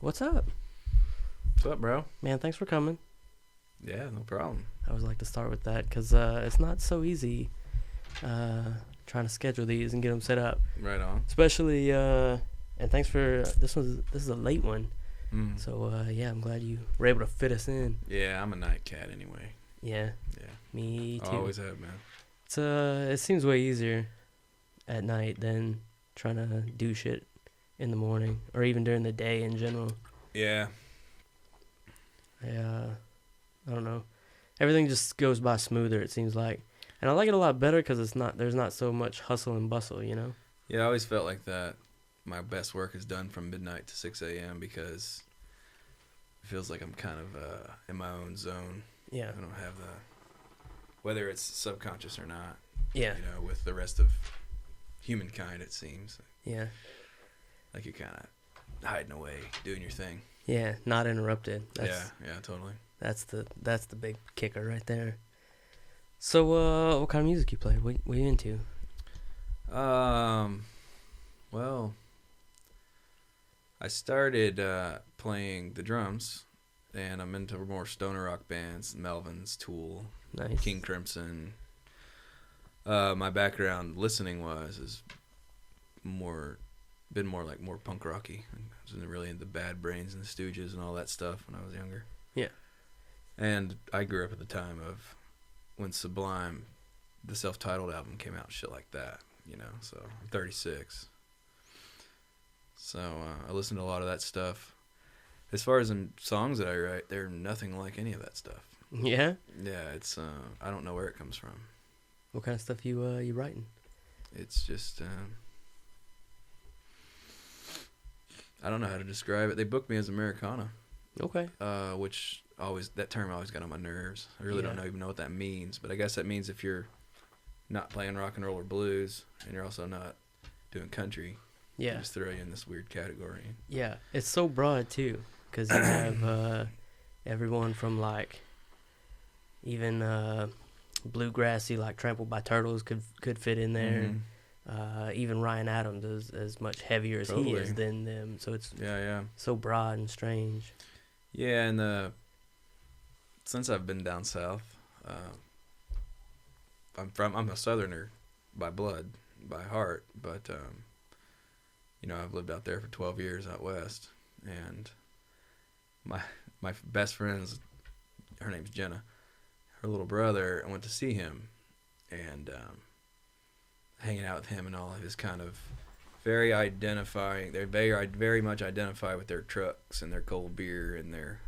What's up? What's up, bro? Man, thanks for coming. Yeah, no problem. I always like to start with that because it's not so easy trying to schedule these and get them set up. Right on. Especially, and thanks for, this is a late one. Mm. So, yeah, I'm glad you were able to fit us in. Yeah, I'm a night cat anyway. Yeah, Yeah. me too. I always have, man. It's, it seems way easier at night than trying to do shit in the morning or even during the day in general. Yeah. I don't know. Everything just goes by smoother, it seems like. And I like it a lot better because there's not so much hustle and bustle, you know? Yeah, I always felt like that. My best work is done from midnight to 6 a.m. because it feels like I'm kind of in my own zone. Yeah. I don't have whether it's subconscious or not. Yeah. You know, with the rest of humankind, it seems. Yeah. Like you're kind of hiding away, doing your thing. Yeah, not interrupted. Yeah, totally. That's the big kicker right there. So, what kind of music you play? What are you into? Well, I started playing the drums, and I'm into more stoner rock bands, Melvins, Tool, Nice. King Crimson. My background listening-wise has been more punk rocky. I was really into Bad Brains and the Stooges and all that stuff when I was younger. Yeah. And I grew up at the time of when Sublime, the self-titled album, came out, shit like that, you know. So I'm 36. So I listened to a lot of that stuff. As far as in songs that I write, they're nothing like any of that stuff. Yeah? Yeah, it's I don't know where it comes from. What kind of stuff you writing? It's just I don't know how to describe it. They booked me as Americana. Okay. Which that term always got on my nerves. I really don't even know what that means, but I guess that means if you're not playing rock and roll or blues and you're also not doing country, they just throw you in this weird category. Yeah, it's so broad too, because you have everyone from like even bluegrassy, like Trampled by Turtles could fit in there. Mm-hmm. Even Ryan Adams is as much heavier as he is than them, so it's so broad and strange. Yeah, and since I've been down south, I'm a Southerner by blood, by heart, but you know, I've lived out there for 12 years out west, and my best friend's, her name's Jenna, her little brother, I went to see him, and hanging out with him and all of his kind of they very much identify with their trucks and their cold beer and their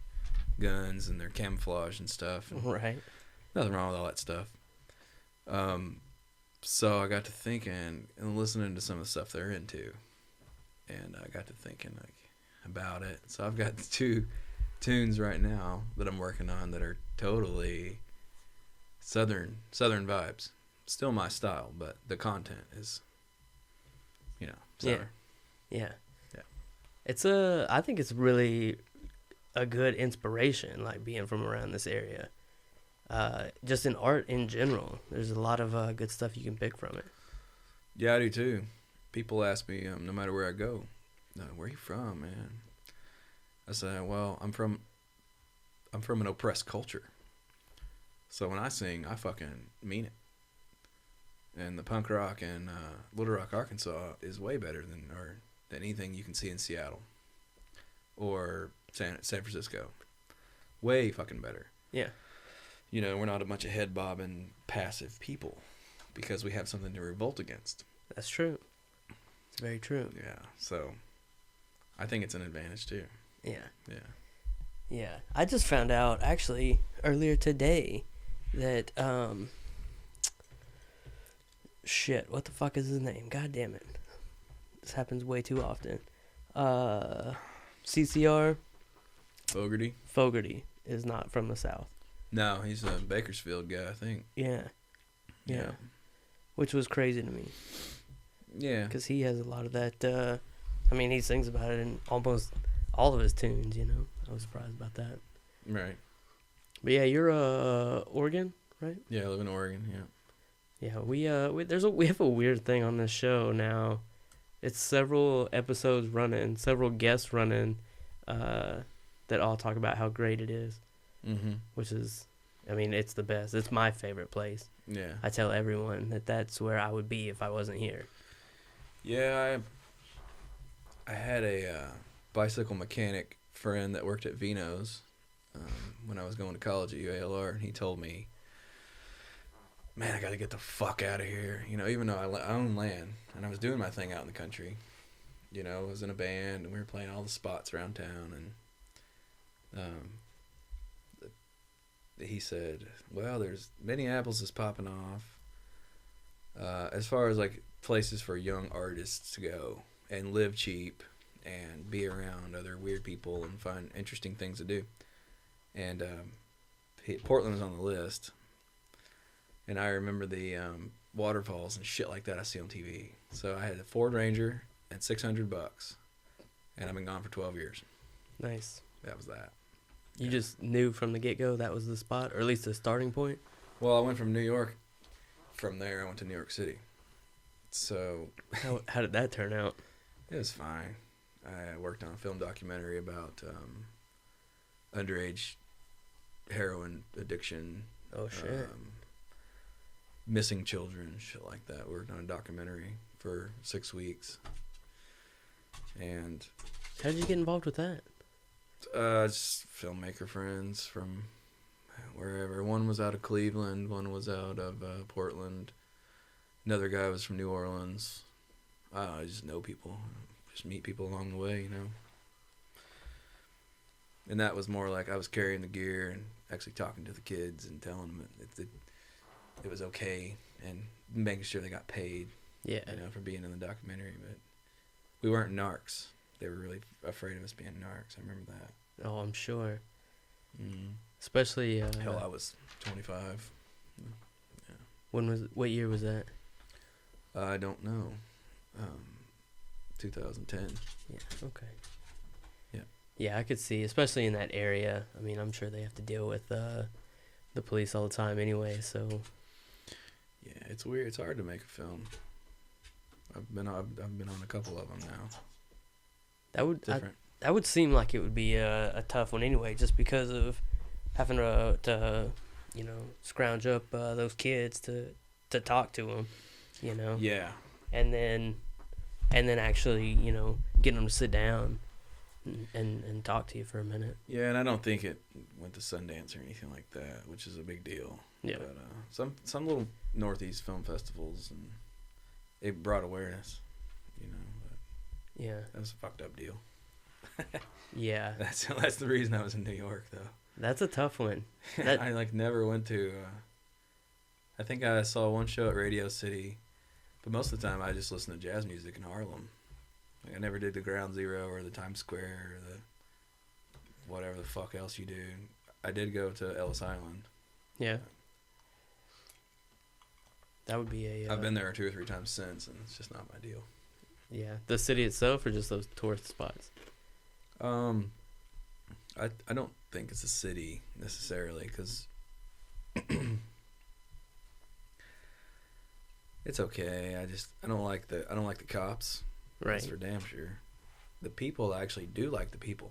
guns and their camouflage and stuff. And right. Nothing wrong with all that stuff. So I got to thinking and listening to some of the stuff they're into, and I got to thinking about it. So I've got 2 tunes right now that I'm working on that are totally southern vibes. Still my style, but the content is, you know, southern. Yeah. It's I think it's really a good inspiration, like being from around this area. Just in art in general, there's a lot of good stuff you can pick from it. Yeah, I do too. People ask me, no matter where I go, where are you from, man? I say, well, I'm from an oppressed culture. So when I sing, I fucking mean it. And the punk rock in Little Rock, Arkansas is way better than anything you can see in Seattle or San Francisco. Way fucking better. Yeah. You know, we're not a bunch of head bobbing passive people because we have something to revolt against. That's true. It's very true. Yeah. So I think it's an advantage too. Yeah. I just found out actually earlier today that shit, what the fuck is his name? God damn it. This happens way too often. CCR Fogarty is not from the South. No, he's a Bakersfield guy, I think. Yeah. Which was crazy to me. Yeah. Because he has a lot of that, I mean, he sings about it in almost all of his tunes, you know? I was surprised about that. Right. But yeah, you're Oregon, right? Yeah, I live in Oregon, yeah. Yeah, we have a weird thing on this show now. It's several episodes running, several guests running, that all talk about how great it is, Mm-hmm. which is, I mean, it's the best. It's my favorite place. Yeah. I tell everyone that that's where I would be if I wasn't here. Yeah, I had a bicycle mechanic friend that worked at Vino's when I was going to college at UALR, and he told me, man, I got to get the fuck out of here. You know, even though I own land, and I was doing my thing out in the country. You know, I was in a band, and we were playing all the spots around town, and he said, well, there's Minneapolis is popping off as far as, like, places for young artists to go and live cheap and be around other weird people and find interesting things to do. And Portland was on the list. And I remember the waterfalls and shit like that I see on TV. So I had a Ford Ranger and $600, and I've been gone for 12 years. Nice. That was that. You just knew from the get-go that was the spot, or at least the starting point? Well, I went from New York. From there, I went to New York City. So How did that turn out? it was fine. I worked on a film documentary about underage heroin addiction. Oh, shit. Missing children, shit like that. Worked on a documentary for 6 weeks. And How did you get involved with that? just filmmaker friends from wherever. One was out of Cleveland, one was out of Portland. Another guy was from New Orleans. I don't know, I just know people. Just meet people along the way, you know. And that was more like I was carrying the gear and actually talking to the kids and telling them it was okay and making sure they got paid, Yeah. you know, for being in the documentary. But we weren't narcs. They were really afraid of us being narcs. I remember that. Oh, I'm sure. Mm. Especially, Hell, I was 25. what year was that? I don't know. 2010. Yeah, okay. Yeah. Yeah, I could see, especially in that area. I mean, I'm sure they have to deal with the police all the time anyway, so. Yeah, it's weird. It's hard to make a film. I've been on a couple of them now. That would seem like it would be a tough one anyway, just because of having to you know, scrounge up those kids to talk to them, you know. Yeah. And then actually, you know, getting them to sit down and talk to you for a minute. Yeah, and I don't think it went to Sundance or anything like that, which is a big deal. Yeah. But some little Northeast film festivals, and it brought awareness, you know. But Yeah. that was a fucked up deal. Yeah. That's the reason I was in New York, though. That's a tough one. I never went to. I think I saw one show at Radio City, but most of the time I just listened to jazz music in Harlem. Like I never did the Ground Zero or the Times Square or the whatever the fuck else you do. I did go to Ellis Island. Yeah. That would be a. I've been there 2 or 3 times since, and it's just not my deal. Yeah, the city itself, or just those tourist spots. I don't think it's a city necessarily, because it's okay. I don't like the cops. Right. That's for damn sure. The people, I actually do like the people.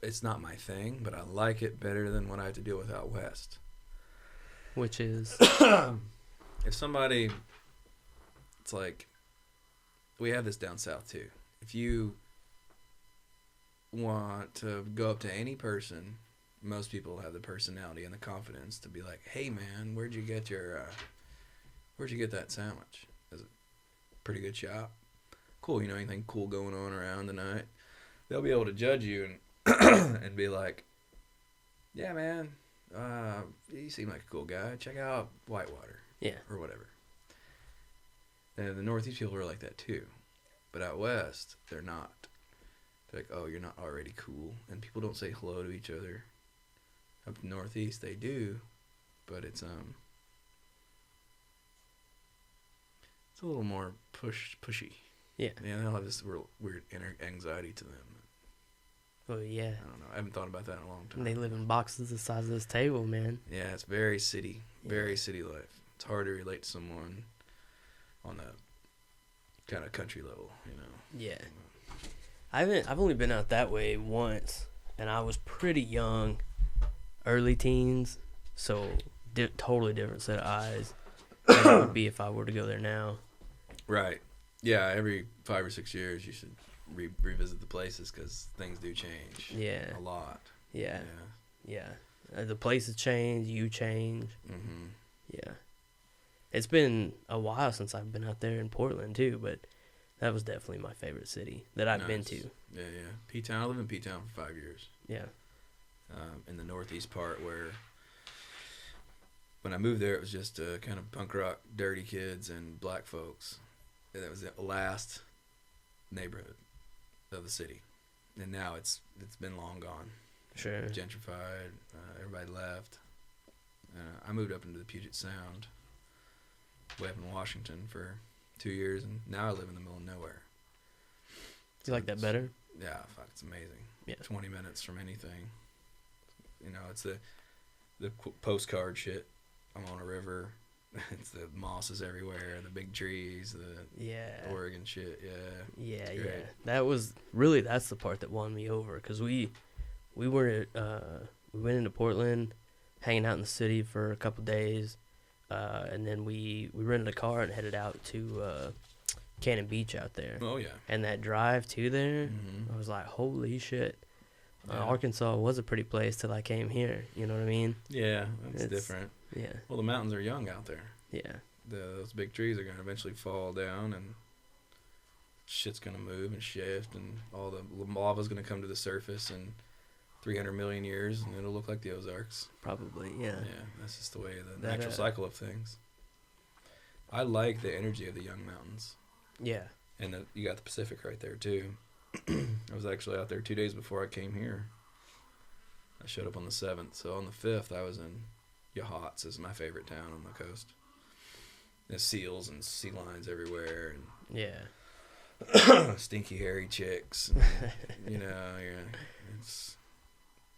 It's not my thing, but I like it better than what I have to deal with out west. Which is If somebody, it's like, we have this down south too. If you want to go up to any person, most people have the personality and the confidence to be like, hey man, where'd you get that sandwich? Is it a pretty good shop? Cool, you know, anything cool going on around tonight? They'll be able to judge you and and be like, yeah man, you seem like a cool guy. Check out Whitewater. Yeah. Or whatever. And the Northeast people are like that too. But out west, they're not. They're like, oh, you're not already cool. And people don't say hello to each other. Up Northeast, they do. But it's a little more pushy. Yeah. Yeah, they'll have this real weird inner anxiety to them. Oh yeah. I don't know. I haven't thought about that in a long time. And they live in boxes the size of this table, man. Yeah, it's very city. Very city life. It's hard to relate to someone on that kind of country level, you know. Yeah. I've only been out that way once, and I was pretty young, early teens, so totally different set of eyes than it would be if I were to go there now. Right. Yeah, every 5 or 6 years you should revisit the places because things do change. Yeah. A lot. Yeah. Yeah. The places change, you change. Mm-hmm. Yeah. It's been a while since I've been out there in Portland, too, but that was definitely my favorite city that I've been to. Yeah, yeah. P-Town. I lived in P-Town for 5 years. Yeah. In the northeast part where when I moved there, it was just kind of punk rock, dirty kids and black folks. And that was the last neighborhood of the city. And now it's been long gone. Sure. Gentrified. Everybody left. I moved up into the Puget Sound, way up in Washington for 2 years, and now I live in the middle of nowhere. You like that better? Yeah, fuck, it's amazing. Yeah. 20 minutes from anything. You know, it's the postcard shit. I'm on a river. It's the mosses everywhere, the big trees, the Oregon shit. Yeah. That's the part that won me over, because we went into Portland, hanging out in the city for a couple days, and then we rented a car and headed out to Cannon Beach out there. Oh yeah. And that drive to there, I was like, holy shit. Yeah. Arkansas was a pretty place till I came here. You know what I mean? Yeah, it's different. Yeah. Well, the mountains are young out there. Yeah. Those big trees are going to eventually fall down, and shit's going to move and shift, and all the lava's going to come to the surface in 300 million years, and it'll look like the Ozarks. Probably, yeah. Yeah, that's just the way the natural cycle of things. I like the energy of the young mountains. Yeah. And you got the Pacific right there, too. I was actually out there 2 days before I came here. I showed up on the 7th, so on the 5th I was in Yachats, is my favorite town on the coast. There's seals and sea lions everywhere, and yeah, stinky hairy chicks. And, it's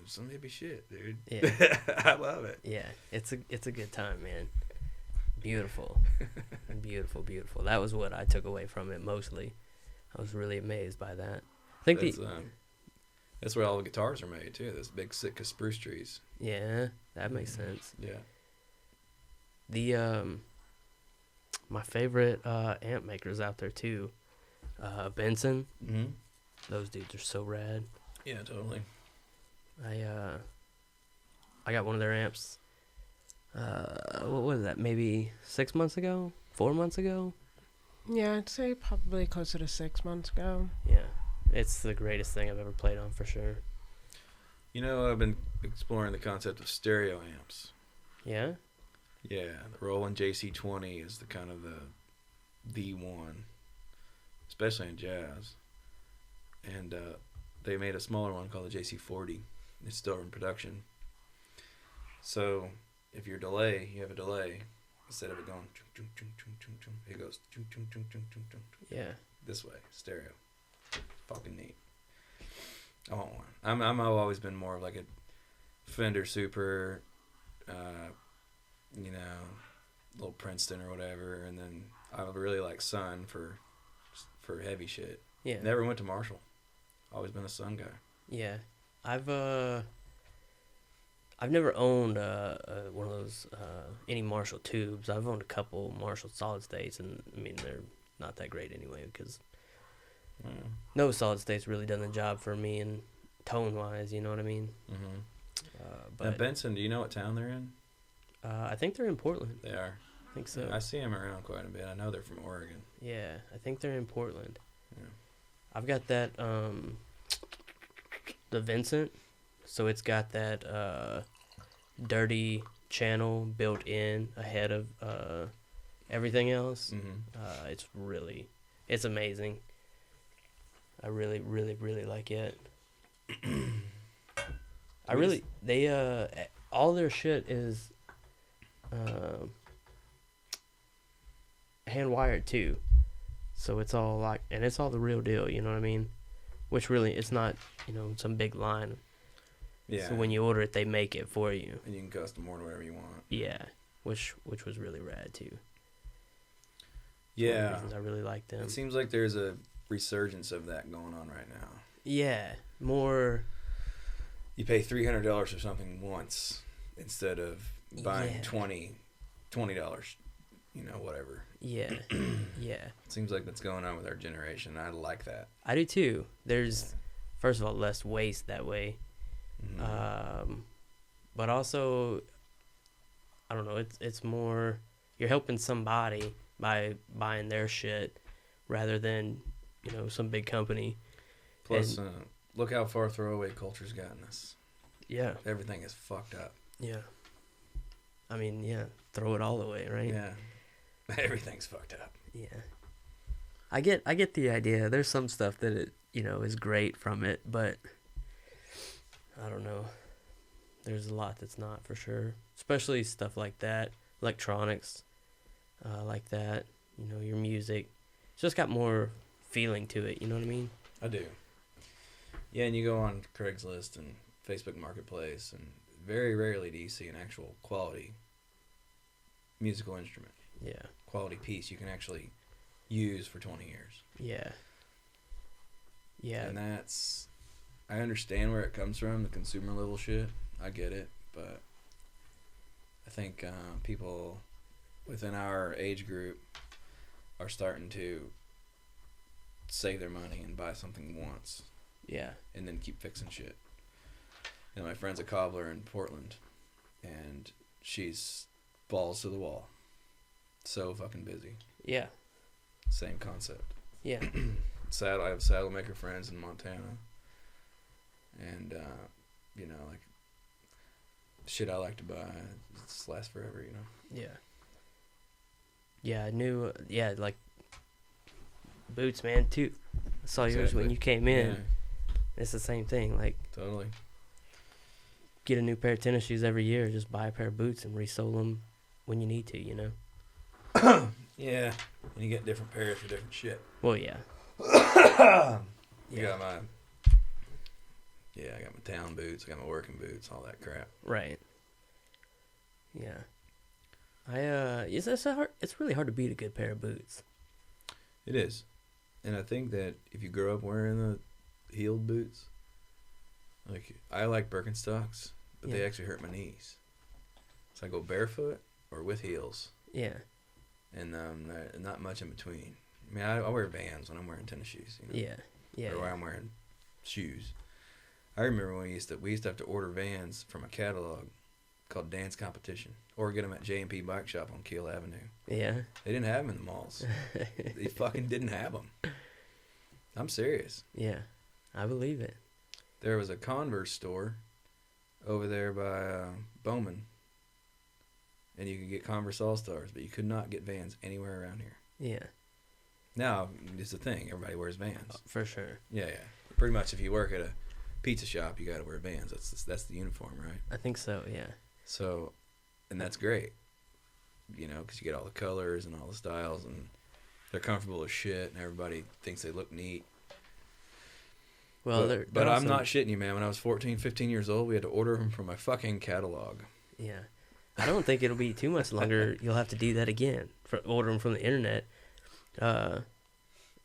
some hippie shit, dude. Yeah. I love it. Yeah, it's a good time, man. Beautiful, beautiful. That was what I took away from it mostly. I was really amazed by that. I think that's where all the guitars are made too. Those big Sitka spruce trees. Yeah, that makes sense. Yeah. The my favorite amp makers out there too, Benson. Mm-hmm. Those dudes are so rad. Yeah, totally. I got one of their amps. What was that? Maybe 6 months ago? 4 months ago? Yeah, I'd say probably closer to 6 months ago. Yeah, it's the greatest thing I've ever played on for sure. You know, I've been exploring the concept of stereo amps. Yeah? Yeah, the Roland JC20 is the kind of the one, especially in jazz. And they made a smaller one called the JC40. It's still in production. So if you have a delay, instead of it going, it goes Yeah. this way, stereo. Fucking neat. I want one. I've always been more of like a Fender Super, little Princeton or whatever, and then I really like Sun for heavy shit. Yeah. Never went to Marshall. Always been a Sun guy. Yeah. I've never owned one of those any Marshall tubes. I've owned a couple Marshall solid states, and I mean they're not that great anyway because no solid state's really done the job for me and tone wise. You know what I mean? Mm-hmm. But Now Benson, do you know what town they're in? I think they're in Portland. They are. I think so. I see them around quite a bit. I know they're from Oregon. Yeah, I think they're in Portland. Yeah. I've got that the Vincent, so it's got that dirty channel built in ahead of everything else. Mm-hmm. It's amazing. I really like it. All their shit is hand wired too, so it's all like, and it's all the real deal. You know what I mean? Which really, it's not some big line. Yeah. So when you order it, they make it for you. And you can custom order whatever you want. Yeah, which was really rad too. Yeah. I really like them. It seems like there's a resurgence of that going on right now. Yeah, more. You pay $300 for something once instead of buying Yeah. $20. You know, whatever. Yeah, yeah. Seems like that's going on with our generation. I like that. I do too. There's, first of all, less waste that way. Mhm. But also, I don't know. It's more, you're helping somebody by buying their shit rather than, some big company. Plus, look how far throwaway culture's gotten us. Yeah, Everything is fucked up. yeah. I mean, yeah, throw it all away, right? Yeah. Everything's fucked up. Yeah. I get the idea. There's some stuff that is great from it, but I don't know. There's a lot that's not for sure. Especially stuff like that, electronics, like that. Your music. It's just got more feeling to it. You know what I mean? I do. Yeah, and you go on Craigslist and Facebook Marketplace, and very rarely do you see an actual quality musical instrument, Yeah. quality piece you can actually use for 20 years. Yeah. Yeah. And that's, I understand where it comes from, the consumer level shit. I get it, but I think people within our age group are starting to save their money and buy something once Yeah. and then keep fixing shit. My friend's a cobbler in Portland, and she's balls to the wall. So fucking busy. Yeah. Same concept. Yeah. I have saddle maker friends in Montana, and like shit I like to buy, it just lasts forever. Yeah. Yeah, I knew. Yeah, like boots, man. Too. I saw yours Exactly. when you came in. Yeah, It's the same thing. Like, totally. get a new pair of tennis shoes every year. Just buy a pair of boots and resole them when you need to. Yeah, and you get different pairs for different shit. Well, yeah. You got my. Yeah, I got my town boots. I got my working boots. All that crap. Right. Yeah. It's really hard to beat a good pair of boots. It is, and I think that if you grow up wearing the heeled boots, like I like Birkenstocks, but they Yeah. actually hurt my knees. So I go barefoot or with heels, Yeah. and not much in between. I mean, I wear Vans when I'm wearing tennis shoes. Yeah. Yeah. Or when I'm wearing shoes. I remember when we used to have to order Vans from a catalog called Dance Competition, or get them at J&P Bike Shop on Keel Avenue. Yeah. They didn't have them in the malls. They fucking didn't have them. I'm serious. Yeah. I believe it. There was a Converse store over there by Bowman, and you could get Converse All-Stars, but you could not get Vans anywhere around here. Yeah. Now, it's the thing. Everybody wears Vans. For sure. Yeah. Pretty much if you work at a pizza shop, you got to wear Vans. That's the uniform, right? I think so. Yeah. So, and that's great, because you get all the colors and all the styles, and they're comfortable as shit, and everybody thinks they look neat. Well, but I'm not shitting you, man. When I was 14, 15 years old, we had to order them from my fucking catalog. Yeah. I don't think it'll be too much longer. You'll have to do that again. Order them from the internet.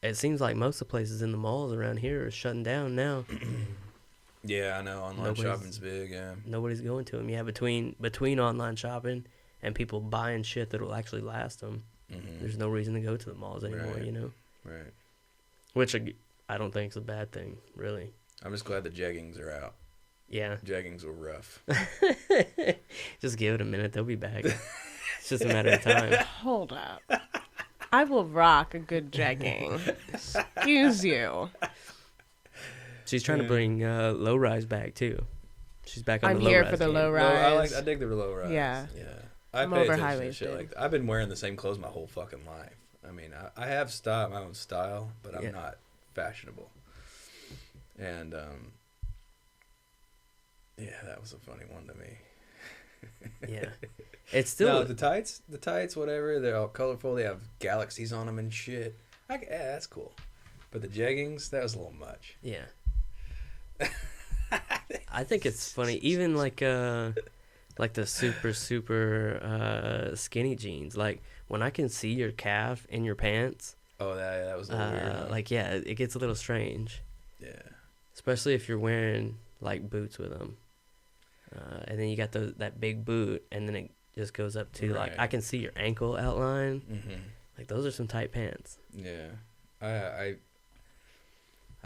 It seems like most of the places in the malls around here are shutting down now. Yeah, I know. Online shopping's big, yeah. Nobody's going to them. Yeah, between online shopping and people buying shit that will actually last them, there's no reason to go to the malls anymore, Right. Right. Which I don't think is a bad thing, really. I'm just glad the jeggings are out. Yeah. Jeggings were rough. Just give it a minute. They'll be back. It's just a matter of time. Hold up. I will rock a good jegging. Excuse you. She's trying to bring low rise back too. She's back on I'm the low here rise for the game. low rise. I dig the low rise. Yeah. Yeah. I I'm pay over attention to high-waisted. shit like that. I've been wearing the same clothes my whole fucking life. I mean, I have my own style, but I'm not fashionable. And yeah, that was a funny one to me. Yeah, it's still No, the tights, whatever. They're all colorful. They have galaxies on them and shit. Yeah, that's cool. But the jeggings, that was a little much. Yeah. I think it's funny, even like the super skinny jeans. Like when I can see your calf in your pants. Oh, that was a little weird. Huh? Like it gets a little strange. Yeah. especially if you're wearing like boots with them. And then you got that big boot, and then it just goes up to like Right. I can see your ankle outline. Mm-hmm. Like those are some tight pants. Yeah, I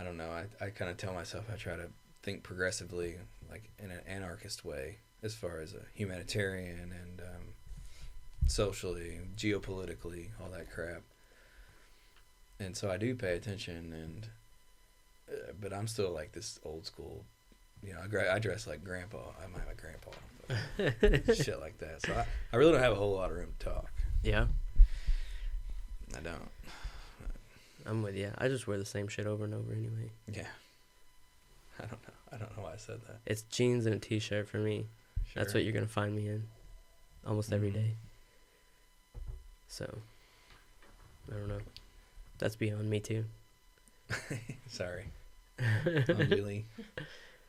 don't know. I kind of tell myself I try to think progressively, like in an anarchist way, as far as a humanitarian and socially, geopolitically, all that crap. And so I do pay attention, and but I'm still like this old school. You know, I dress like grandpa. I'm my grandpa, but shit like that. So I really don't have a whole lot of room to talk. Yeah, I don't. I'm with you. I just wear the same shit over and over anyway. Yeah. I don't know. I don't know why I said that. It's jeans and a t-shirt for me. Sure. That's what you're gonna find me in, almost every day. So, I don't know. That's beyond me too. Sorry. Really.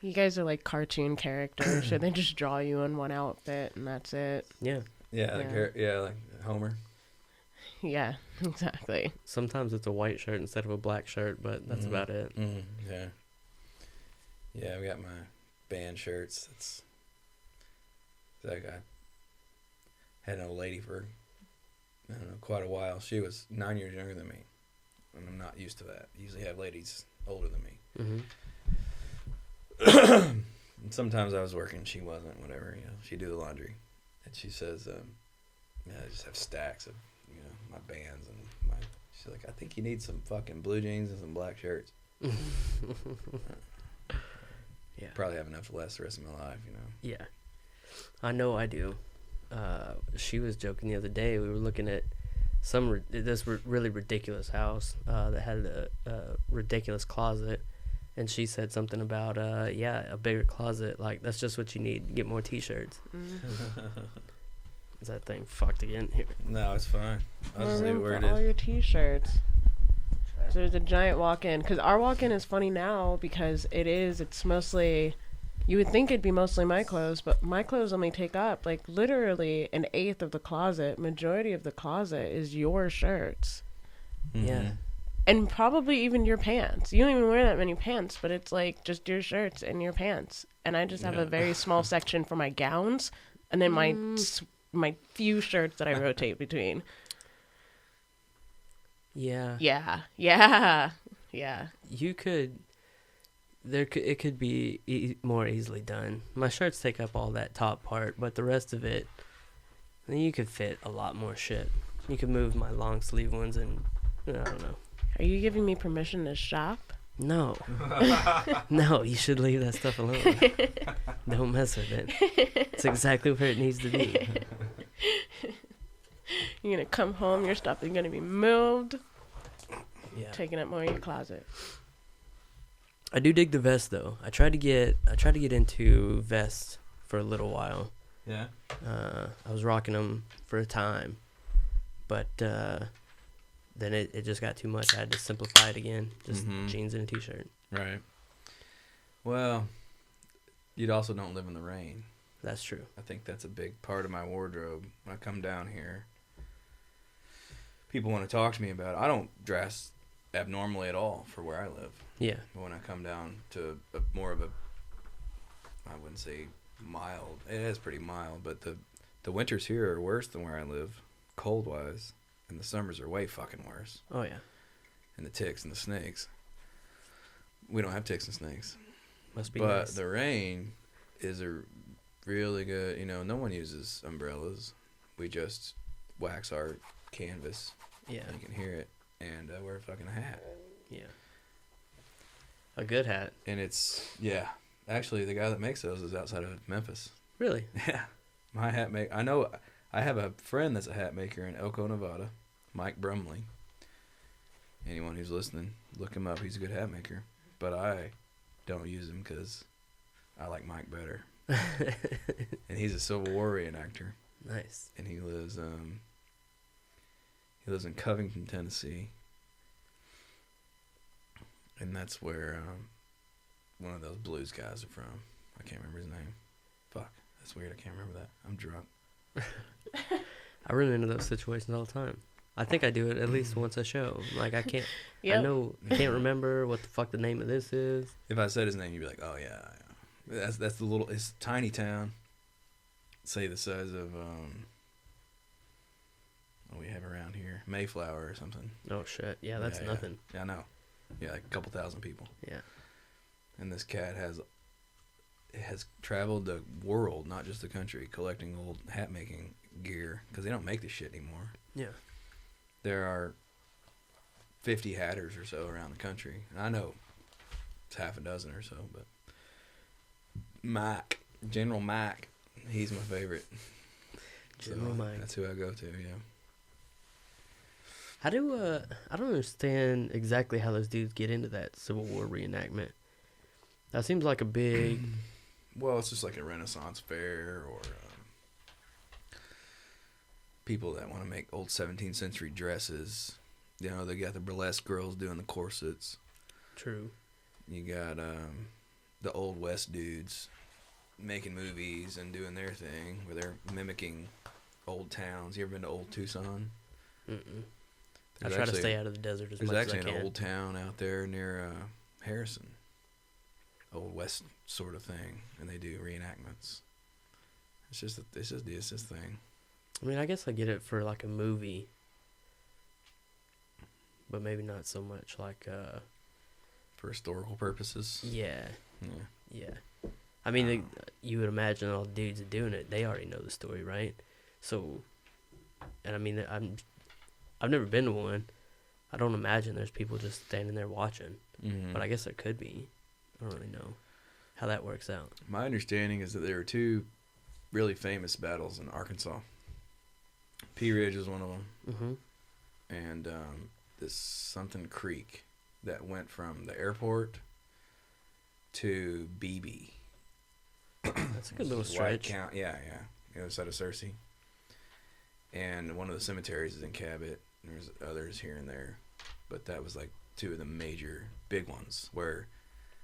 You guys are like cartoon characters, so they just draw you in one outfit and that's it. Yeah. Yeah, like Homer. Yeah, exactly. Sometimes it's a white shirt instead of a black shirt, but that's about it. Yeah. Yeah, we got my band shirts. It's like I had an old lady for I don't know quite a while. She was 9 years younger than me, and I'm not used to that. I usually have ladies older than me. And sometimes I was working, she wasn't. Whatever, you know. She'd do the laundry, and she says, "I just have stacks of my bands and my." She's like, "I think you need some fucking blue jeans and some black shirts." Yeah. Probably have enough to last the rest of my life, Yeah. I know I do. She was joking the other day. We were looking at this really ridiculous house that had a ridiculous closet. And she said something about, a bigger closet. Like, that's just what you need to get more T-shirts. Is that thing fucked again? Here. No, it's fine. I'll just leave it where it all is. your T-shirts. So there's a giant walk-in. Because our walk-in is funny now because it's mostly... You would think it'd be mostly my clothes, but my clothes only take up, like, literally an eighth of the closet. Majority of the closet is your shirts. Yeah. And probably even your pants. You don't even wear that many pants, but it's like just your shirts and your pants. And I just have a very small section for my gowns, and then my few shirts that I rotate between. Yeah. Yeah. You could... It could be more easily done. My shirts take up all that top part, but the rest of it, you could fit a lot more shit. You could move my long sleeve ones and... I don't know. Are you giving me permission to shop? No. No, you should leave that stuff alone. Don't mess with it. It's exactly where it needs to be. You're going to come home, your stuff is going to be moved. Yeah. Taking up more of your closet. I do dig the vest though. I tried to get into vests for a little while. Yeah. I was rocking them for a time, but then it just got too much. I had to simplify it again. Just jeans and a t-shirt. Right. Well, you also don't live in the rain. That's true. I think that's a big part of my wardrobe. When I come down here, people want to talk to me about it. I don't dress abnormally at all for where I live. Yeah. But when I come down to more of a, I wouldn't say mild. It is pretty mild, but the winters here are worse than where I live, cold-wise. And the summers are way fucking worse. Oh, yeah. And the ticks and the snakes. We don't have ticks and snakes. Must be But nice. the rain is a really good, no one uses umbrellas. We just wax our canvas. Yeah. You can hear it. And wear a fucking hat. Yeah. A good hat. And it's, actually the guy that makes those is outside of Memphis. Really? Yeah. My hat maker. I have a friend that's a hat maker in Elko, Nevada. Mike Brumley. Anyone who's listening, look him up. He's a good hat maker. But I don't use him because I like Mike better. And he's a Civil War reenactor. Nice. And he lives in Covington, Tennessee. And that's where one of those blues guys are from. I can't remember his name. Fuck. That's weird. I can't remember that. I'm drunk. I run into those situations all the time. I think I do it at least once a show. Like I can't. Yep. I can't remember what the fuck the name of this is. If I said his name, you'd be like, "Oh yeah, yeah." That's the little. It's a tiny town. Say the size of what we have around here, Mayflower or something. Oh shit! Yeah, that's Yeah, nothing. Yeah, I know. Yeah, like a couple thousand people. Yeah. And this cat has traveled the world, not just the country, collecting old hat making gear because they don't make this shit anymore. Yeah. There are 50 hatters or so around the country. And I know it's half a dozen or so, but General Mike, he's my favorite. General Mike. That's who I go to, yeah. How do I don't understand exactly how those dudes get into that Civil War reenactment. That seems like a big. Well, it's just like a Renaissance fair or people that want to make old 17th century dresses. You know, they got the burlesque girls doing the corsets. True. You got the Old West dudes making movies and doing their thing where they're mimicking old towns. You ever been to Old Tucson? Mm-mm. I try to stay out of the desert as much as I There's can. actually an old town out there near Harrison. Old West sort of thing, and they do reenactments. It's just this thing. I mean, I guess I get it for like a movie, but maybe not so much like. For historical purposes. Yeah. Yeah. Yeah. I mean, you would imagine all the dudes that doing it, they already know the story, right? So, and I mean, I've never been to one. I don't imagine there's people just standing there watching, Mm-hmm. but I guess there could be. I don't really know how that works out. My understanding is that there were two really famous battles in Arkansas. Pea Ridge is one of them, Mm-hmm. and this something creek that went from the airport to BB. That's a good little White stretch. Count, yeah. The other side of Searcy. And one of the cemeteries is in Cabot. There's others here and there, but that was like two of the major big ones. Where,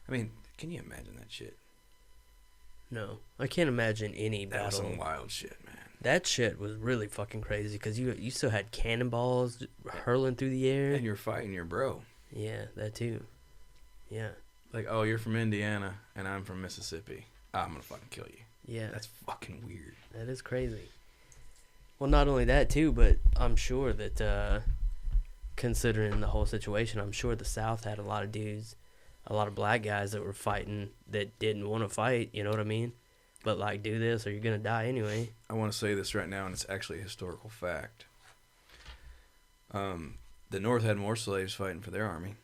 I mean, can you imagine that shit? No, I can't imagine any That was battle. some wild shit, man. That shit was really fucking crazy because you still had cannonballs hurling through the air. And you're fighting your bro. Yeah, that too. Yeah. Like, oh, you're from Indiana and I'm from Mississippi. I'm gonna fucking kill you. Yeah. That's fucking weird. That is crazy. Well, not only that too, but I'm sure that considering the whole situation, I'm sure the South had a lot of dudes, a lot of black guys that were fighting that didn't want to fight. You know what I mean? But like, do this or you're gonna die anyway. I want to say this right now, and it's actually a historical fact. The North had more slaves fighting for their army,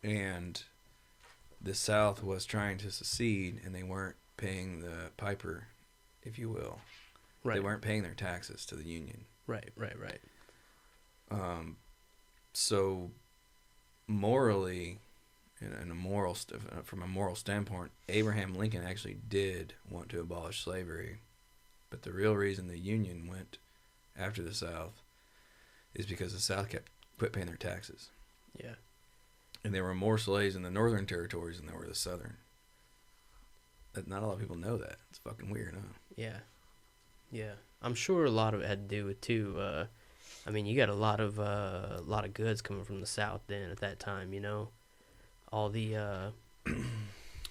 and the South was trying to secede, and they weren't paying the piper, if you will. Right. They weren't paying their taxes to the Union. Right. So morally, in a moral from a moral standpoint, Abraham Lincoln actually did want to abolish slavery, but the real reason the Union went after the South is because the South quit paying their taxes. Yeah. And there were more slaves in the northern territories than there were the southern. Not a lot of people know that. It's fucking weird, huh? Yeah. I'm sure a lot of it had to do with too. I mean, you got a lot of goods coming from the South then at that time. You know, all the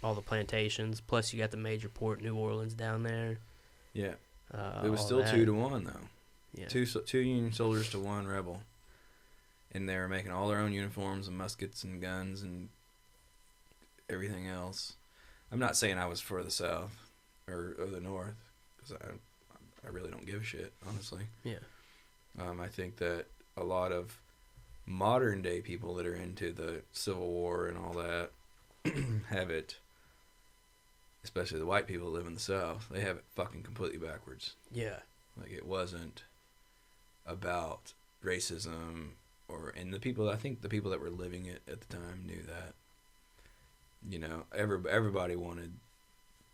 all the plantations. Plus, you got the major port, New Orleans, down there. Yeah. It was all still that. 2-1 though. Yeah. Two Union soldiers to one rebel, and they were making all their own uniforms and muskets and guns and everything else. I'm not saying I was for the South or the North, because I really don't give a shit, honestly. Yeah. I think that a lot of modern day people that are into the Civil War and all that have it, especially the white people that live in the South, they have it fucking completely backwards. Yeah. Like, it wasn't about racism, and I think the people that were living it at the time knew that. You know, everybody wanted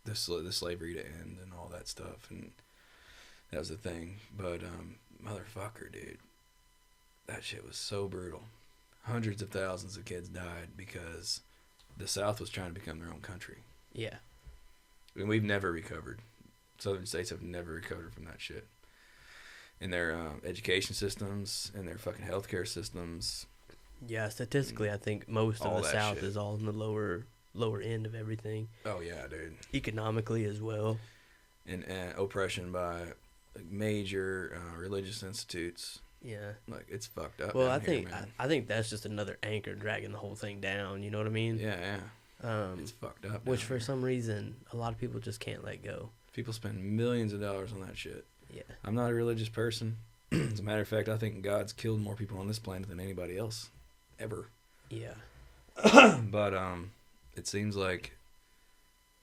the slavery to end and all that stuff, and that was the thing. But motherfucker, dude, that shit was so brutal. Hundreds of thousands of kids died because the South was trying to become their own country. Yeah. And we've never recovered. Southern states have never recovered from that shit. in their education systems, in their fucking healthcare systems. Yeah, statistically, I think most of All the that South shit. is all in the lower end of everything. Oh yeah, dude. Economically as well. And oppression by like, major religious institutes. Yeah. Like it's fucked up. Well, down I think here, man. I think that's just another anchor dragging the whole thing down. You know what I mean? Yeah. It's fucked up. Which down for here. some reason a lot of people just can't let go. People spend millions of dollars on that shit. Yeah. I'm not a religious person. As a matter of fact, I think God's killed more people on this planet than anybody else ever. Yeah. But it seems like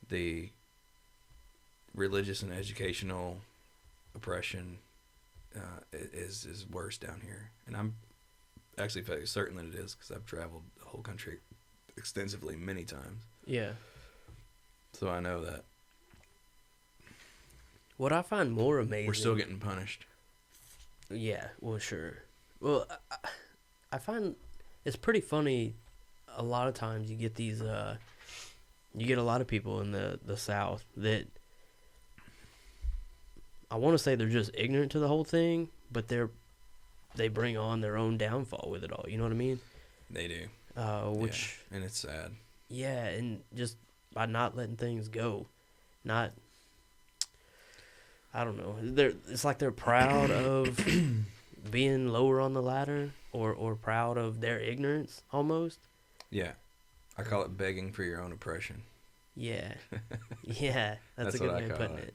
the religious and educational oppression is worse down here, and I'm actually fairly certain that it is because I've traveled the whole country extensively many times, Yeah. so I know that What I find more amazing. we're still getting punished. Yeah, well, sure. Well, I find it's pretty funny. A lot of times you get these, you get a lot of people in the South that I want to say they're just ignorant to the whole thing, but they bring on their own downfall with it all. You know what I mean? They do, Which, yeah, and it's sad. yeah, and just by not letting things go, not. I don't know. It's like they're proud of being lower on the ladder, or proud of their ignorance, almost. Yeah, I call it begging for your own oppression. Yeah, yeah, that's a good what way I of call putting it.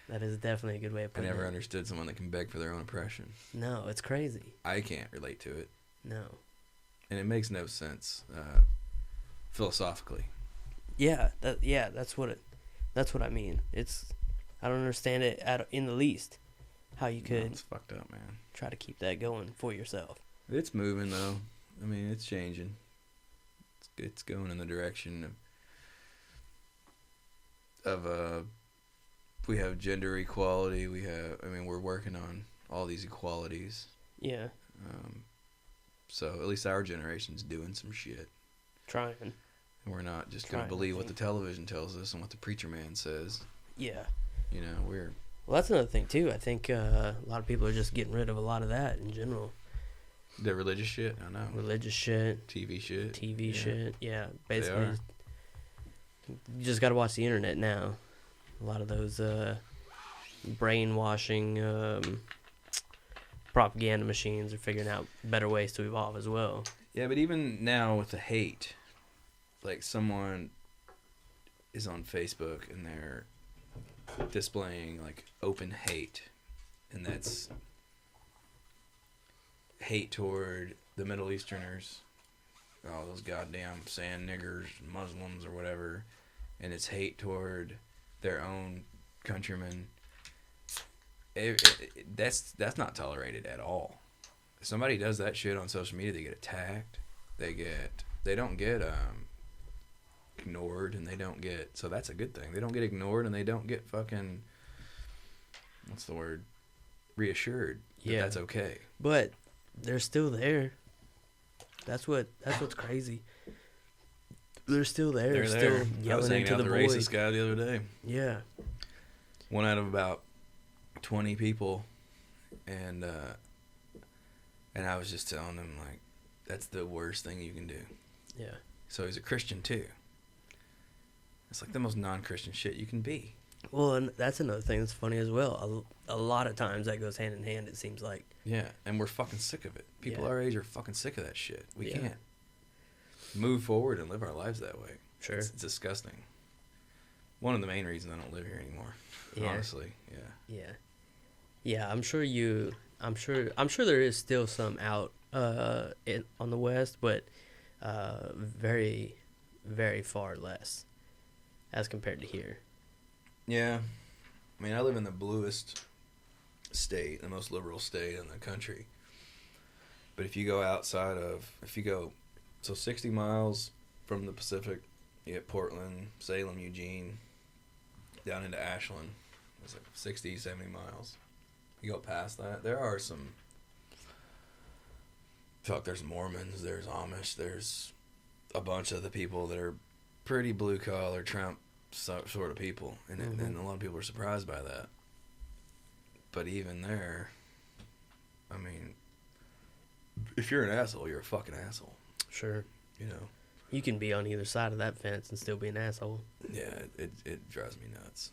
That is definitely a good way of I putting never it. understood someone that can beg for their own oppression. No, it's crazy. I can't relate to it, No. and it makes no sense philosophically. Yeah, that's what I mean. I don't understand it in the least. How you No, could it's fucked up, man. try to keep that going for yourself. It's moving though. I mean, it's changing. It's going in the direction of we have gender equality. We're working on all these equalities. Yeah, So at least our generation's doing some shit. trying. And we're not just Trying, going to believe I what the think. television tells us and what the preacher man says. Yeah. You know, we're Well, that's another thing too. I think a lot of people are just getting rid of a lot of that in general. the religious shit. I know. Religious shit, TV shit. TV Yeah. shit. Yeah, They basically. are. You just got to watch the internet now. A lot of those brainwashing propaganda machines are figuring out better ways to evolve as well. Yeah, but even now with the hate, like someone is on Facebook and they're displaying like open hate, and that's hate toward the Middle Easterners, all those goddamn sand niggers, Muslims or whatever, and it's hate toward their own countrymen. That's not tolerated at all. If somebody does that shit on social media, they get attacked. They don't get ignored, and they don't get, so that's a good thing. They don't get ignored, and they don't get fucking, what's the word, reassured that Yeah. that's okay. But they're still there. That's what's crazy. They're still there. They're still there. I was yelling hanging into out the with void. the racist guy the other day. Yeah. One out of about 20 people, and I was just telling him, like, that's the worst thing you can do. Yeah. So he's a Christian too. It's like the most non-Christian shit you can be. Well, and that's another thing that's funny as well. A lot of times that goes hand in hand, it seems like. Yeah, and we're fucking sick of it. People Yeah. our age are fucking sick of that shit. We Yeah. can't move forward and live our lives that way. Sure. It's disgusting. One of the main reasons I don't live here anymore. Yeah. Honestly, yeah. Yeah. Yeah, I'm sure there is still some out on the west, but very, very far less as compared to here. Yeah. I mean, I live in the bluest state, the most liberal state in the country. But if you go so 60 miles from the Pacific, you get Portland, Salem, Eugene, down into Ashland. It's like 60, 70 miles. You go past that, there are some, there's Mormons, there's Amish, there's a bunch of the people that are pretty blue collar Trump sort of people, and a lot of people are surprised by that. But even there, I mean, if you're an asshole, you're a fucking asshole. Sure. You know. You can be on either side of that fence and still be an asshole. Yeah, it drives me nuts.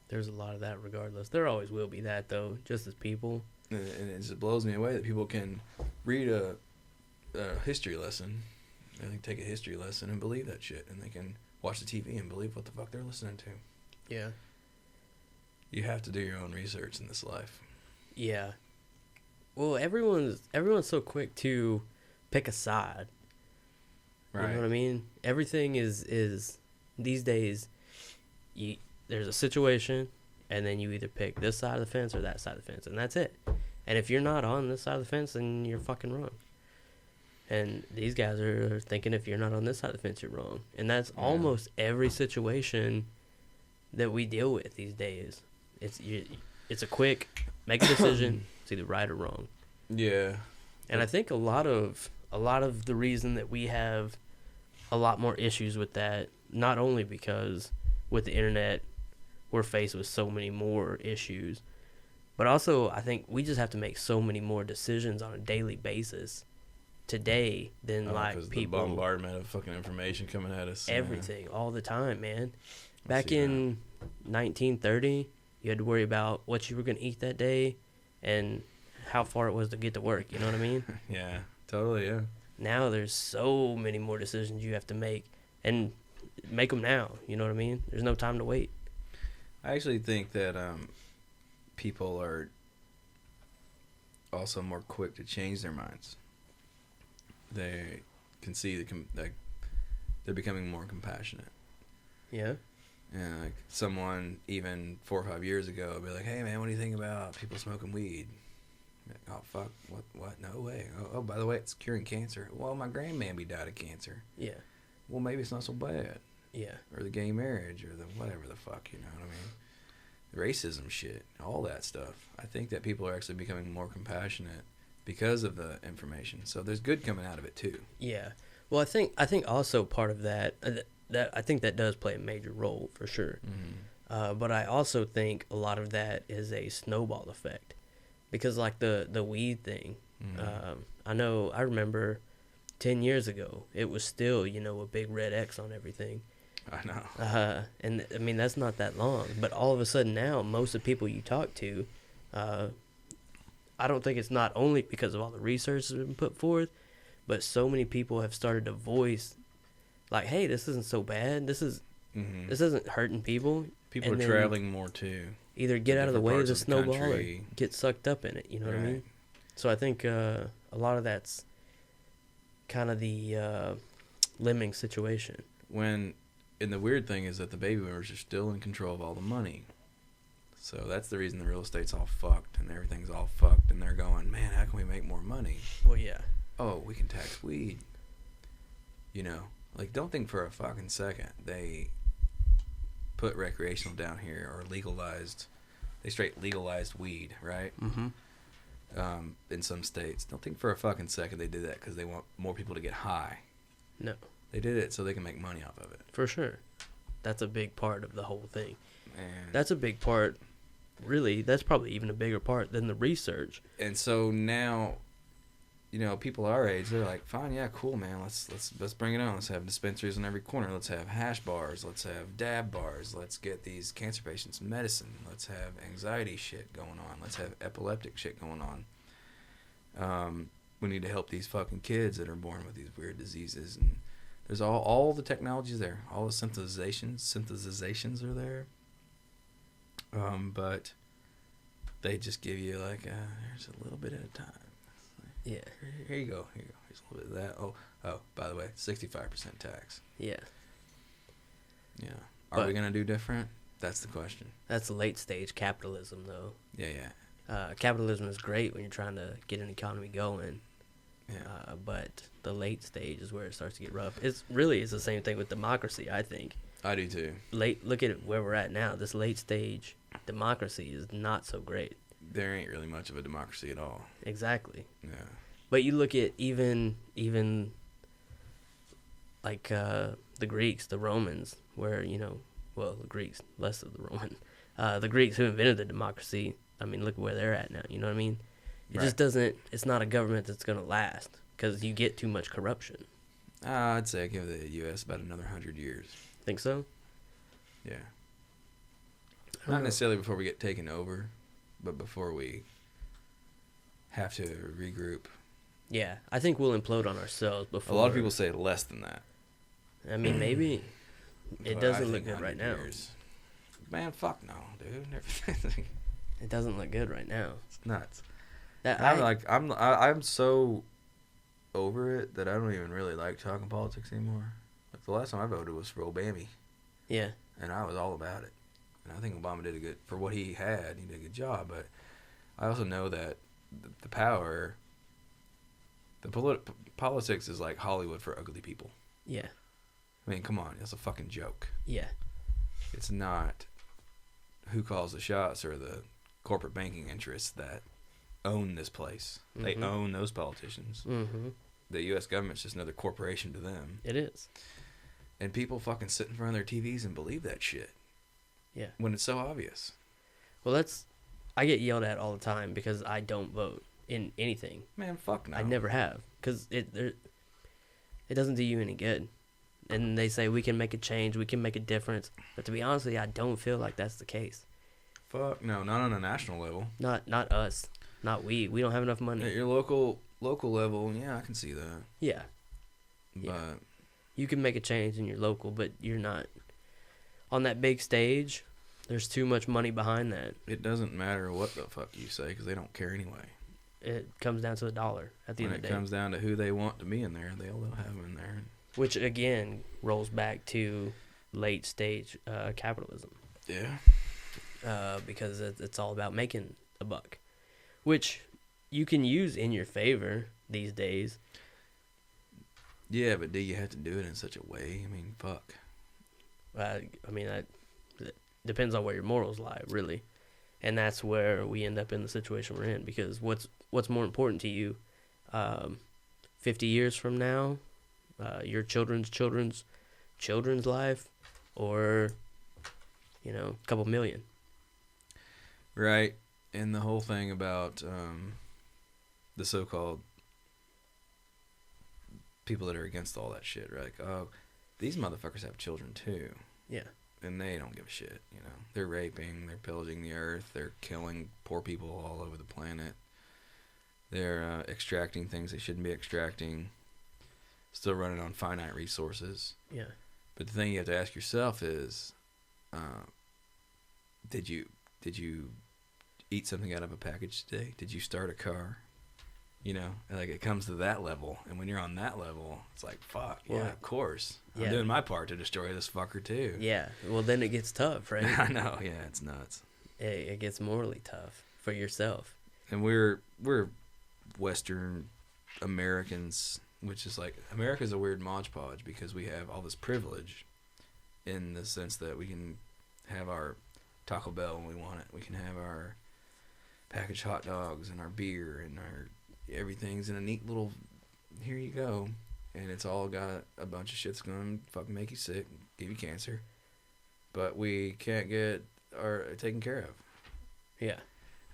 There's a lot of that regardless. There always will be that, though, just as people. And it just blows me away that people can read a history lesson, and they take a history lesson and believe that shit, and they can watch the TV and believe what the fuck they're listening to. Yeah. You have to do your own research in this life. Yeah. Well, everyone's so quick to pick a side. Right. You know what I mean? Everything is these days. There's a situation, and then you either pick this side of the fence or that side of the fence, and that's it. And if you're not on this side of the fence, then you're fucking wrong. And these guys are thinking if you're not on this side of the fence, you're wrong. And that's almost every situation that we deal with these days. It's a quick make a decision. It's either right or wrong. Yeah. And I think a lot of the reason that we have a lot more issues with that, not only because with the internet we're faced with so many more issues, but also I think we just have to make so many more decisions on a daily basis today than like people. The bombardment of fucking information coming at us. Everything, all the time, man. Back in 1930, you had to worry about what you were going to eat that day and how far it was to get to work. You know what I mean? Yeah, totally, yeah. Now there's so many more decisions you have to make, and make them now. You know what I mean? There's no time to wait. I actually think that people are also more quick to change their minds. They can see like they're becoming more compassionate. Yeah. And like someone even 4 or 5 years ago would be like, "Hey man, what do you think about people smoking weed?" Like, oh fuck, what? No way. Oh, by the way, it's curing cancer. Well, my grandmammy died of cancer. Yeah. Well, maybe it's not so bad. Yeah. Or the gay marriage, or the whatever the fuck, you know what I mean? The racism shit, all that stuff. I think that people are actually becoming more compassionate because of the information. So there's good coming out of it too. Yeah. Well, I think also part of that I think that does play a major role for sure. Mm-hmm. But I also think a lot of that is a snowball effect, because like the weed thing. Mm-hmm. I remember 10 years ago it was still a big red X on everything. I know. And I mean that's not that long, but all of a sudden now most of the people you talk to, I don't think it's not only because of all the research that's been put forth, but so many people have started to voice like, hey, this isn't so bad. This isn't hurting people. People are traveling more too. Either get out of the way of the snowball or country. get sucked up in it. You know what I mean? So I think a lot of that's kind of the lemming situation. And the weird thing is that the baby boomers are still in control of all the money. So that's the reason the real estate's all fucked and everything's all fucked. And they're going, man, how can we make more money? Well, yeah. Oh, we can tax weed. Like, don't think for a fucking second they put recreational down here or they straight legalized weed, right? Mm-hmm. In some states. Don't think for a fucking second they did that because they want more people to get high. No. They did it so they can make money off of it. For sure. That's a big part of the whole thing. And That's a big part. Really, that's probably even a bigger part than the research. And so now, people our age, they're like, fine, yeah, cool, man. Let's bring it on. Let's have dispensaries on every corner. Let's have hash bars. Let's have dab bars. Let's get these cancer patients medicine. Let's have anxiety shit going on. Let's have epileptic shit going on. We need to help these fucking kids that are born with these weird diseases. And there's all the technologies there. All the synthesizations are there. But they just give you like, there's a little bit at a time. Yeah. Here you go. Here's a little bit of that. Oh, by the way, 65% tax. Yeah. Yeah. Are we going to do different? That's the question. That's late stage capitalism, though. Yeah. Capitalism is great when you're trying to get an economy going. Yeah. But the late stage is where it starts to get rough. It's the same thing with democracy, I think. I do too. Look at where we're at now. This late stage democracy is not so great. There ain't really much of a democracy at all. Exactly. Yeah. But you look at even like the Greeks, the Romans, where the Greeks, less of the Roman, the Greeks who invented the democracy. I mean, look at where they're at now. You know what I mean? It just doesn't. It's not a government that's gonna last because you get too much corruption. I'd say I give the U.S. about another 100 years. Think so? Yeah. I don't Not know. necessarily before we get taken over, but before we have to regroup. Yeah, I think we'll implode on ourselves A before. lot of people say less than that. I mean, maybe it but I doesn't look think good right 100 now. years. Man, fuck no, dude. It doesn't look good right now. It's nuts. That I'm so over it that I don't even really like talking politics anymore. Like the last time I voted was for Obama, yeah, and I was all about it. And I think Obama did a good for what he had. He did a good job, but I also know that the power, politics is like Hollywood for ugly people. yeah, I mean, come on, it's a fucking joke. yeah, It's not who calls the shots or the corporate banking interests that own this place. They Mhm. own those politicians. mm-hmm. The U.S. government's just another corporation to them. It is. And people fucking sit in front of their TVs and believe that shit. Yeah. When it's so obvious. Well, I get yelled at all the time because I don't vote in anything. Man, fuck no. I never have because it doesn't do you any good. And they say we can make a change, we can make a difference. But to be honest with you, I don't feel like that's the case. Fuck no, not on a national level. Not us. Not we. We don't have enough At money. your local level, yeah, I can see that. Yeah. But Yeah. You can make a change in your local, but you're not on that big stage. There's too much money behind that. it doesn't matter what the fuck you say because they don't care anyway. It comes down to a dollar at the When end of it the day. comes down to who they want to be in there, they'll have them in there. Which again rolls back to late stage capitalism, Yeah. because it's all about making a buck, which you can use in your favor these days. Yeah, but do you have to do it in such a way? I mean, fuck. I mean, it depends on where your morals lie, really, and that's where we end up in the situation we're in. Because what's more important to you, 50 years from now, your children's life, or a couple million. Right. And the whole thing about the so-called people that are against all that shit, right? Like, oh, these motherfuckers have children too. Yeah. And they don't give a shit, you know. They're raping, they're pillaging the earth, they're killing poor people all over the planet. They're extracting things they shouldn't be extracting. Still running on finite resources. Yeah. But the thing you have to ask yourself is, did you eat something out of a package today? Did you start a car? You know, like it comes to that level, and when you're on that level, it's like, fuck, Well, yeah, of course. yeah. I'm doing my part to destroy this fucker too. Yeah. Well, then it gets tough, right? I know, yeah, it's nuts. It gets morally tough for yourself. And we're Western Americans, which is like, America's a weird Mod Podge because we have all this privilege in the sense that we can have our Taco Bell when we want it. We can have our packaged hot dogs and our beer and our everything's in a neat little, here you go. And it's all got a bunch of shit's going to fucking make you sick, give you cancer. But we can't get our taken care of. Yeah.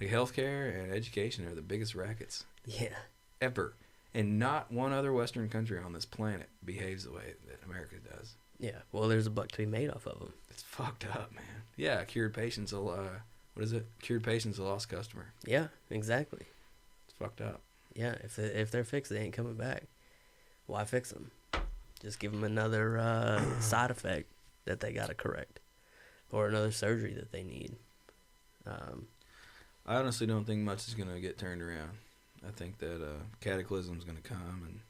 Like healthcare and education are the biggest rackets Yeah. ever. And not one other Western country on this planet behaves the way that America does. Yeah. Well, there's a buck to be made off of them. It's fucked up, man. Yeah, cured patients, what is it? Cured patients, a lost customer. Yeah. Exactly. It's fucked up. Yeah. If they're fixed, they ain't coming back. Why fix them? Just give them another side effect that they gotta correct, or another surgery that they need. I honestly don't think much is going to get turned around. I think that cataclysm's going to come, and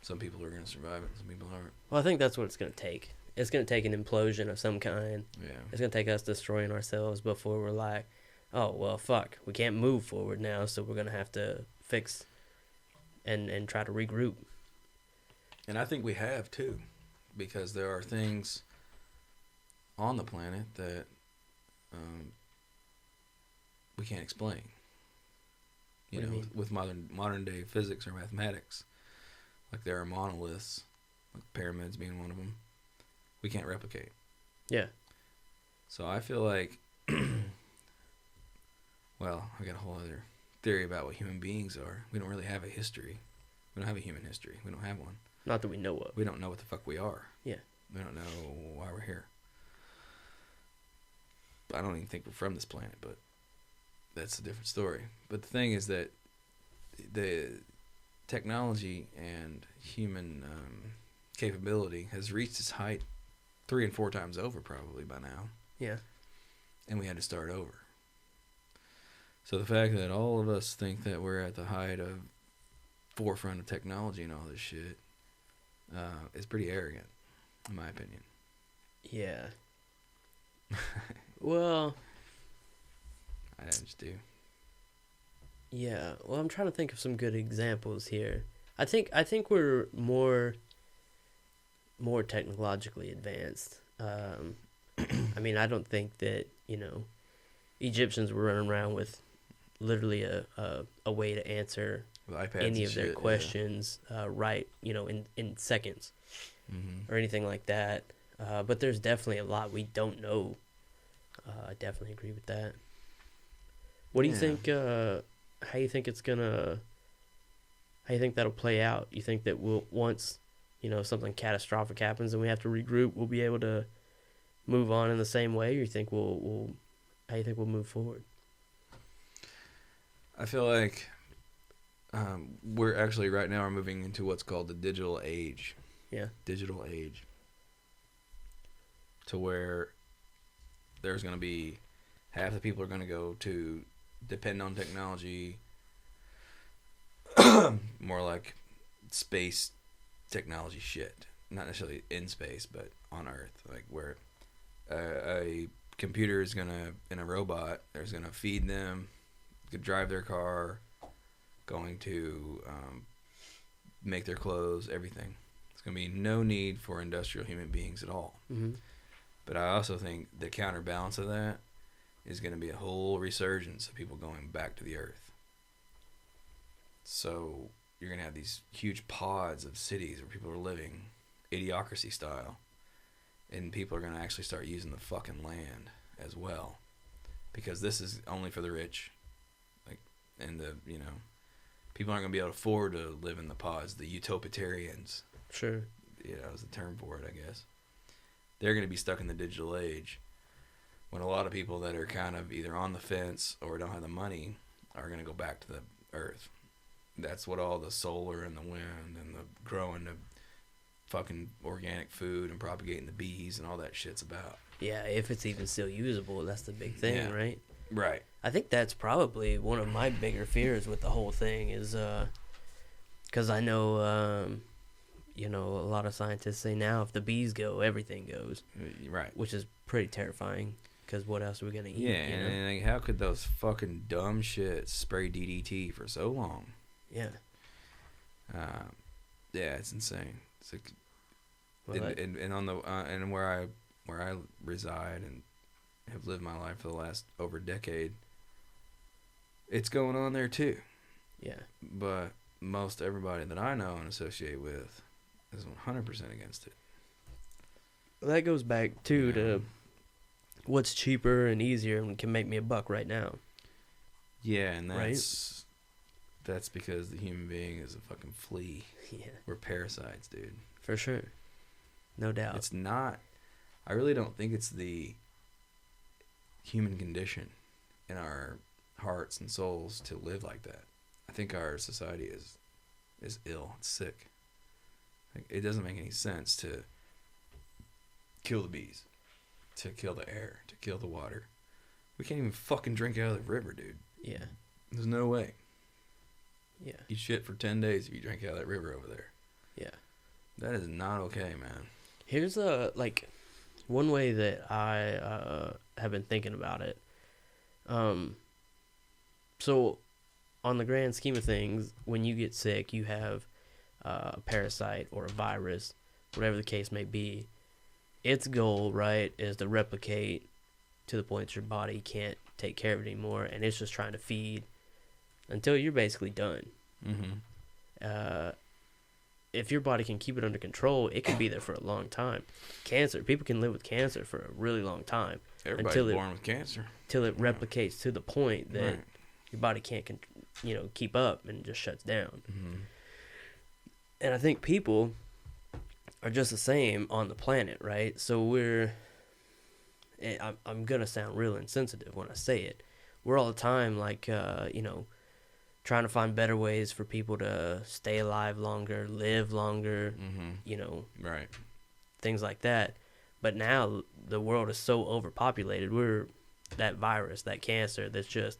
some people are going to survive it, some people aren't. Well, I think that's what it's gonna take. It's gonna take an implosion of some kind. Yeah. It's gonna take us destroying ourselves before we're like, oh well, fuck, we can't move forward now, so we're gonna have to fix and try to regroup. And I think we have, too, because there are things on the planet that we can't explain. You What do know, you mean? with modern day physics or mathematics. Like there are monoliths, like pyramids being one of them, we can't replicate. Yeah. So I feel like, well, I got a whole other theory about what human beings are. We don't really have a history. We don't have a human history. We don't have one. Not that we know of. We don't know what the fuck we are. Yeah. We don't know why we're here. I don't even think we're from this planet, but that's a different story. But the thing is that the technology and human capability has reached its height 3 and 4 times over probably by now. Yeah. And we had to start over. So the fact that all of us think that we're at the height of forefront of technology and all this shit is pretty arrogant, in my opinion. Yeah. Well, I just do. Yeah. Well, I'm trying to think of some good examples here. I think we're more technologically advanced. I mean, I don't think that, Egyptians were running around with literally a way to answer any of their questions right, in seconds, or anything like that. But there's definitely a lot we don't know. I definitely agree with that. What do you think? How you think it's gonna? How you think that'll play out? You think that once something catastrophic happens and we have to regroup, we'll be able to move on in the same way? Or you think we'll how you think we'll move forward? I feel like we're actually right now are moving into what's called the digital age. Yeah. Digital age. To where there's going to be half the people are going to go to depend on technology, more like space technology shit. Not necessarily in space, but on Earth. Like where a computer is going to, in a robot, there's going to feed them, could drive their car, going to make their clothes, everything. There's going to be no need for industrial human beings at all. Mm-hmm. But I also think the counterbalance of that is going to be a whole resurgence of people going back to the earth. So you're going to have these huge pods of cities where people are living, idiocracy style, and people are going to actually start using the fucking land as well, because this is only for the rich, and people aren't going to be able to afford to live in the pods. The utopitarians, sure, is the term for it, I guess. They're going to be stuck in the digital age, when a lot of people that are kind of either on the fence or don't have the money are going to go back to the earth. That's what all the solar and the wind and the growing the fucking organic food and propagating the bees and all that shit's about. Yeah, if it's even still usable, that's the big thing, right? Right. I think that's probably one of my bigger fears with the whole thing is, because I know, a lot of scientists say now if the bees go, everything goes. Right. Which is pretty terrifying, because what else are we going to eat? Yeah, and how could those fucking dumb shits spray DDT for so long? Yeah. Yeah, it's insane. It's like, Well, and on the and where I reside and have lived my life for the last over a decade, it's going on there too. Yeah. But most everybody that I know and associate with is 100% against it. That goes back too to what's cheaper and easier and can make me a buck right now. Yeah, and that's because the human being is a fucking flea. Yeah. We're parasites, dude. For sure. No doubt. It's not. I really don't think it's the human condition in our hearts and souls to live like that. I think our society is ill. It's sick. Like, it doesn't make any sense to kill the bees, to kill the air, to kill the water. We can't even fucking drink out of the river, dude. Yeah. There's no way. Yeah. You shit for 10 days if you drink out of that river over there. Yeah. That is not okay, man. Here's one way that I have been thinking about it. So on the grand scheme of things, when you get sick, you have a parasite or a virus, whatever the case may be. Its goal, right, is to replicate to the point that your body can't take care of it anymore, and it's just trying to feed until you're basically done. Mm-hmm. If your body can keep it under control, it can be there for a long time. Cancer, people can live with cancer for a really long time. Everybody's born with cancer. Till it replicates to the point that your body can't keep up and just shuts down. Mm-hmm. And I think people are just the same on the planet, right? So I'm going to sound real insensitive when I say it. We're all the time, like, trying to find better ways for people to stay alive longer, live longer, Right. things like that. But now the world is so overpopulated. We're that virus, that cancer that's just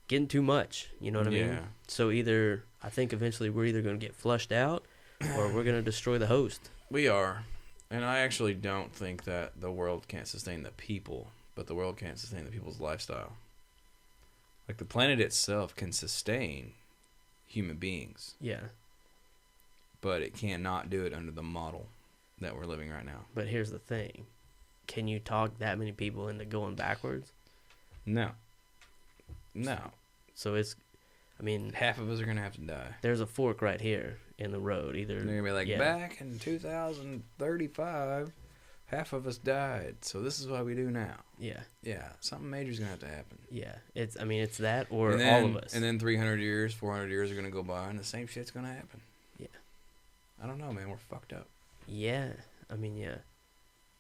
getting too much. You know what I mean? Yeah. So I think eventually we're either going to get flushed out or we're going to destroy the host. We are. And I actually don't think that the world can't sustain the people, but the world can't sustain the people's lifestyle. Like, the planet itself can sustain human beings, Yeah. but it cannot do it under the model that we're living right now. But here's the thing. Can you talk that many people into going backwards? No. So Half of us are going to have to die. there's a fork right here in the road. Either They're going to be like, yeah. back in 2035, half of us died, so this is what we do now. Yeah. Yeah, something major's going to have to happen. Yeah. It's that or And then, all of us. And then 300 years, 400 years are going to go by, and the same shit's going to happen. Yeah. I don't know, man. We're fucked up. Yeah. Yeah.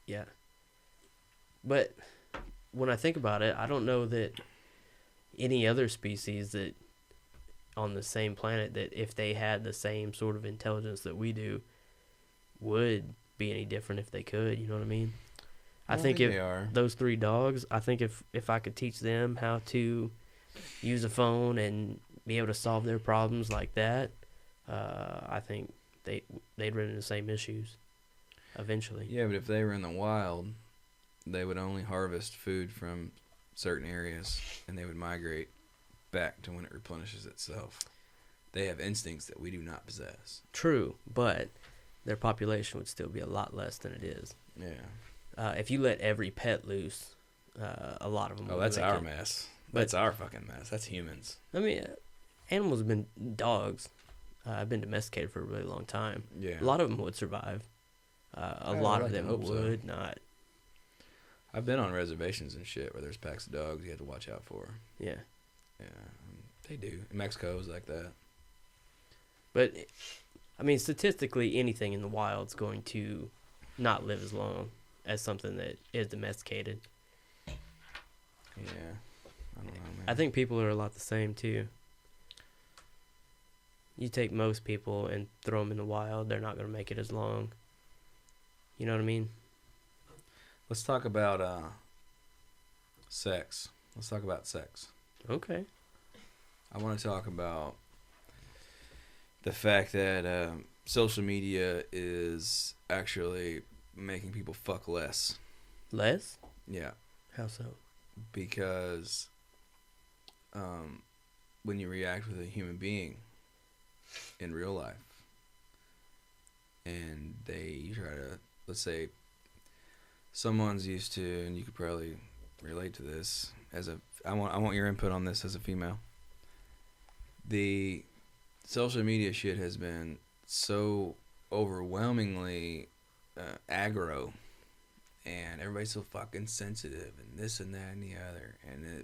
Yeah. But when I think about it, I don't know that any other species that on the same planet that if they had the same sort of intelligence that we do would be any different if they could, you know what I mean? I think if they are. those 3 dogs, I think if I could teach them how to use a phone and be able to solve their problems like that, I think they'd run into the same issues eventually. Yeah, but if they were in the wild, they would only harvest food from certain areas, and they would migrate back to when it replenishes itself. They have instincts that we do not possess. True, but their population would still be a lot less than it is. Yeah. If you let every pet loose, a lot of them. Oh, that's our mess. That's our fucking mess. That's humans. I mean, animals have been dogs. Have been domesticated for a really long time. Yeah. A lot of them would survive. A I lot like of to them hope so. would not. I've been on reservations and shit where there's packs of dogs you have to watch out for. Yeah. Yeah, they do. Mexico is like that. But, I mean, statistically, anything in the wild is going to not live as long as something that is domesticated. Yeah. I don't know, man. I think people are a lot the same, too. You take most people and throw them in the wild, they're not going to make it as long. You know what I mean? Let's talk about sex. Let's talk about sex. Okay. I want to talk about the fact that social media is actually making people fuck less. Less? Yeah, How so? because when you react with a human being in real life, and they try to, let's say, someone's used to, and you could probably relate to this I want your input on this as a female. The social media shit has been so overwhelmingly aggro, and everybody's so fucking sensitive, and this and that and the other.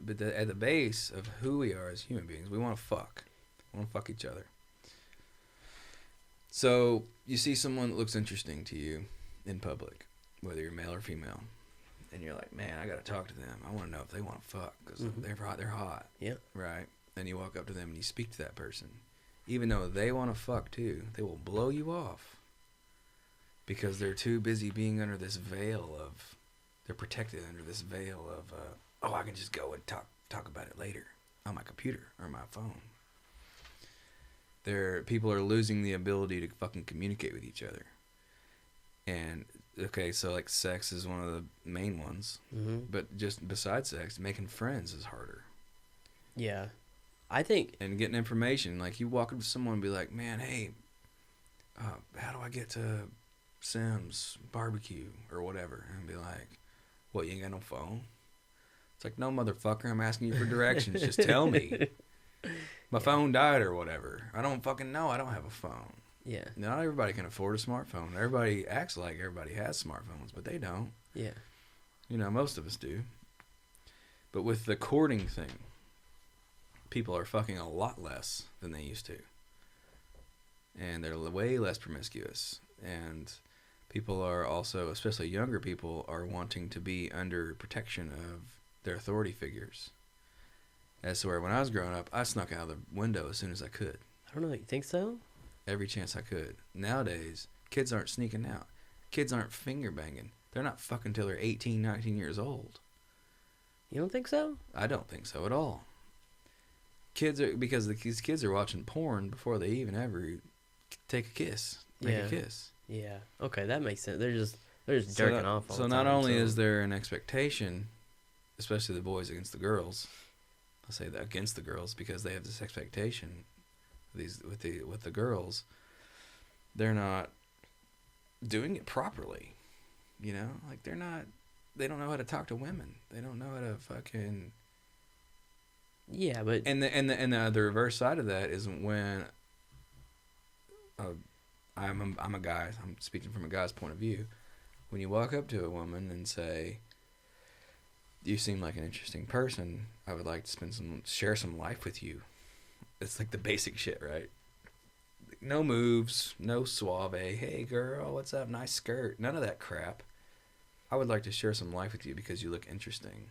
But at the base of who we are as human beings, we want to fuck. We want to fuck each other. So you see someone that looks interesting to you in public, whether you're male or female, and you're like, man, I got to talk to them. I want to know if they want to fuck because they're hot. Yeah. Right? And you walk up to them and you speak to that person. Even though they want to fuck too, they will blow you off because they're too busy being under this veil of, they're protected under this veil of, I can just go and talk about it later on my computer or my phone. People are losing the ability to fucking communicate with each other. And, okay, so like sex is one of the main ones. Mm-hmm. But just besides sex, making friends is harder. Yeah. I think... And getting information. Like, you walk up to someone and be like, man, hey, how do I get to Sam's barbecue or whatever? And be like, what, you ain't got no phone? It's like, no, motherfucker, I'm asking you for directions. Just tell me. My phone died or whatever. I don't fucking know. I don't have a phone. Yeah. Not everybody can afford a smartphone. Everybody acts like everybody has smartphones, but they don't. Yeah. You know, most of us do. But with the courting thing, people are fucking a lot less than they used to. And they're way less promiscuous. And people are also, especially younger people, are wanting to be under protection of their authority figures. As to where when I was growing up, I snuck out of the window as soon as I could. I don't know. You think so? Every chance I could. Nowadays, kids aren't sneaking out. Kids aren't finger banging. They're not fucking till they're 18, 19 years old. You don't think so? I don't think so at all. Because these kids are watching porn before they even ever take a kiss. Make a kiss. Yeah. Okay, that makes sense. They're just jerking off all the time. So not only is there an expectation, especially the boys against the girls, I'll say that against the girls because they have this expectation with the girls, they're not doing it properly. You know? Like they don't know how to talk to women. They don't know how to fucking. Yeah, but And the reverse side of that is when I'm a guy. I'm speaking from a guy's point of view. When you walk up to a woman and say, "You seem like an interesting person. I would like to share some life with you." It's like the basic shit, right? No moves, no suave. Hey, girl, what's up? Nice skirt. None of that crap. I would like to share some life with you because you look interesting.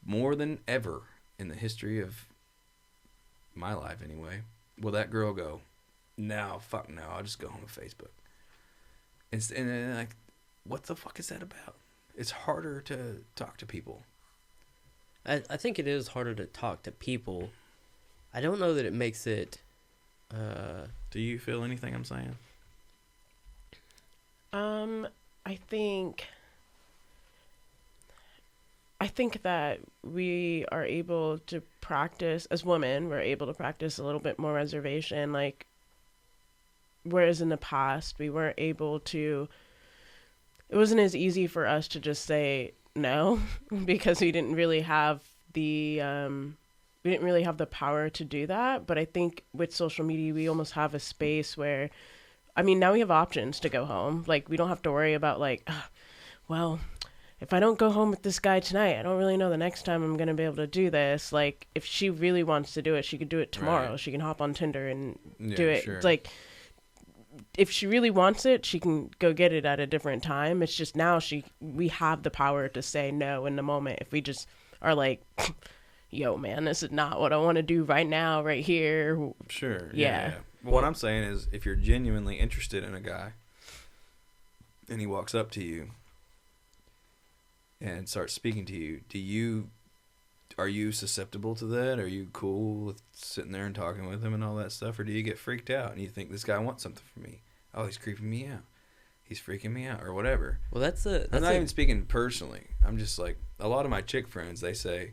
More than ever in the history of my life, anyway, will that girl go, "No, fuck no, I'll just go home to Facebook." And like, what the fuck is that about? It's harder to talk to people. I think it is harder to talk to people. I don't know that it makes it. Do you feel anything I'm saying? I think that we are able to practice, as women, we're able to practice a little bit more reservation, like, whereas in the past, we weren't able to, it wasn't as easy for us to just say no, because we didn't really have the power to do that. But I think with social media, we almost have a space where, I mean, now we have options to go home. Like, we don't have to worry about, like, well, if I don't go home with this guy tonight, I don't really know the next time I'm going to be able to do this. Like, if she really wants to do it, she could do it tomorrow. Right. She can hop on Tinder and do it. Sure. Like, if she really wants it, she can go get it at a different time. It's just now we have the power to say no in the moment. If we just are like, yo, man, this is not what I want to do right now, right here. Sure. Yeah. Well, what I'm saying is, if you're genuinely interested in a guy and he walks up to you and starts speaking to you, are you susceptible to that? Are you cool with sitting there and talking with him and all that stuff? Or do you get freaked out and you think, this guy wants something from me? Oh, he's creeping me out. He's freaking me out, or whatever. Well, I'm not even speaking personally. I'm just like, a lot of my chick friends, they say,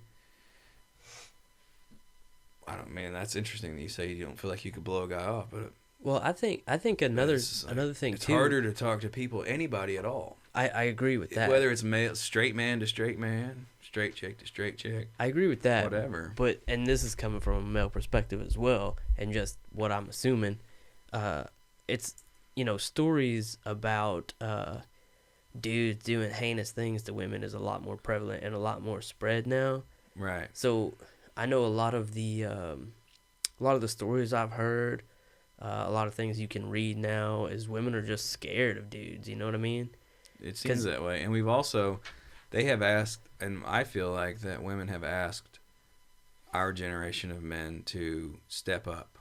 man, that's interesting that you say you don't feel like you could blow a guy off, but well, I think another thing it's too. harder to talk to people, anybody at all. I agree with that. Whether it's straight man to straight man, straight chick to straight chick. I agree with that. Whatever. But and this is coming from a male perspective as well, and just what I'm assuming, it's stories about dudes doing heinous things to women is a lot more prevalent and a lot more spread now. Right. So I know a lot of the stories I've heard, a lot of things you can read now is women are just scared of dudes. You know what I mean? It seems that way. And they have asked, and I feel like that women have asked our generation of men to step up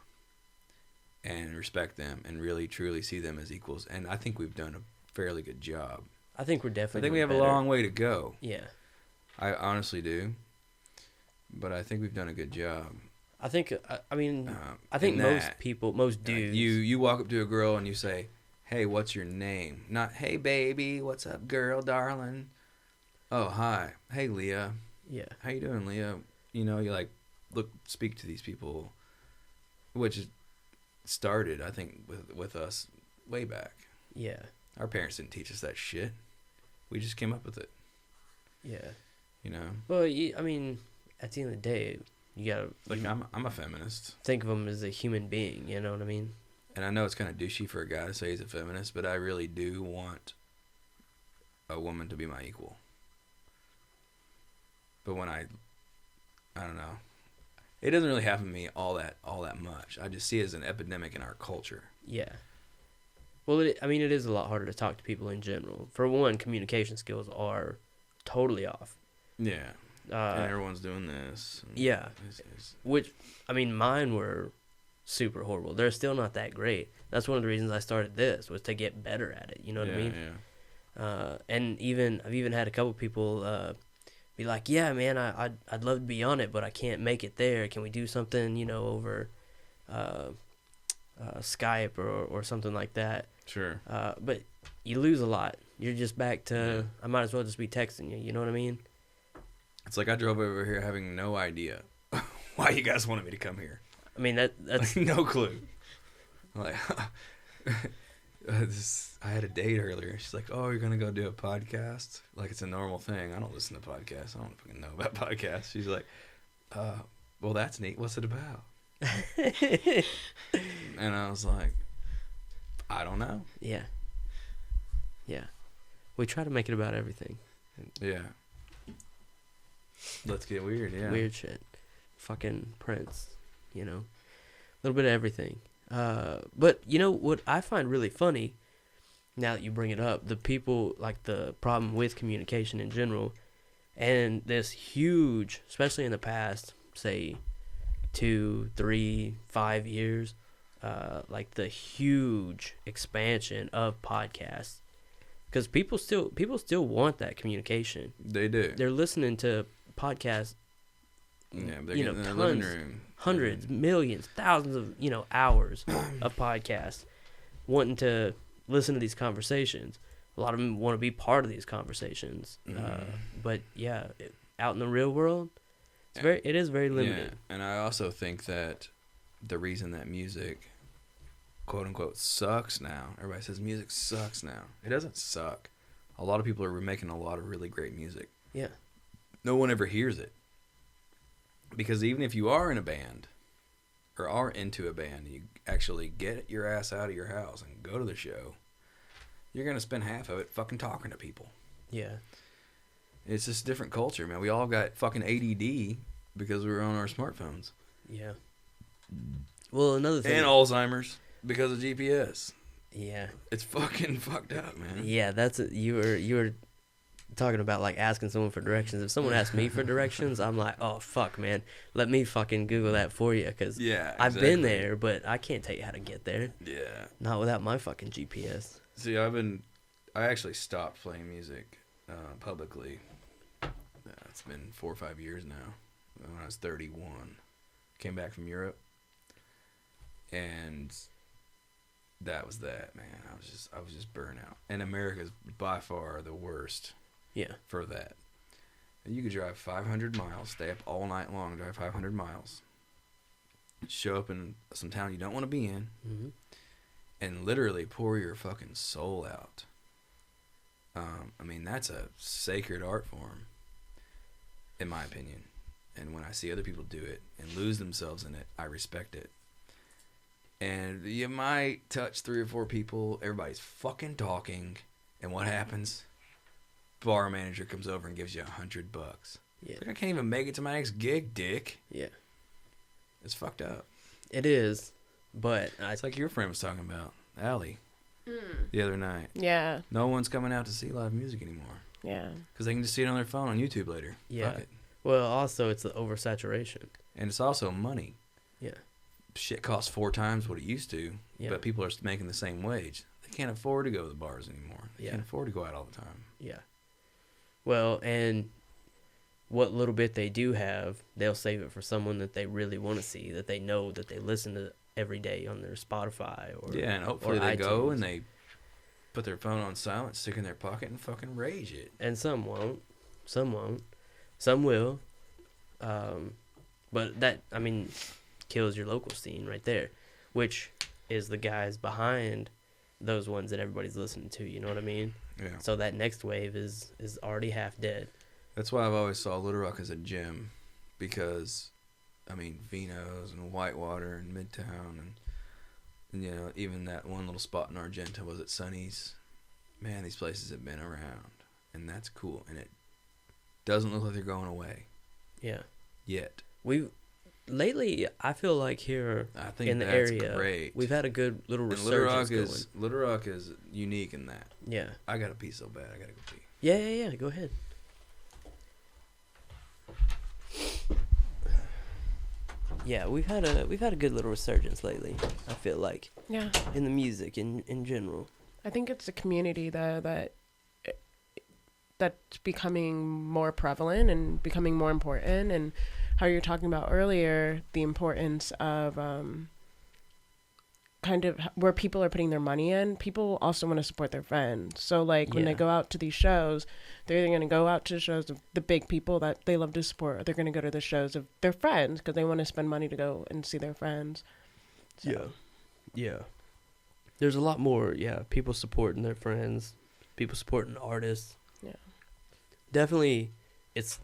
and respect them and really truly see them as equals. And I think we've done a fairly good job. I think we're definitely. I think we have better. a long way to go. Yeah. I honestly do. But I think we've done a good job. I think most dudes. You walk up to a girl and you say, "Hey, what's your name?" Not, "Hey, baby, what's up, girl, darling?" "Oh, hi. Hey, Leah." Yeah. "How you doing, Leah?" You like, speak to these people, which started, I think, with us way back. Yeah. Our parents didn't teach us that shit. We just came up with it. Yeah. Well, at the end of the day, you gotta. I'm a feminist. Think of him as a human being. You know what I mean? And I know it's kind of douchey for a guy to say he's a feminist, but I really do want a woman to be my equal. But when I don't know, It doesn't really happen to me all that much. I just see it as an epidemic in our culture. Yeah. Well, it is a lot harder to talk to people in general. For one, communication skills are totally off. Yeah. And everyone's doing this. Yeah. Which, mine were super horrible. They're still not that great. That's one of the reasons I started this, was to get better at it. You know what I mean? Yeah. And I've even had a couple people be like, yeah, man, I'd love to be on it, but I can't make it there. Can we do something, over Skype or something like that? Sure. But you lose a lot. You're just back to, I might as well just be texting you. You know what I mean? It's like I drove over here having no idea why you guys wanted me to come here. That's like, no clue. Like, I had a date earlier. She's like, "Oh, you're gonna go do a podcast?" Like it's a normal thing. I don't listen to podcasts. I don't fucking know about podcasts. She's like, "Well, that's neat. What's it about?" And I was like, "I don't know." Yeah. We try to make it about everything. Yeah. Let's get weird. Yeah. Weird shit. Fucking Prince. A little bit of everything. But what I find really funny, now that you bring it up, the people, like the problem with communication in general, and this huge, especially in the past, say 2, 3, 5 years, like the huge expansion of podcasts, because people still want that communication. They do. They're listening to podcasts. Yeah, they're getting in their living room. Hundreds, millions, thousands of, hours of podcasts, wanting to listen to these conversations. A lot of them want to be part of these conversations. But yeah, out in the real world, it is very limited. Yeah, and I also think that the reason that music, quote unquote, sucks now, everybody says music sucks now. It doesn't suck. A lot of people are making a lot of really great music. Yeah. No one ever hears it. Because even if you are in a band, or are into a band, you actually get your ass out of your house and go to the show, you're going to spend half of it fucking talking to people. Yeah. It's just a different culture, man. We all got fucking ADD because we were on our smartphones. Yeah. Well, another thing. And Alzheimer's because of GPS. Yeah. It's fucking fucked up, man. Yeah, you were talking about like asking someone for directions. If someone asks me for directions, I'm like, oh fuck, man, let me fucking Google that for you, because I've been there, but I can't tell you how to get there. Yeah, not without my fucking GPS. See, I actually stopped playing music publicly. It's been 4 or 5 years now. When I was 31, came back from Europe, and that was that, man. I was just burnt out, and America's by far the worst. Yeah. For that. You could drive 500 miles, stay up all night long, drive 500 miles, show up in some town you don't want to be in, and literally pour your fucking soul out. That's a sacred art form, in my opinion. And when I see other people do it and lose themselves in it, I respect it. And you might touch 3 or 4 people, everybody's fucking talking, and what happens? Bar manager comes over and gives you $100. Yeah. Like, I can't even make it to my next gig, dick. Yeah. It's fucked up. It is, but it's like your friend was talking about, Allie, the other night. Yeah. No one's coming out to see live music anymore. Yeah. Because they can just see it on their phone on YouTube later. Yeah. Fuck it. Well, also it's the oversaturation. And it's also money. Yeah. Shit costs 4 times what it used to, but people are making the same wage. They can't afford to go to the bars anymore. They can't afford to go out all the time. Yeah. Well, and what little bit they do have, they'll save it for someone that they really want to see, that they know that they listen to every day on their Spotify or and hopefully they iTunes. go and they put their phone on silent, stick it in their pocket, and fucking rage it. And some won't. Some won't. Some will. But that, kills your local scene right there, which is the guys behind those ones that everybody's listening to, you know what I mean? Yeah. So that next wave is already half dead. That's why I've always saw Little Rock as a gym, because, Vino's and Whitewater and Midtown and even that one little spot in Argenta, was it Sonny's? Man, these places have been around, and that's cool, and it doesn't look like they're going away. Yeah. Yet. lately, I feel like here I think in the that's area, great. we've had a good little And Little resurgence Rock Little Rock is unique in that. Yeah. I gotta pee so bad. I gotta go pee. Yeah. Go ahead. Yeah, we've had a good little resurgence lately. I feel like Yeah. in the music in general. I think it's the community though that's becoming more prevalent and becoming more important, and how you're talking about earlier the importance of kind of where people are putting their money in. People also want to support their friends, so like when they Yeah. go out to these shows, they're either going to go out to the shows of the big people that they love to support, or they're going to go to the shows of their friends because they want to spend money to go and see their friends. So, Yeah. There's a lot more, people supporting their friends, people supporting artists. Yeah. Definitely it's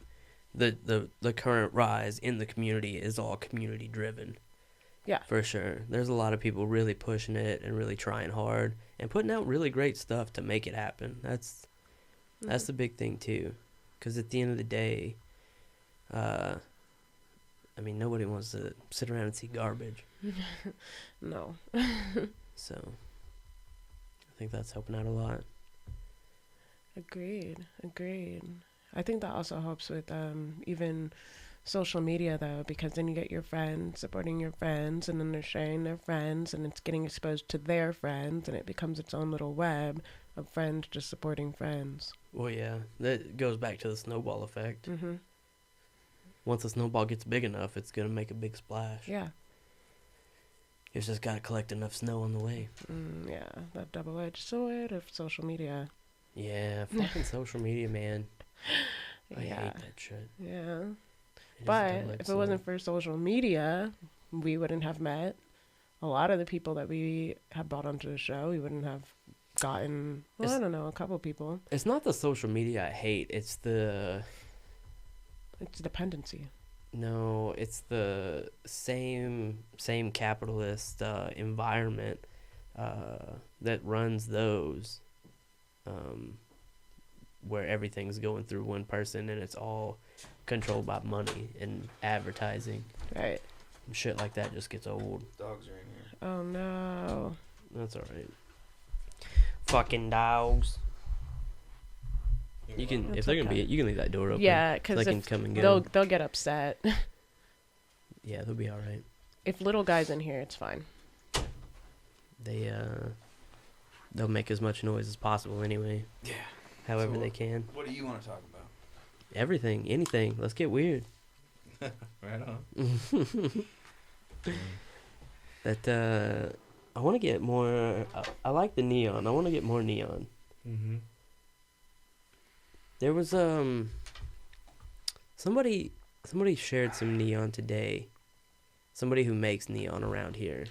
the current rise in the community is all community driven. Yeah. For sure. There's a lot of people really pushing it and really trying hard and putting out really great stuff to make it happen. That's the big thing too. 'Cause at the end of the day, I mean, nobody wants to sit around and see garbage. No. So, I think that's helping out a lot. Agreed. I think that also helps with even social media though, because then you get your friends supporting your friends, and then they're sharing their friends, and it's getting exposed to their friends, and it becomes its own little web of friends just supporting friends. Well, yeah, that goes back to the snowball effect. Mm-hmm. Once the snowball gets big enough, it's going to make a big splash. Yeah. It's just got to collect enough snow on the way. Yeah, that double-edged sword of social media. Yeah, fucking social media, man. I Yeah. hate that shit. Yeah. It is a But double-edged if it wasn't sword. for social media, we wouldn't have met a lot of the people that we have brought onto the show. We wouldn't have gotten, well, I don't know, a couple people. It's not the social media I hate. It's the... It's dependency. No, it's the same capitalist environment that runs those, where everything's going through one person and it's all controlled by money and advertising. Right. Shit like that just gets old. Dogs are in here. Oh, no. That's all right. Fucking dogs. You can, That's if they're gonna okay. be, you can leave that door open. Yeah, so because they can come and they'll go. they'll get upset. Yeah, they'll be all right. If little guy's in here, it's fine. They'll make as much noise as possible anyway. Yeah. However So they can. What do you want to talk about? Everything, anything. Let's get weird. Right on. That I want to get more. I like the neon. I want to get more neon. Mm-hmm. There was somebody shared some neon today. Somebody who makes neon around here,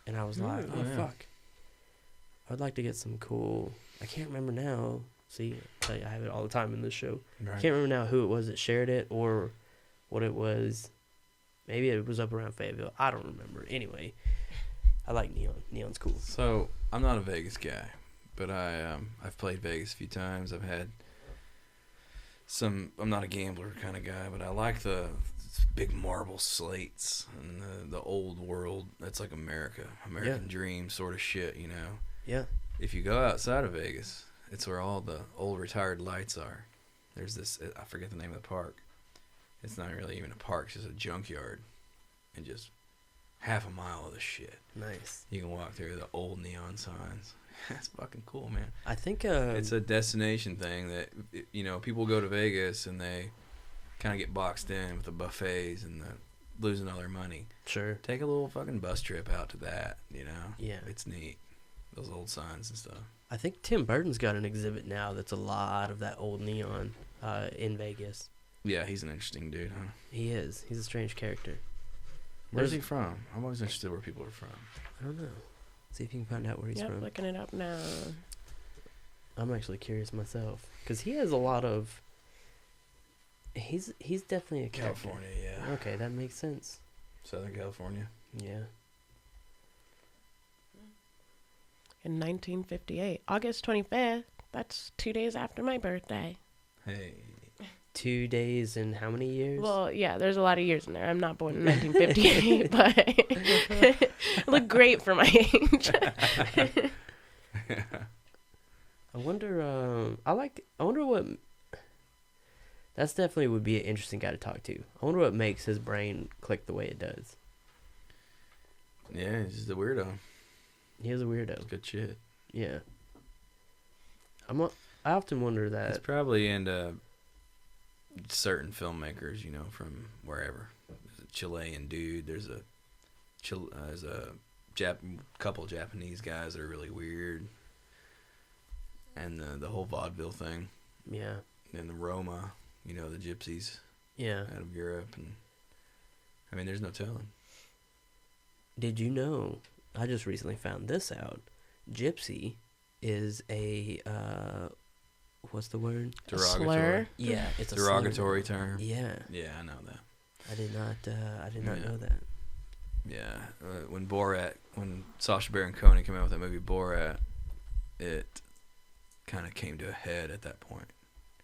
and I was like, Ooh. oh Yeah. fuck. I'd like to get some cool. I can't remember now. See, I tell you, I have it all the time in this show. I Right. can't remember now who it was that shared it or what it was. Maybe it was up around Fayetteville. I don't remember. Anyway, I like neon. Neon's cool. So I'm not a Vegas guy, but I've played Vegas a few times. I've had some. I'm not a gambler kind of guy, but I like the big marble slates and the old world. That's like American dream sort of shit, you know. Yeah. If you go outside of Vegas, it's where all the old retired lights are. There's this, I forget the name of the park. It's not really even a park, it's just a junkyard. And just half a mile of the shit. Nice. You can walk through the old neon signs. That's fucking cool, man. I think It's a destination thing that, you know, people go to Vegas and they kind of get boxed in with the buffets and the losing all their money. sure. Take a little fucking bus trip out to that, you know? Yeah. It's neat. Those old signs and stuff. I think Tim Burton's got an exhibit now that's a lot of that old neon in Vegas. Yeah, he's an interesting dude, huh? He is. He's a strange character. Where's he from? I'm always interested where people are from. I don't know. See if you can find out where he's Yep, from. looking it up now. I'm actually curious myself because he has a lot of. He's definitely a character. California, yeah. Okay, that makes sense. Southern California. Yeah. In 1958, August 25th. That's 2 days after my birthday. Hey. 2 days in how many years? Well, yeah, there's a lot of years in there. I'm not born in 1958, but I look great for my age. I wonder. I wonder what. That's definitely would be an interesting guy to talk to. I wonder what makes his brain click the way it does. Yeah, he's just a weirdo. He is a weirdo. It's good shit. Yeah. I often wonder He's that. probably into certain filmmakers, you know, from wherever. There's a Chilean dude. There's a couple Japanese guys that are really weird, and the whole vaudeville thing. Yeah. And the Roma, you know, the gypsies Yeah. out of Europe, and I mean, there's no telling. Did you know? I just recently found this out. Gypsy is a what's the word? Derogatory. Slur? Yeah, it's a derogatory slur. term. Yeah, Yeah, I know that. I did not Yeah. know that. Yeah, when Sacha Baron Cohen came out with that movie Borat, it kind of came to a head at that point.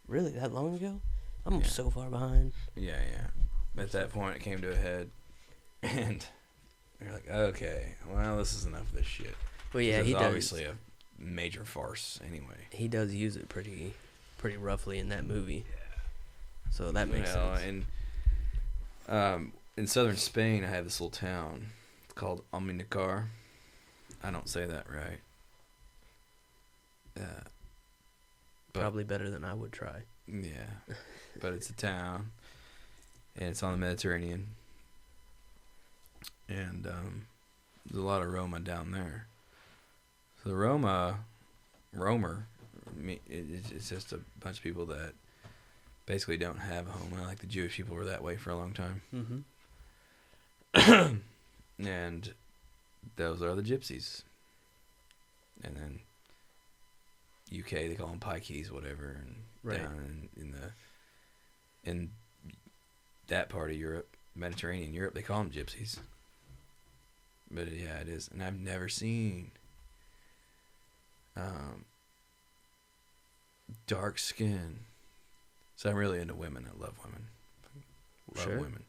Really, that long ago? I'm Yeah. so far behind. Yeah. At that point, it came to a head, and you're like, okay, well, this is enough of this shit. Well, yeah, It's he does. obviously a major farce anyway. He does use it pretty roughly in that movie. So that makes sense. And in southern Spain, I have this little town. It's called Almunicar. I don't say that right. But- Probably better than I would try. Yeah, but it's a town, and it's on the Mediterranean, and there's a lot of Roma down there. So the Romer, it's just a bunch of people that basically don't have a home. Like the Jewish people were that way for a long time. Mm-hmm. And those are the gypsies. And then UK, they call them pikeys, whatever, and Right. down in that part of Europe, Mediterranean Europe, they call them gypsies. But yeah, it is, and I've never seen dark skin. So I'm really into women. I love women. Love Sure. women.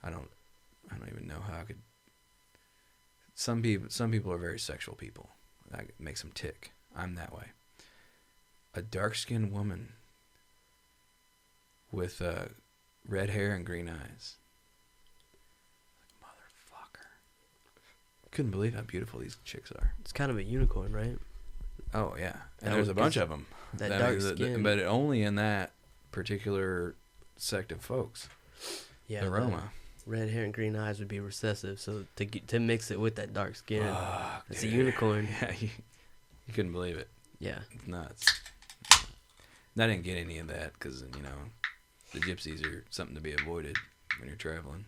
I don't even know how I could. Some people are very sexual people. That makes them tick. I'm that way. A dark-skinned woman with red hair and green eyes. Motherfucker. Couldn't believe how beautiful these chicks are. It's kind of a unicorn, right? Oh, yeah. And That there's a was- bunch of them. That dark skin. But only in that particular sect of folks. Yeah, the Roma. Red hair and green eyes would be recessive, so to mix it with that dark skin, Fuck, it's a dude. unicorn. Yeah, you couldn't believe it. Yeah. It's nuts. And I didn't get any of that because, you know, the gypsies are something to be avoided when you're traveling.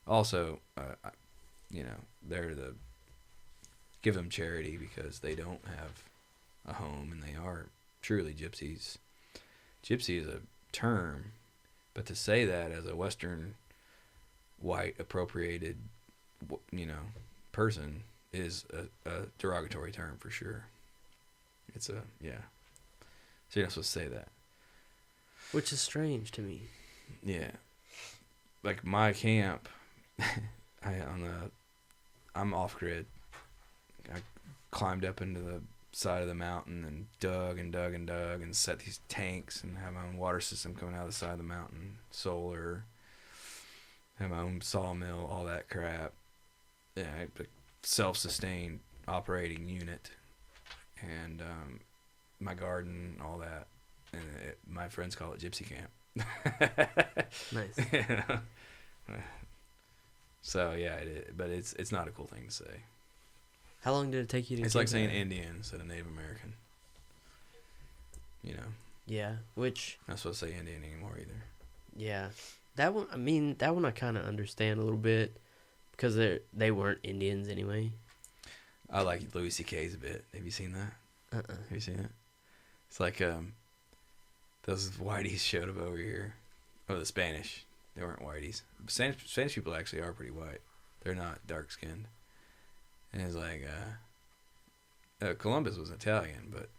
Also, you know, they're give them charity because they don't have a home and they are truly gypsies. Gypsy is a term, but to say that as a Western white appropriated, you know, person is a derogatory term for sure. It's yeah. So you're not supposed to say that. Which is strange to me. Yeah. Like my camp, I'm off grid. I climbed up into the side of the mountain and dug and set these tanks and have my own water system coming out of the side of the mountain, solar, have my own sawmill, all that crap. Yeah, self-sustained operating unit, and my garden, all that. And my friends call it gypsy camp. Nice. You know? So yeah, but it's not a cool thing to say. How long did it take you to It's get like saying there? Indian instead of Native American. You know, Yeah, which, not supposed to say Indian anymore either. yeah. That one I kind of understand a little bit because they weren't Indians anyway. I like Louis C.K.'s bit. Have you seen that? Uh-uh. Have you seen it? It's like those whiteys showed up over here. Oh, the Spanish. They weren't whiteys. Spanish people actually are pretty white. They're not dark skinned. And it's like Columbus was Italian, but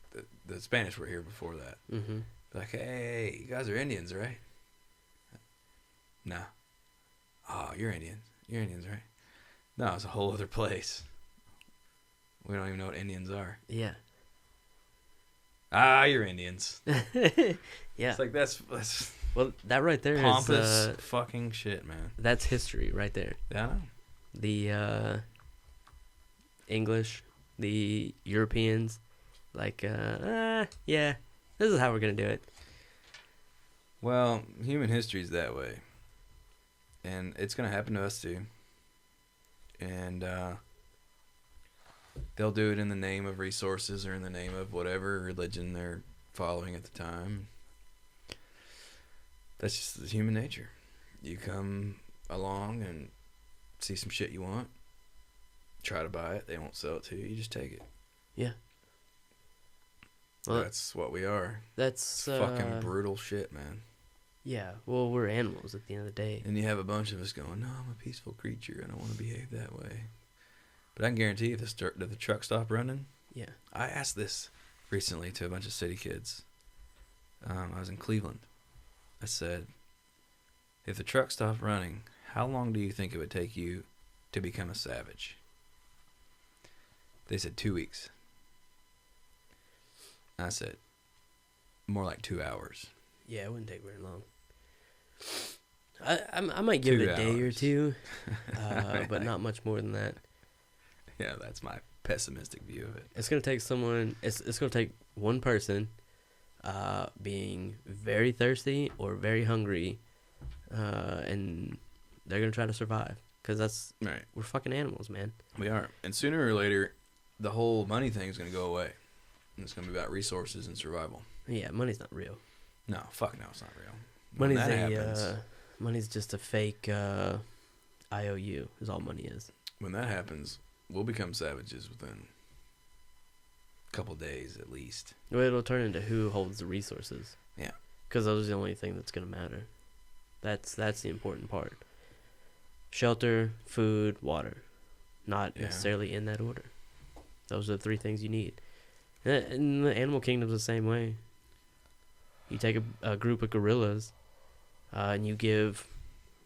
the Spanish were here before that. Mm-hmm. Like, hey, you guys are Indians, right? No. Oh, you're Indians. You're Indians, right? No, it's a whole other place. We don't even know what Indians are. Yeah. Ah, you're Indians. Yeah. It's like that's Well, that right there pompous is fucking shit, man. that's history right there. Yeah, I know. The English, the Europeans, like, yeah, this is how we're gonna do it. Well, human history is that way, and it's gonna happen to us too. And they'll do it in the name of resources or in the name of whatever religion they're following at the time. That's just the human nature. You come along and see some shit you want, try to buy it. They won't sell it to you. You just take it. Yeah. Well, That's what we are. that's It's fucking brutal shit, man. yeah. Well, we're animals at the end of the day. And you have a bunch of us going, no, I'm a peaceful creature. I don't want to behave that way. But I can guarantee if the truck stop running. Yeah. I asked this recently to a bunch of city kids. I was in Cleveland. I said, if the truck stopped running, how long do you think it would take you to become a savage? They said 2 weeks. I said, more like 2 hours. Yeah, it wouldn't take very long. I might give 2 it a day or hours. two, but not much more than that. Yeah, that's my pessimistic view of it. It's gonna take someone. It's gonna take one person, being very thirsty or very hungry, and they're gonna try to survive. Cause Right. we're fucking animals, man. We are. And sooner or later, the whole money thing is going to go away. And it's going to be about resources and survival. Yeah, money's not real. No, fuck no, it's not real. When Money's that happens, money's just a fake IOU. Is all money is. when that happens, we'll become savages within a couple days at least. Well, it'll turn into who holds the resources. Yeah. Because those are the only thing that's gonna matter. That's the important part. Shelter, food, water, not Yeah. necessarily in that order. Those are the 3 things you need. And the animal kingdom's the same way. You take a group of gorillas, and you give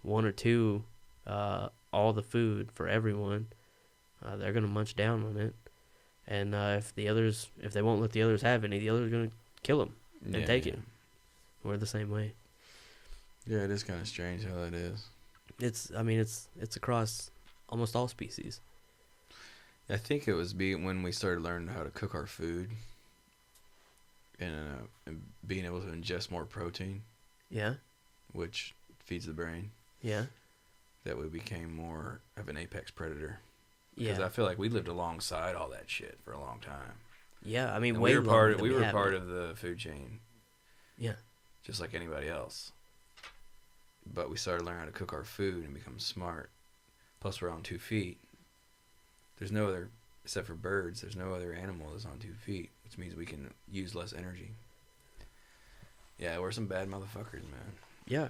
1 or 2 all the food for everyone. They're gonna munch down on it, and if they won't let the others have any, the others are gonna kill them and take it. We're the same way. Yeah, it is kind of strange how that is. It's across almost all species. I think it was when we started learning how to cook our food and being able to ingest more protein, Yeah, which feeds the brain, yeah, that we became more of an apex predator. Because yeah, I feel like we lived alongside all that shit for a long time. yeah. I mean, And way we were longer part. than We were have part it. of the food chain, Yeah, just like anybody else. But we started learning how to cook our food and become smart. Plus, we're on 2 feet. There's no other, except for birds. There's no other animal that's on 2 feet, which means we can use less energy. Yeah, we're some bad motherfuckers, man. yeah.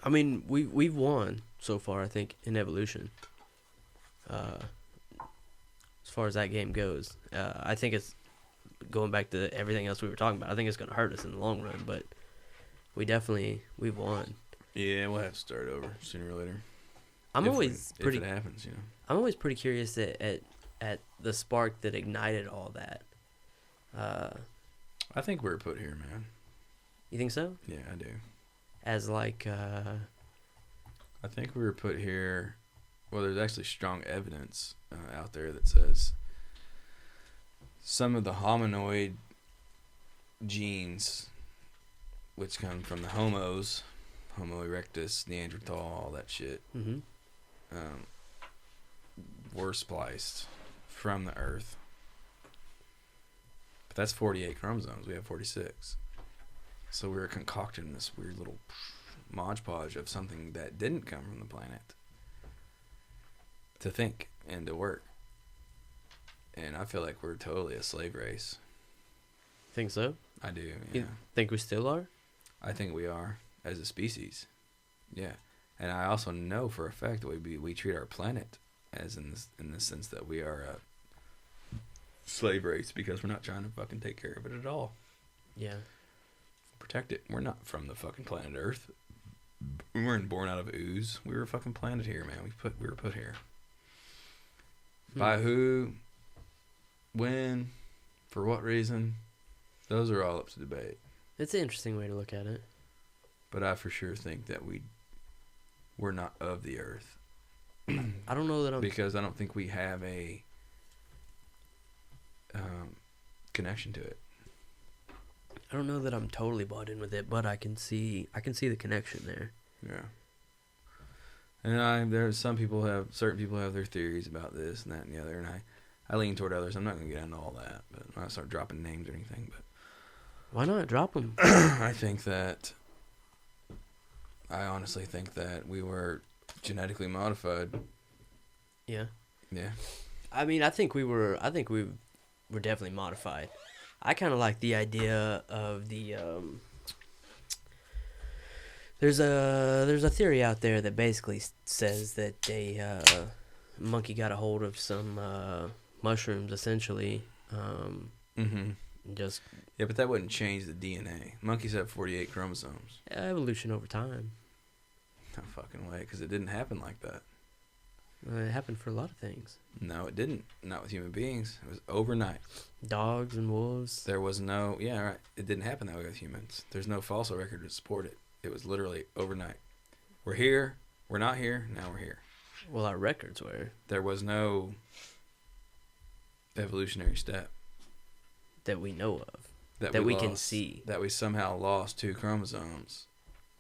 I mean, we've won so far. I think in evolution. As far as that game goes, I think it's going back to everything else we were talking about. I think it's going to hurt us in the long run, but we've won. Yeah, we'll have to start over sooner or later. I'm If always it pretty. happens, you know. I'm always pretty curious at the spark that ignited all that. I think we were put here, man. You think so? Yeah, I do. As like, I think we were put here. Well, there's actually strong evidence out there that says some of the hominoid genes, which come from the homos, Homo erectus, Neanderthal, all that shit, mm-hmm. were spliced from the Earth. But that's 48 chromosomes. We have 46. So we were concocted in this weird little Mod Podge of something that didn't come from the planet to think and to work. And I feel like we're totally a slave race. Think so? I do, yeah. You think we still are? I think we are as a species. Yeah. And I also know for a fact that we treat our planet as in the sense that we are a slave race because we're not trying to fucking take care of it at all. Yeah. protect it. We're not from the fucking planet Earth. We weren't born out of ooze. We were fucking planted here, man. We were put here. By who, when, for what reason, those are all up to debate. It's an interesting way to look at it. But I for sure think that we're not of the Earth. I don't know that I'm... Because I don't think we have a connection to it. I don't know that I'm totally bought in with it, but I can see the connection there. Yeah. And there's certain people have their theories about this and that and the other, and I lean toward others. I'm not going to get into all that, but I'm not start dropping names or anything. But why not drop them? I honestly think that we were genetically modified. Yeah. Yeah. I mean, I think we were definitely modified. I kind of like the idea of the there's a theory out there that basically says that a monkey got a hold of some mushrooms, essentially. Just yeah, but that wouldn't change the DNA. Monkeys have 48 chromosomes. Evolution over time. No fucking way, because it didn't happen like that. It happened for a lot of things. No, it didn't. Not with human beings. It was overnight. Dogs and wolves. There was no... Yeah, right. It didn't happen that way with humans. There's no fossil record to support it. It was literally overnight. We're here. We're not here. Now we're here. Well, our records were. There was no evolutionary step. That we know of. That we can see. That we somehow lost 2 chromosomes.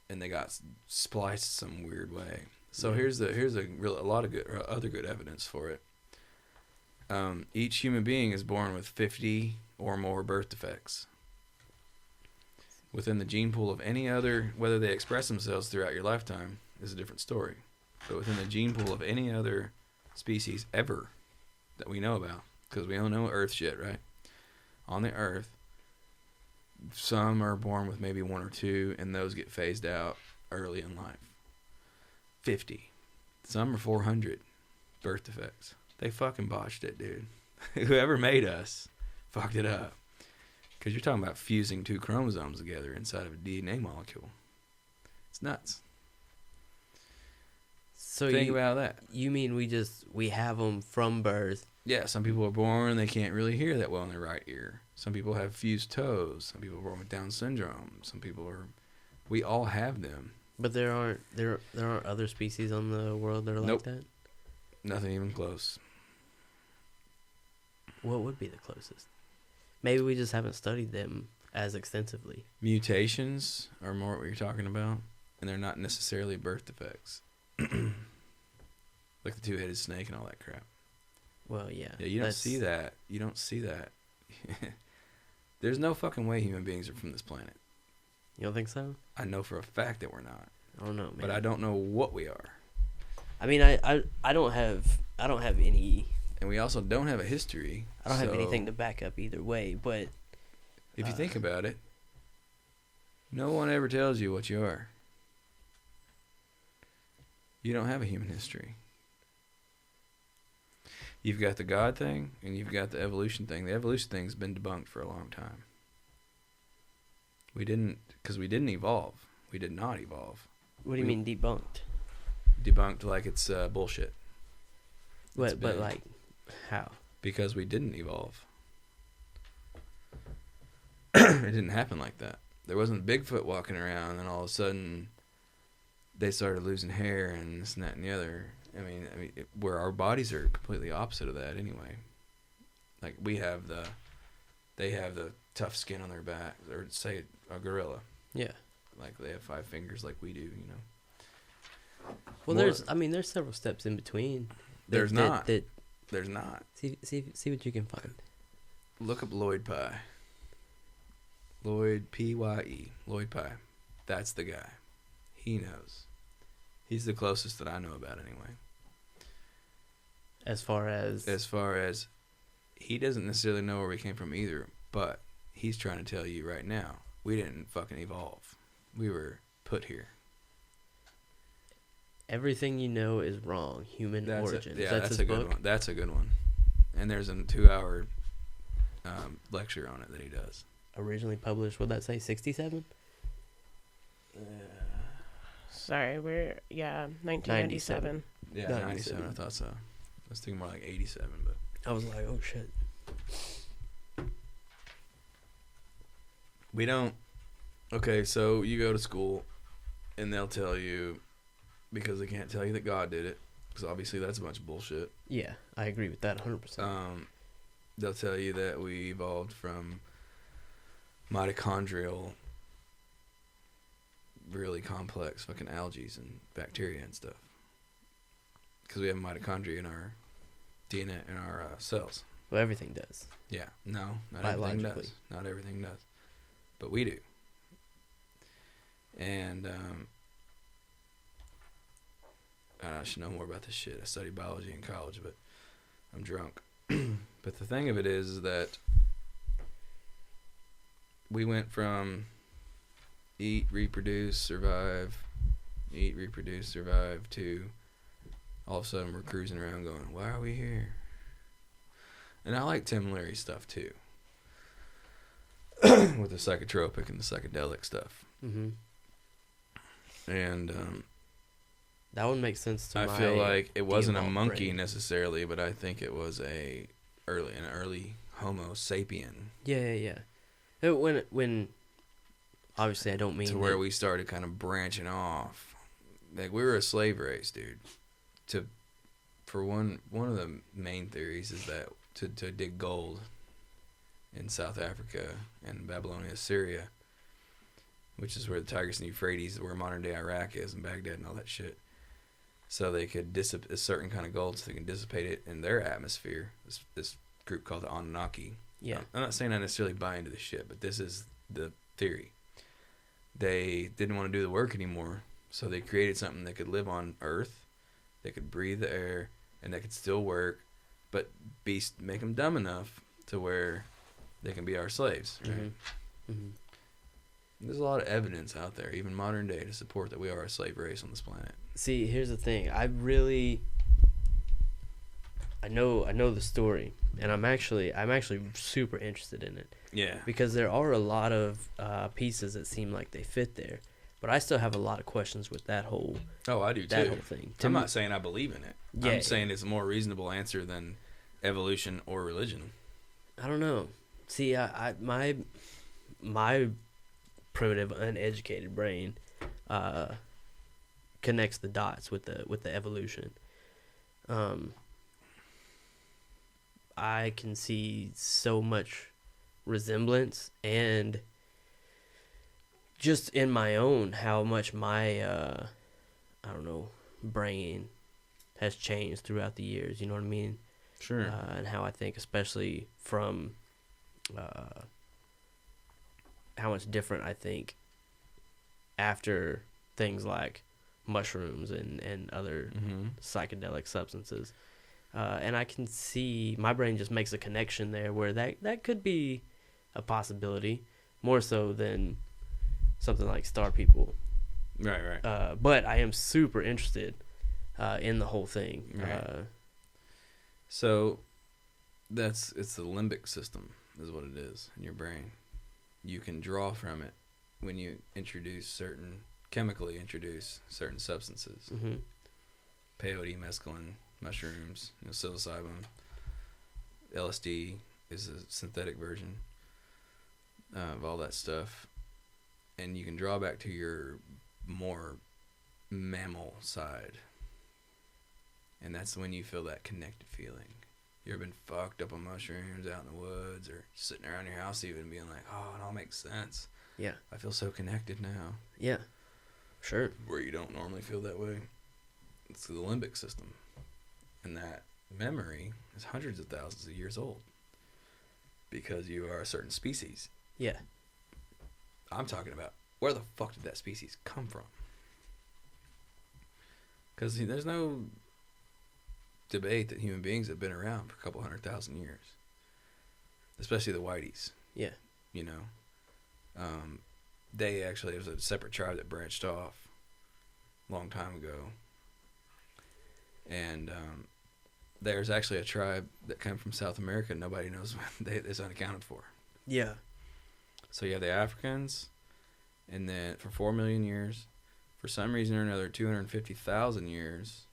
And they got spliced some weird way. So here's a lot of other good evidence for it. Each human being is born with 50 or more birth defects. Within the gene pool of any other, whether they express themselves throughout your lifetime is a different story. But within the gene pool of any other species ever that we know about, because we don't know Earth shit, right? On the Earth, some are born with maybe 1 or 2, and those get phased out early in life. 50. Some are 400 birth defects. They fucking botched it, dude. Whoever made us fucked it up. Because you're talking about fusing 2 chromosomes together inside of a DNA molecule. It's nuts. So think about that. You mean we have them from birth? Yeah, some people are born, they can't really hear that well in their right ear. Some people have fused toes. Some people are born with Down syndrome. Some people are... We all have them. But there aren't other species on the world that are like that? Nothing even close. What would be the closest? Maybe we just haven't studied them as extensively. Mutations are more what you're talking about, and they're not necessarily birth defects. Like the 2-headed snake and all that crap. Well, yeah. Yeah, you don't see that. You don't see that. There's no fucking way human beings are from this planet. You don't think so? I know for a fact that we're not. I don't know, man. But I don't know what we are. I mean, I don't have any. And we also don't have a history. I don't have anything to back up either way. But if you think about it, no one ever tells you what you are. You don't have a human history. You've got the God thing, and you've got the evolution thing. The evolution thing's been debunked for a long time. Because we didn't evolve. We did not evolve. What do you mean debunked? Debunked like it's bullshit. But like, how? Because we didn't evolve. It didn't happen like that. There wasn't Bigfoot walking around, and all of a sudden they started losing hair and this and that and the other. I mean, where our bodies are completely opposite of that anyway. Like they have the tough skin on their back, or say a gorilla. Yeah. Like they have 5 fingers like we do, you know. Well, there's several steps in between. There's not. See what you can find. Look up Lloyd Pye. Lloyd, P-Y-E. Lloyd Pye. That's the guy. He knows. He's the closest that I know about anyway. As far as he doesn't necessarily know where we came from either, but he's trying to tell you right now, we didn't fucking evolve. We were put here. Everything you know is wrong. Human origins. That's a good one. That's a good one. And there's a 2-hour lecture on it that he does. Originally published, what'd that say, 67? Sorry, we're 1997. Yeah, 97. 97. I thought so. I was thinking more like 87, but I was like, oh shit. we don't. Okay, so you go to school, and they'll tell you, because they can't tell you that God did it, because obviously that's a bunch of bullshit. Yeah, I agree with that 100%. They'll tell you that we evolved from mitochondrial, really complex fucking algae and bacteria and stuff. Because we have mitochondria in our DNA, in our cells. Well, everything does. Yeah. No, not everything does. Not everything does. But we do. And I should know more about this shit. I studied biology in college, but I'm drunk. But the thing of it is that we went from eat, reproduce, survive, to all of a sudden we're cruising around going, why are we here? And I like Tim Leary's stuff too. With the psychotropic and the psychedelic stuff. Mm-hmm. And that one makes sense to me. I feel like it wasn't a monkey brain. necessarily, but I think it was an early Homo sapien. Yeah. When obviously I don't mean to where we started kind of branching off. Like we were a slave race, dude. For one of the main theories is that to dig gold in South Africa and Babylonia, Syria, which is where the Tigris and Euphrates, where modern day Iraq is, and Baghdad and all that shit. So they could dissipate a certain kind of gold, so they can dissipate it in their atmosphere. This group called the Anunnaki. Yeah. I'm not saying I necessarily buy into this shit, but this is the theory. They didn't want to do the work anymore, so they created something that could live on Earth, they could breathe the air, and they could still work, but make them dumb enough to where they can be our slaves. Right? Mm-hmm. Mm-hmm. There's a lot of evidence out there, even modern day, to support that we are a slave race on this planet. See, here's the thing. I know the story, and I'm actually super interested in it. Yeah. Because there are a lot of pieces that seem like they fit there, but I still have a lot of questions with that whole. Oh, I do too. That whole thing. I'm not saying I believe in it. Yeah, I'm saying it's a more reasonable answer than evolution or religion. I don't know. See, my primitive, uneducated brain connects the dots with the evolution. I can see so much resemblance, and just in my own how much my brain has changed throughout the years. You know what I mean? Sure. And how I think, especially from how much different I think after things like mushrooms and other psychedelic substances. And I can see my brain just makes a connection there where that could be a possibility, more so than something like Star People. Right. But I am super interested in the whole thing. Right. So it's the limbic system is what it is in your brain. You can draw from it when you chemically introduce certain substances. Mm-hmm. Peyote, mescaline, mushrooms, psilocybin, LSD is a synthetic version of all that stuff. And you can draw back to your more mammal side. And that's when you feel that connected feeling. You ever been fucked up on mushrooms out in the woods or sitting around your house even being like, oh, it all makes sense. Yeah. I feel so connected now. Yeah. Sure. Where you don't normally feel that way. It's the limbic system. And that memory is hundreds of thousands of years old. Because you are a certain species. Yeah. I'm talking about where the fuck did that species come from? Because there's no debate that human beings have been around for a couple 100,000 years. Especially the whiteys. Yeah. They actually, it was a separate tribe that branched off a long time ago. And there's actually a tribe that came from South America. Nobody knows it's unaccounted for. Yeah. So you have the Africans, and then for 4 million years, for some reason or another, 250,000 years,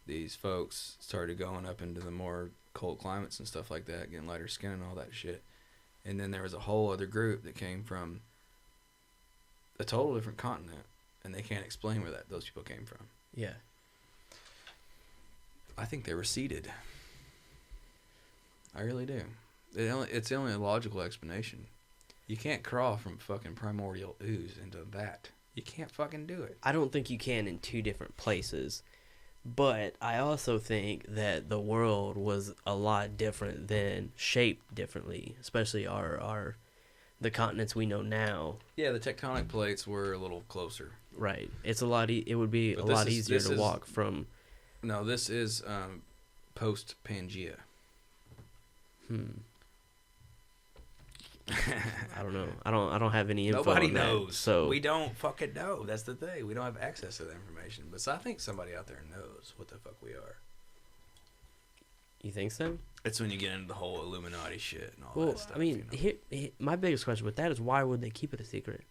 these folks started going up into the more cold climates and stuff like that, getting lighter skin and all that shit. And then there was a whole other group that came from a total different continent, and they can't explain where those people came from. Yeah. I think they were seeded. I really do. It's the only logical explanation. You can't crawl from fucking primordial ooze into that. You can't fucking do it. I don't think you can in two different places. But I also think that the world was a lot different than shaped differently, especially the continents we know now. Yeah, the tectonic plates were a little closer. Right. It's a lot. It would be a lot easier to walk from. No, this is post Pangea. I don't know. I don't have any info. Nobody on knows. That, so we don't fucking know. That's the thing. We don't have access to that information. But I think somebody out there knows what the fuck we are. You think so? It's when you get into the whole Illuminati shit and all that stuff. I mean, my biggest question with that is why would they keep it a secret?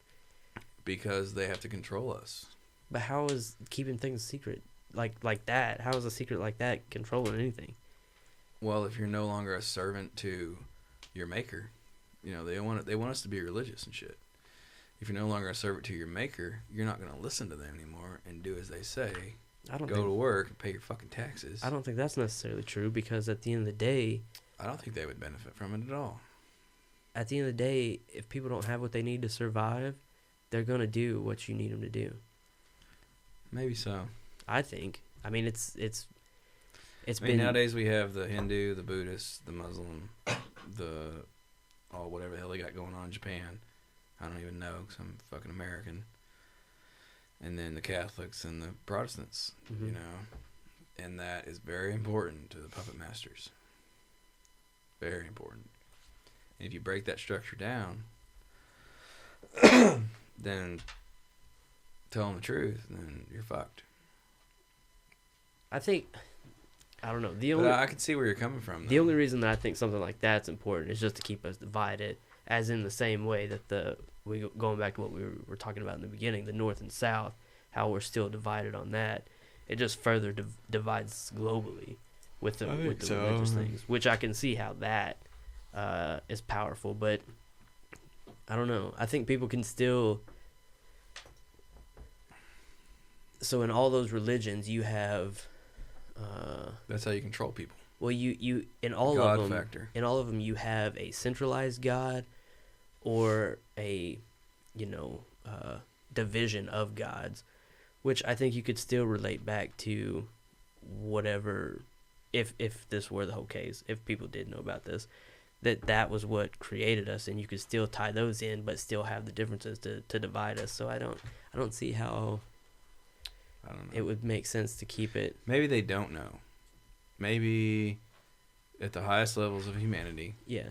Because they have to control us. But how is keeping things secret like that? How is a secret like that controlling anything? Well, if you're no longer a servant to your maker, you know, they want us to be religious and shit. If you're no longer a servant to your maker, you're not going to listen to them anymore and do as they say. Go to work and pay your fucking taxes. I don't think that's necessarily true, because at the end of the day, I don't think they would benefit from it at all. At the end of the day, if people don't have what they need to survive, they're going to do what you need them to do. Maybe so. I think. I mean, it's I mean, nowadays we have the Hindu, the Buddhist, the Muslim, whatever the hell they got going on in Japan. I don't even know because I'm fucking American. And then the Catholics and the Protestants, you know. And that is very important to the puppet masters. Very important. And if you break that structure down, then tell them the truth, then you're fucked. I think, I don't know. I can see where you're coming from, though. The only reason that I think something like that's important is just to keep us divided, as in the same way that going back to what we were talking about in the beginning, the North and South, how we're still divided on that. It just further divides globally with the religious things, which I can see how that is powerful. But I don't know. I think people can still. So in all those religions, you have. That's how you control people. Well, you in all God of them, factor. In all of them, you have a centralized God, or a, division of gods, which I think you could still relate back to whatever, if this were the whole case, if people did know about this, that was what created us, and you could still tie those in, but still have the differences to divide us. So I don't see how. I don't know. It would make sense to keep it. Maybe they don't know. Maybe at the highest levels of humanity. Yeah.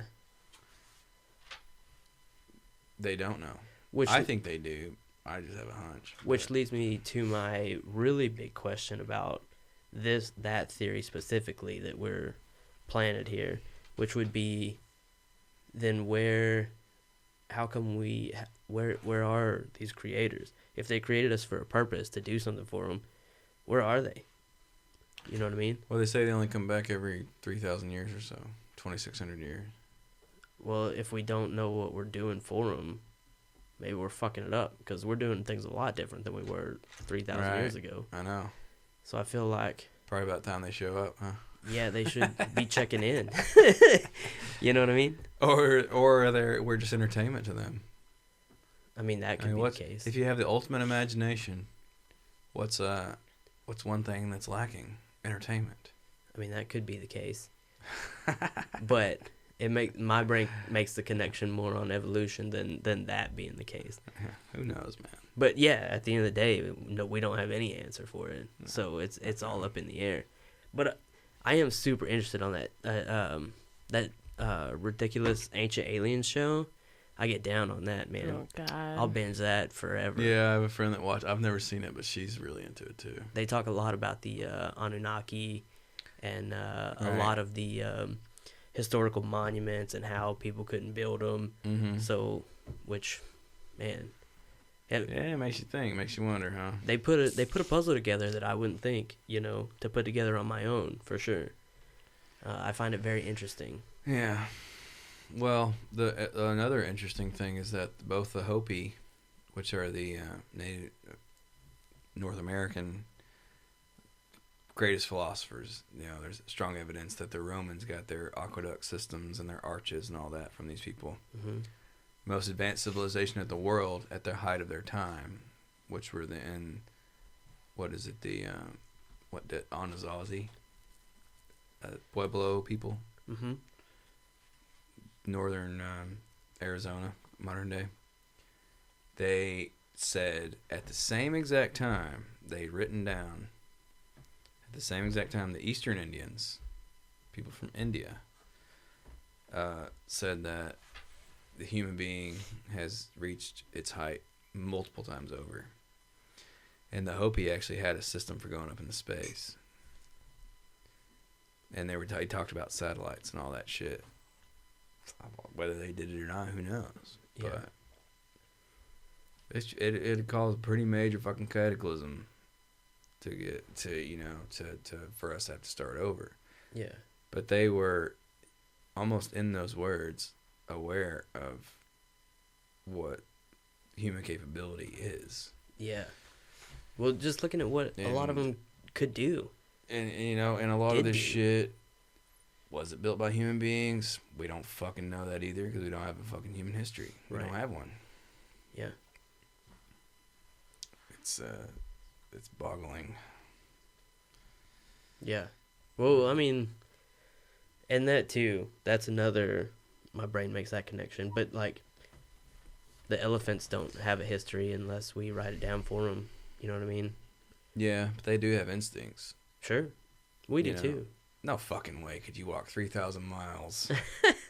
They don't know. Which I think they do. I just have a hunch. Which leads me to my really big question about that theory specifically that we're planted here, which would be, then where are these creators? If they created us for a purpose to do something for them, where are they? You know what I mean? Well, they say they only come back every 3,000 years or so, 2,600 years. Well, if we don't know what we're doing for them, maybe we're fucking it up, because we're doing things a lot different than we were 3,000 years ago. I know. So I feel like probably about time they show up, huh? Yeah, they should be checking in. You know what I mean? Or we're just entertainment to them. I mean, that could be the case. If you have the ultimate imagination, what's one thing that's lacking? Entertainment. I mean, that could be the case. But my brain makes the connection more on evolution than that being the case. Who knows, man? But yeah, at the end of the day, we don't have any answer for it. No. So it's all up in the air. But I am super interested on that ridiculous Ancient Aliens show. I get down on that, man. Oh, God. I'll binge that forever. Yeah, I have a friend that watched. I've never seen it, but she's really into it, too. They talk a lot about the Anunnaki and a lot of the historical monuments and how people couldn't build them. Mm-hmm. So, which, man, Yeah, it makes you think. It makes you wonder, huh? They put a puzzle together that I wouldn't think, to put together on my own, for sure. I find it very interesting. Yeah. Well, the another interesting thing is that both the Hopi, which are the Native North American greatest philosophers, there's strong evidence that the Romans got their aqueduct systems and their arches and all that from these people. Mm-hmm. Most advanced civilization of the world at the height of their time, which were the Anasazi, Pueblo people, Mm-hmm. northern Arizona, modern day. They said at the same exact time they'd written down, at the same exact time the Eastern Indians, people from India, said that the human being has reached its height multiple times over. And the Hopi actually had a system for going up into space. And he talked about satellites and all that shit. Whether they did it or not, who knows? Yeah. But it caused a pretty major fucking cataclysm to get to for us to have to start over. Yeah. But they were almost in those words aware of what human capability is. Yeah. Well, just looking at what a lot of them could do. And and a lot of this shit, was it built by human beings? We don't fucking know that either because we don't have a fucking human history. We don't have one. Yeah. It's boggling. Yeah. Well, I mean, and that too, that's another, my brain makes that connection. But, like, the elephants don't have a history unless we write it down for them. You know what I mean? Yeah, but they do have instincts. Sure. We do too. No fucking way could you walk 3,000 miles.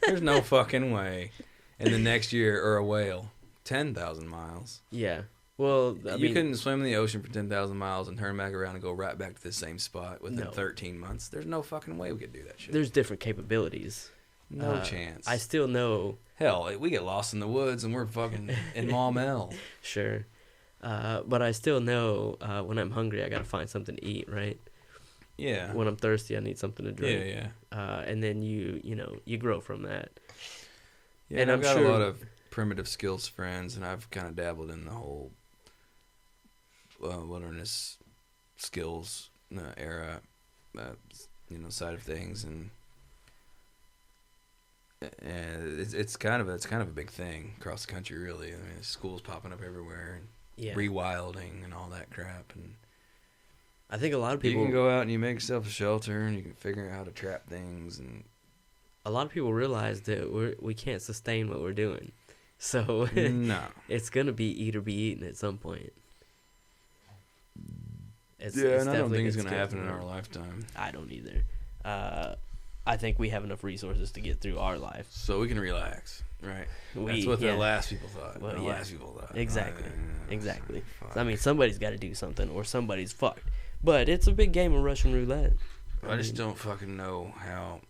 There's no fucking way. And the next year, or a whale, 10,000 miles. Yeah. Well, you couldn't swim in the ocean for 10,000 miles and turn back around and go right back to the same spot within 13 months. There's no fucking way we could do that shit. There's different capabilities. No chance. I still know. Hell, we get lost in the woods and we're fucking in Maumelle. Sure. But I still know when I'm hungry, I got to find something to eat, right? Yeah. When I'm thirsty, I need something to drink. Yeah. And then you grow from that. Yeah, and I've got a lot of primitive skills friends, and I've kind of dabbled in the whole wilderness skills era, side of things, and it's kind of a big thing across the country, really. I mean, schools popping up everywhere, and rewilding and all that crap, and I think a lot of people, you can go out and you make yourself a shelter, and you can figure out how to trap things, and a lot of people realize that we can't sustain what we're doing, so no, it's gonna be eat or be eaten at some point. And I don't think it's gonna happen in our lifetime. I don't either. I think we have enough resources to get through our life, so we can relax, right? That's what the last people thought. Well, last people thought. Exactly. So, I mean, somebody's got to do something, or somebody's fucked. But it's a big game of Russian roulette. I just don't fucking know how.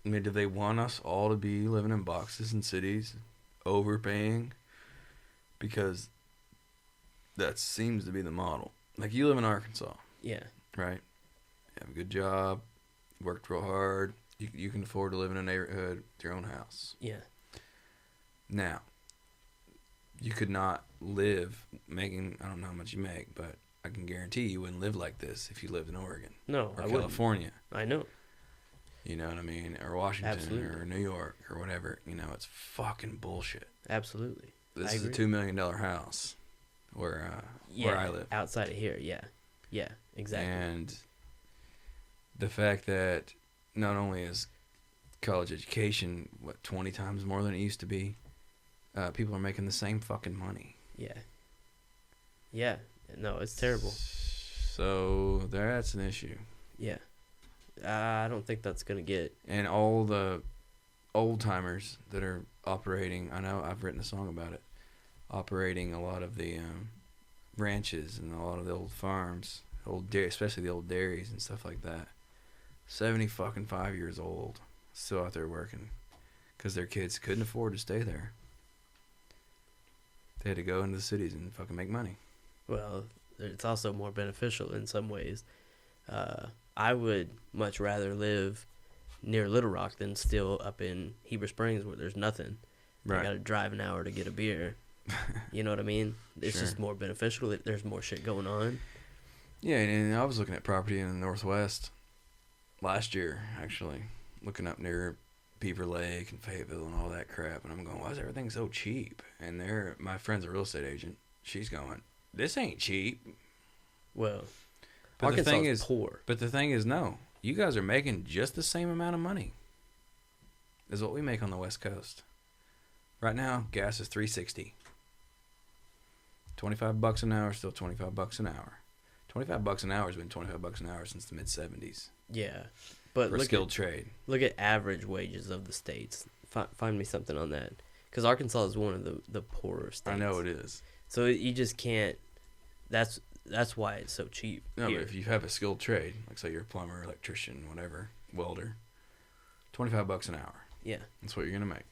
I mean, do they want us all to be living in boxes in cities, overpaying? Because that seems to be the model. Like, you live in Arkansas. Yeah. Right? You have a good job, worked real hard, you can afford to live in a neighborhood with your own house. Yeah. Now, you could not live making, I don't know how much you make, but I can guarantee you wouldn't live like this if you lived in Oregon. No, or California. I know. You know what I mean? Or Washington. Absolutely. Or New York or whatever. It's fucking bullshit. Absolutely. This is a $2 million house where I live. Outside of here, yeah. Yeah, exactly. And the fact that not only is college education, 20 times more than it used to be, people are making the same fucking money. Yeah. Yeah. No, it's terrible. So that's an issue. Yeah. I don't think that's going to get... And all the old-timers that are operating, I know I've written a song about it, operating a lot of the ranches and a lot of the old farms, especially the old dairies and stuff like that. 75 years old, still out there working because their kids couldn't afford to stay there. They had to go into the cities and fucking make money. Well, it's also more beneficial in some ways. I would much rather live near Little Rock than still up in Heber Springs where there's nothing. Right. I got to drive an hour to get a beer. You know what I mean? It's Sure. just more beneficial. There's more shit going on. Yeah, and I was looking at property in the Northwest last year, actually, looking up near Beaver Lake and Fayetteville and all that crap, and I'm going, why is everything so cheap? And my friend's a real estate agent. She's going, this ain't cheap. Well, But Arkansas the thing is is poor. But the thing is, no, you guys are making just the same amount of money as what we make on the West Coast. Right now, gas is $3.60. $25 an hour, still $25 an hour. $25 an hour has been $25 an hour since the mid '70s. Yeah, but For a skilled trade. Look at average wages of the states. Find me something on that, because Arkansas is one of the poorer states. I know it is. So you just can't. That's why it's so cheap. No, here. but if you have a skilled trade, like say you're a plumber, electrician, whatever, welder, $25 an hour. Yeah. That's what you're gonna make.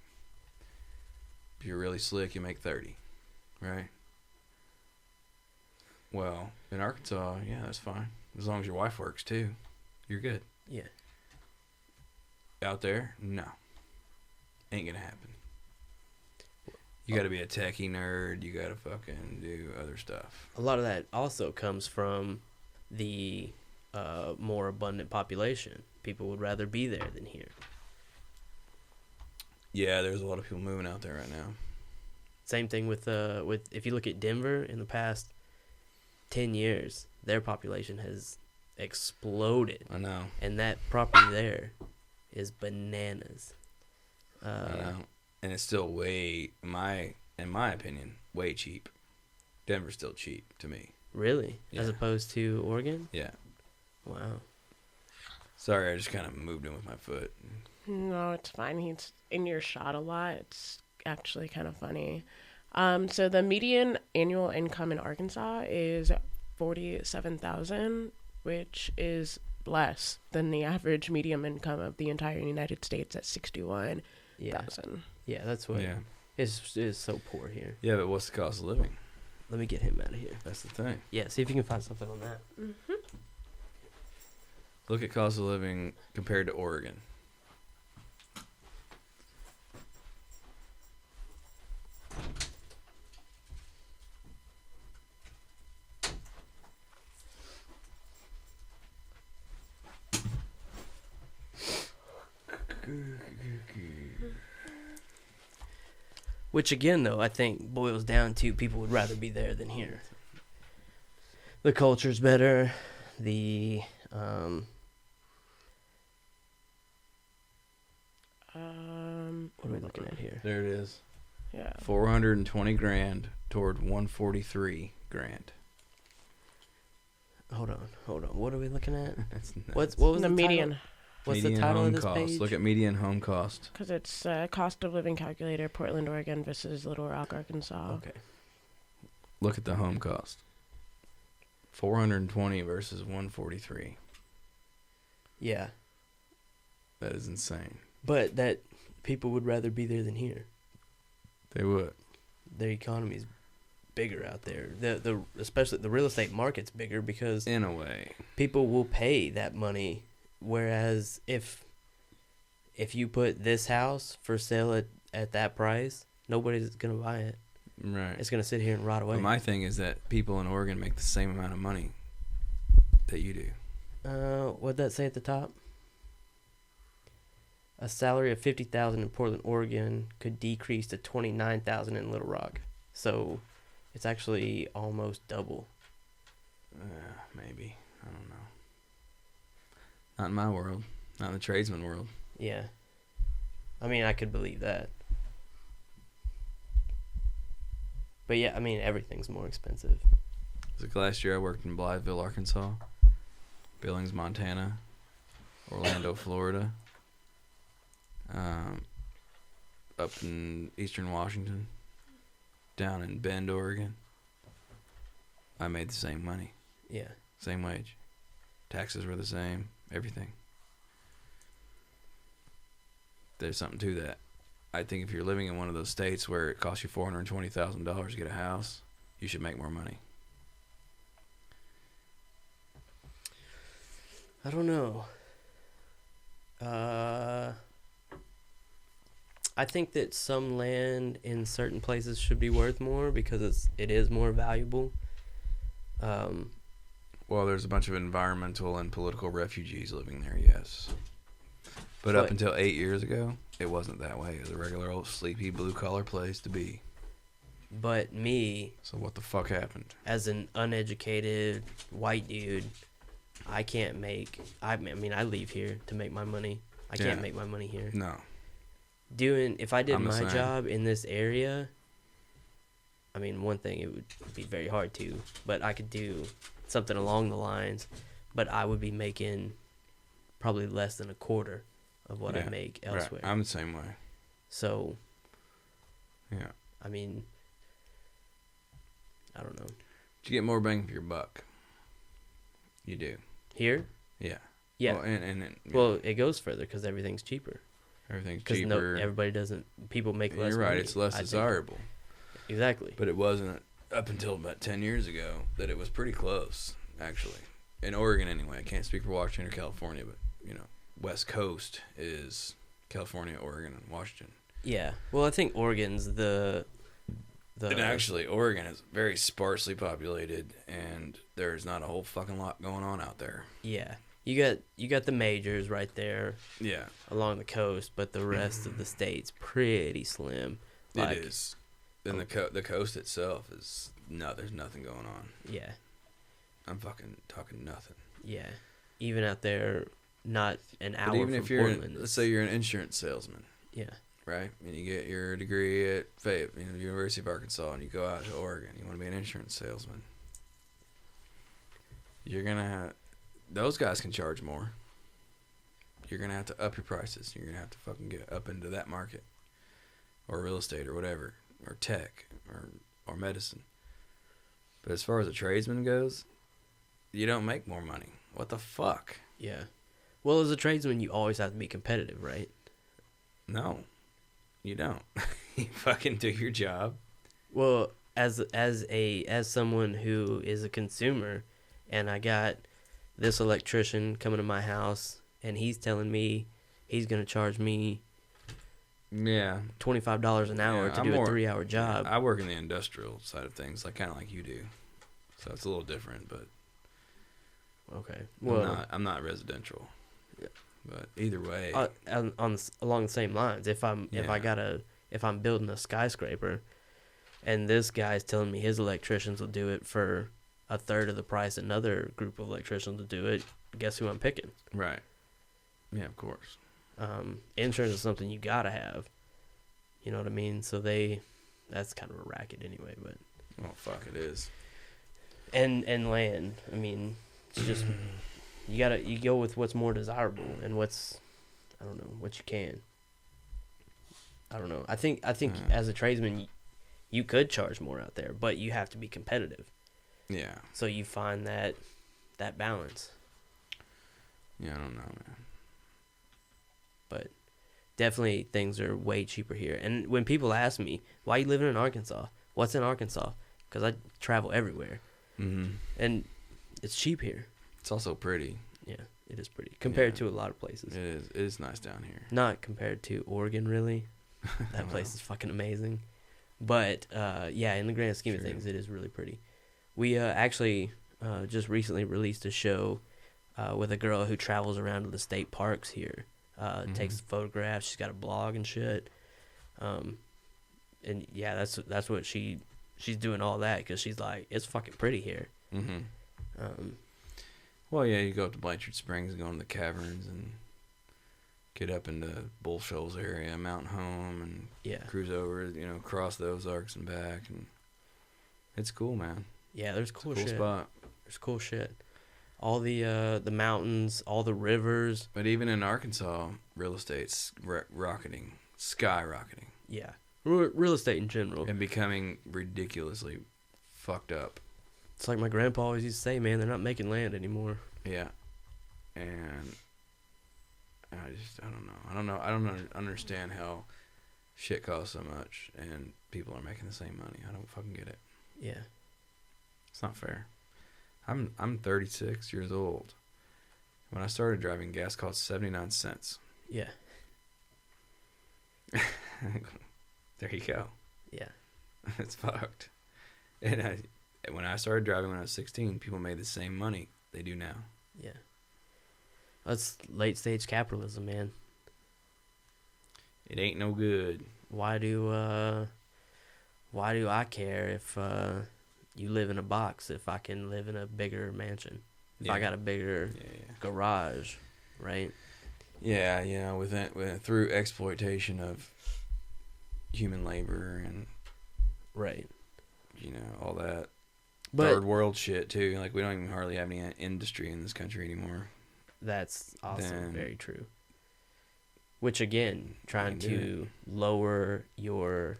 If you're really slick, you make 30, right? Well, in Arkansas, yeah, that's fine. As long as your wife works too, you're good. Yeah. Out there, no, ain't gonna happen. You got to be a techie nerd. You got to fucking do other stuff. A lot of that also comes from the more abundant population. People would rather be there than here. Yeah, there's a lot of people moving out there right now. Same thing with if you look at Denver in the past 10 years, their population has exploded. I know. And that property there is bananas. I know. And it's still way, in my opinion, way cheap. Denver's still cheap to me. Really? Yeah. As opposed to Oregon? Yeah. Wow. Sorry, I just kind of moved in with my foot. No, it's fine. He's in your shot a lot. It's actually kind of funny. So the median annual income in Arkansas is $47,000, which is less than the average median income of the entire United States at $61,000. Yeah. Yeah, that's what is so poor here. Yeah, but what's the cost of living? Let me get him out of here. That's the thing. Yeah, see if you can find something on that. Mm-hmm. Look at cost of living compared to Oregon. Which again, though, I think boils down to people would rather be there than here. The culture's better. The what are we looking at here? There it is. Yeah. 420 grand toward 143 grand. Hold on. What are we looking at? That's nuts. What was The the median. title? What's median the title home of this cost. page? Look at median home cost. Because it's cost of living calculator, Portland, Oregon versus Little Rock, Arkansas. Okay. Look at the home cost. 420 versus 143. Yeah, That is insane. but that people would rather be there than here. They would. Their economy's bigger out there. The especially the real estate market's bigger because In a way. people will pay that money. Whereas if you put this house for sale at that price, nobody's gonna buy it. Right. It's gonna sit here and rot away. But my thing is that people in Oregon make the same amount of money that you do. What'd that say at the top? A salary of $50,000 in Portland, Oregon, could decrease to $29,000 in Little Rock. So, it's actually almost double. Maybe. I don't know. Not in my world. Not in the tradesman world. Yeah, I mean, I could believe that. But yeah, I mean, everything's more expensive. Like last year I worked in Blytheville, Arkansas, Billings, Montana, Orlando, Florida, up in eastern Washington, down in Bend, Oregon. I made the same money, Yeah. same wage. Taxes were the same, everything. There's something to that. I think if you're living in one of those states where it costs you $420,000 to get a house, you should make more money. I don't know. I think that some land in certain places should be worth more because it is more valuable. Well, there's a bunch of environmental and political refugees living there, yes. But up until 8 years ago, it wasn't that way. It was a regular old sleepy blue-collar place to be. But me... So what the fuck happened? As an uneducated white dude, I can't make... I mean, I leave here to make my money. I can't make my money here. No. If I did my job in this area, I mean, one thing, it would be very hard to, but I could do something along the lines, but I would be making probably less than a quarter of what I make elsewhere. Right. I'm the same way. So, yeah. I mean, I don't know. You get more bang for your buck. You do. Here? Yeah. Yeah. Well, and well, it goes further because everything's cheaper. Everything's cheaper. Everybody doesn't. People make less. You're right. Money, it's less desirable. Exactly. But it wasn't up until about 10 years ago that it was pretty close, actually. In Oregon, anyway. I can't speak for Washington or California, but West Coast is California, Oregon, and Washington. Yeah. Well, I think Oregon's the. And actually, Oregon is very sparsely populated, and there's not a whole fucking lot going on out there. Yeah. You got the majors right there. Yeah. Along the coast, but the rest of the state's pretty slim. It is. Then the coast itself is there's nothing going on. Yeah. I'm fucking talking nothing. Yeah. Even out there, not an hour but even from if you're Portland. let's say you're an insurance salesman. Yeah. Right? And you get your degree at University of Arkansas, and you go out to Oregon. You want to be an insurance salesman. You're going to have... Those guys can charge more. You're going to have to up your prices. You're going to have to fucking get up into that market. Or real estate or whatever. Or tech. Or medicine. But as far as a tradesman goes, you don't make more money. What the fuck? Yeah. Well, as a tradesman, you always have to be competitive, right? No. You don't. You fucking do your job. Well, as someone who is a consumer, and I got this electrician coming to my house, and he's telling me he's gonna charge me $25 an hour to do a 3-hour job. I work in the industrial side of things, kind of like you do, so it's a little different. But okay, well, I'm not residential. Yeah. But either way, along the same lines, if I'm building a skyscraper, and this guy's telling me his electricians will do it for a third of the price another group of electricians will do it, guess who I'm picking? Right. Yeah, of course. Insurance is something you gotta have. You know what I mean? So that's kind of a racket anyway. But fuck, it is. And land. I mean, it's just. You go with what's more desirable and what you can. I don't know. I think as a tradesman, you could charge more out there, but you have to be competitive. Yeah. So you find that balance. Yeah, I don't know, man. But definitely things are way cheaper here. And when people ask me, why are you living in Arkansas? What's in Arkansas? Because I travel everywhere. Mm-hmm. And it's cheap here. It's also pretty. Yeah, it is pretty. Compared to a lot of places. It is. It is nice down here. Not compared to Oregon, really. That place is fucking amazing. But, in the grand scheme of things, it is really pretty. We actually just recently released a show with a girl who travels around to the state parks here. Takes photographs. She's got a blog and shit. And, yeah, that's what she's doing all that because she's like, it's fucking pretty here. Mm-hmm. Well, yeah, you go up to Blanchard Springs and go into the caverns and get up into Bull Shoals area, Mountain Home, and cruise over, cross the Ozarks and back, and it's cool, man. Yeah, there's cool shit. Cool spot. There's cool shit. All the mountains, all the rivers. But even in Arkansas, real estate's skyrocketing. Yeah, real estate in general. And becoming ridiculously fucked up. It's like my grandpa always used to say, man, they're not making land anymore. Yeah. And I don't know. I don't understand how shit costs so much and people are making the same money. I don't fucking get it. Yeah. It's not fair. I'm 36 years old. When I started driving, gas cost 79 cents. Yeah. There you go. Yeah. It's fucked. And when I started driving when I was 16, people made the same money they do now. Yeah. That's late stage capitalism, man. It ain't no good. Why do I care if you live in a box if I can live in a bigger mansion? If I got a bigger garage, right? Yeah, through exploitation of human labor and right, all that but third world shit too. Like we don't even hardly have any industry in this country anymore. That's also Then, very true. Which again, trying to lower your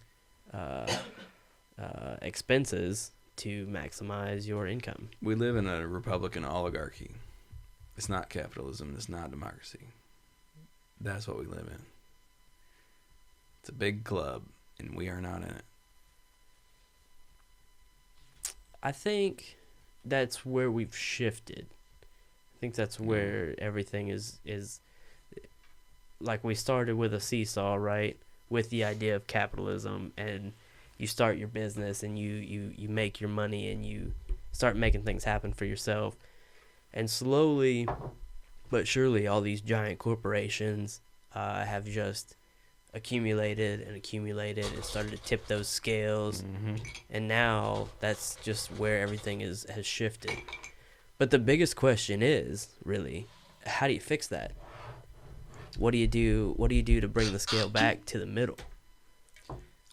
expenses to maximize your income. We live in a Republican oligarchy. It's not capitalism. It's not democracy. That's what we live in. It's a big club, and we are not in it. I think that's where we've shifted. I think that's where everything is like we started with a seesaw, right? With the idea of capitalism, and you start your business and you make your money and you start making things happen for yourself. And slowly but surely all these giant corporations have just accumulated and started to tip those scales. Mm-hmm. And now that's just where everything has shifted. But the biggest question is, really, how do you fix that? What do you do to bring the scale back to the middle?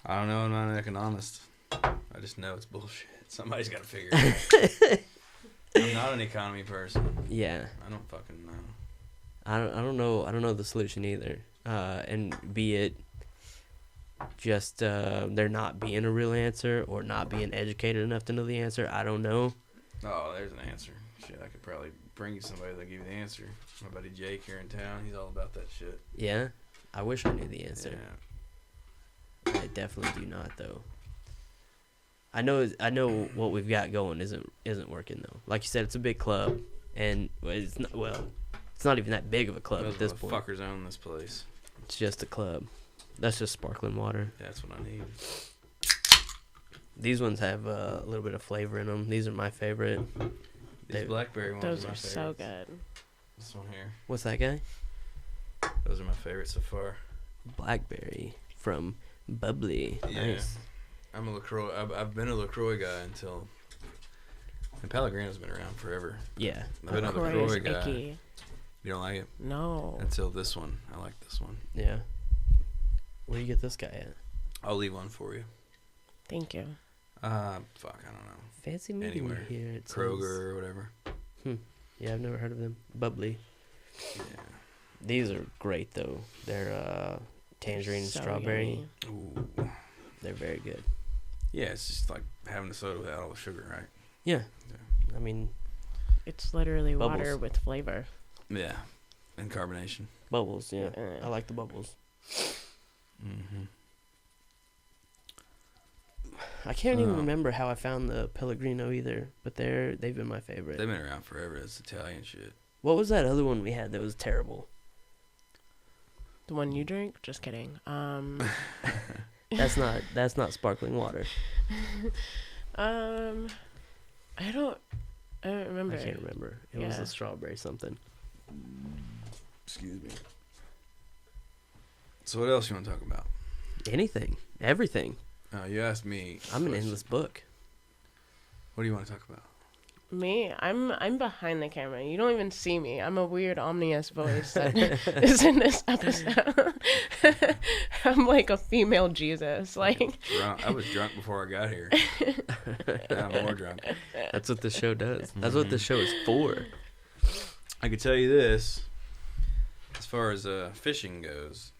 I don't know. I'm not an economist. I just know it's bullshit. Somebody's got to figure it out. I'm not an economy person. Yeah. I don't fucking know. I don't know the solution either. And be it just there not being a real answer or not being educated enough to know the answer. I don't know. Oh, there's an answer. Shit, I could probably bring you somebody that'll give you the answer. My buddy Jake here in town, he's all about that shit. Yeah? I wish I knew the answer. Yeah. I definitely do not, though. I know what we've got going isn't working though. Like you said, it's a big club, and it's not even that big of a club at this point. Fuckers own this place. It's just a club. That's just sparkling water. That's what I need. These ones have a little bit of flavor in them. These are my favorite. These blackberry ones those are my are favorites. so good. This one here. What's that guy? Those are my favorites so far. Blackberry from Bubbly. Yeah. Nice. I'm a LaCroix. I've been a LaCroix guy until. And Pellegrino's been around forever. Yeah. I've been a LaCroix LaCroix is guy. icky. You don't like it? No. Until this one. I like this one. Yeah. Where do you get this guy at? I'll leave one for you. Thank you. Fuck, I don't know. Fancy meeting you Anywhere. here. It Kroger says. or whatever. Yeah, I've never heard of them. Bubbly. Yeah. These are great though. They're tangerine and So strawberry. yummy. Ooh. They're very good. Yeah, it's just like having a soda without all the sugar, right? Yeah. Yeah. I mean, It's literally Bubbles. water with flavor. Yeah. And carbonation. bubbles. Yeah. Uh. I like the bubbles. Mm-hmm. I can't even remember how I found the Pellegrino either, but they've been my favorite. They've been around forever. It's Italian shit. What was that other one we had that was terrible? The one you drink? Just kidding. That's not sparkling water. I don't remember. I can't remember. It was Yeah. a strawberry something. Excuse me. So what else you want to talk about? Anything, everything. You asked me. I'm an question. endless book. What do you want to talk about? Me, I'm behind the camera. You don't even see me. I'm a weird omnious voice that is in this episode. I'm like a female Jesus. Like I was drunk before I got here. Now I'm more drunk. That's what this show does. That's what this show is for. I could tell you this. As far as fishing goes,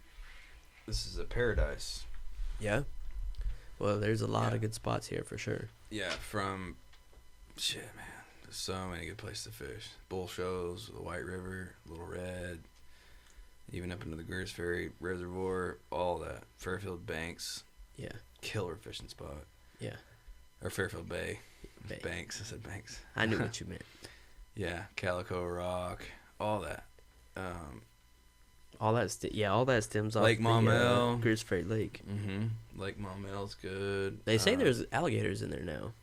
this is a paradise. Yeah. Well, there's a lot of good spots here for sure. Yeah, from shit, man. There's so many good places to fish. Bull Shoals, the White River, Little Red. even up into the Greers Ferry Reservoir, all that. Fairfield Banks. Yeah. Killer fishing spot. Yeah. Or Fairfield Bay. Banks. I said Banks. I knew what you meant. Yeah. Calico Rock. All that. All that stems off Lake Maumelle. Greers Ferry Lake. Mm-hmm. Lake Maumelle's good. They say there's alligators in there now.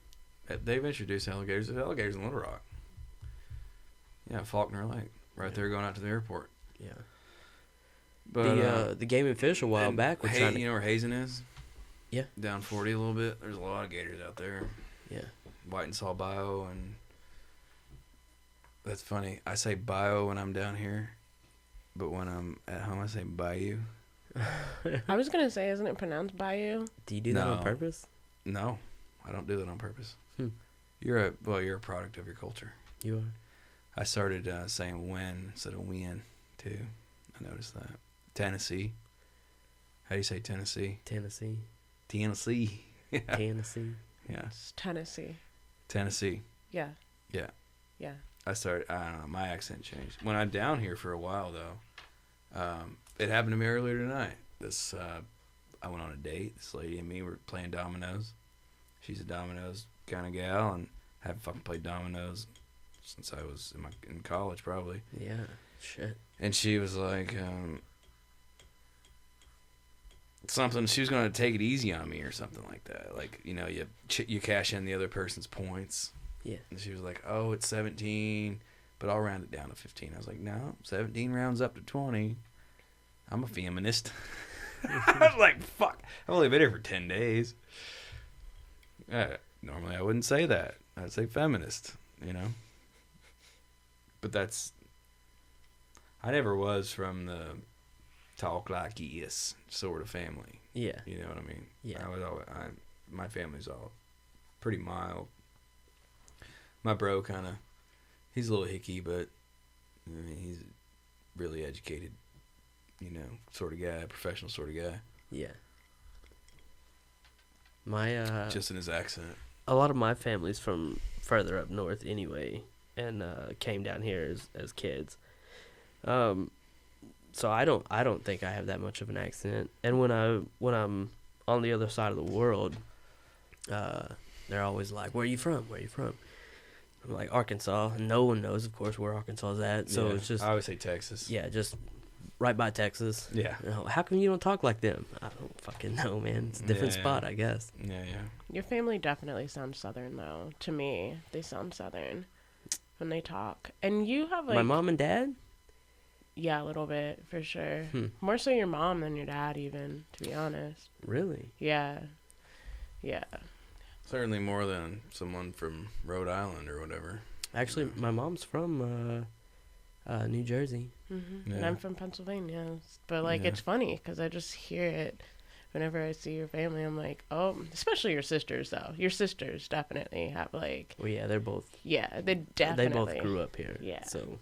They've introduced alligators. There's alligators in Little Rock. Yeah, Faulkner Lake. Right there going out to the airport. Yeah. But the Game and Fish a while back were trying to... You know where Hazen is? Yeah. Down 40 a little bit. There's a lot of gators out there. Yeah. White and Saw Bio, and that's funny. I say bio when I'm down here, but when I'm at home, I say bayou. I was gonna say, isn't it pronounced bayou? Do you do that on purpose? No, I don't do that on purpose. You're a product of your culture. You are. I started saying when instead of when too. I noticed that. Tennessee. How do you say Tennessee? Tennessee. Tennessee. Yeah. Tennessee. Yeah. It's Tennessee. Tennessee. Yeah. Yeah. Yeah. I don't know, my accent changed. When I'm down here for a while, though, it happened to me earlier tonight. I went on a date. This lady and me were playing dominoes. She's a dominoes kind of gal, and I haven't fucking played dominoes since I was in college, probably. Yeah, shit. And she was like, something, she was going to take it easy on me or something like that. Like, you know, you cash in the other person's points. Yeah. And she was like, oh, it's 17, but I'll round it down to 15. I was like, no, 17 rounds up to 20. I'm a feminist. I was like, fuck. I've only been here for 10 days. Normally I wouldn't say that. I'd say feminist, you know? But I never was from the talk like this sort of family. Yeah. You know what I mean? Yeah. My family's all pretty mild. My bro he's a little hickey, but I mean, he's really educated, you know, sort of guy, professional sort of guy. Yeah. My just in his accent. A lot of my family's from further up north anyway, and came down here as kids. So I don't think I have that much of an accent. And when I'm on the other side of the world, they're always like, "Where are you from? Where are you from?" I'm like, Arkansas. And no one knows, of course, where Arkansas is at. So it's just, I always say Texas. Yeah, just right by Texas. Yeah. You know, how come you don't talk like them? I don't fucking know, man. It's a different spot, I guess. Yeah, yeah. Your family definitely sounds Southern, though. To me, they sound Southern when they talk. And you have like... My mom and dad? Yeah, a little bit, for sure. More so your mom than your dad, even, to be honest. Really? Yeah. Yeah. Certainly more than someone from Rhode Island or whatever. Actually, my mom's from New Jersey. Mm-hmm. Yeah. And I'm from Pennsylvania. But, like, it's funny because I just hear it whenever I see your family. I'm like, oh, especially your sisters, though. Your sisters definitely have, like... Well, yeah, they're both... Yeah, they definitely... They both grew up here. Yeah. So,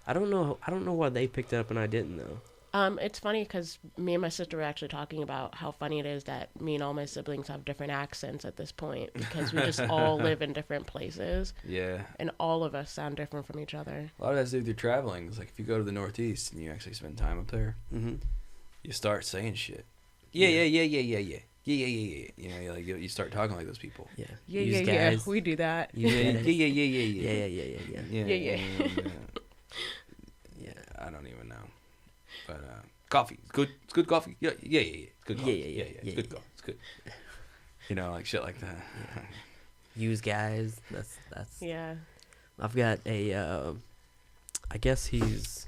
I don't know why they picked it up and I didn't, though. It's funny because me and my sister were actually talking about how funny it is that me and all my siblings have different accents at this point because we just all live in different places. Yeah. And all of us sound different from each other. A lot of that has to do with your traveling. It's like if you go to the Northeast and you actually spend time up there, you start saying shit. Yeah. You know, you start talking like those people. Yeah. Yeah. We do that. Yeah. I don't even know. But coffee, it's good coffee. Yeah. It's good coffee. Yeah. It's good coffee. It's good. You know, like shit like that. Yeah. Use guys. That's. Yeah. I've got a. I guess he's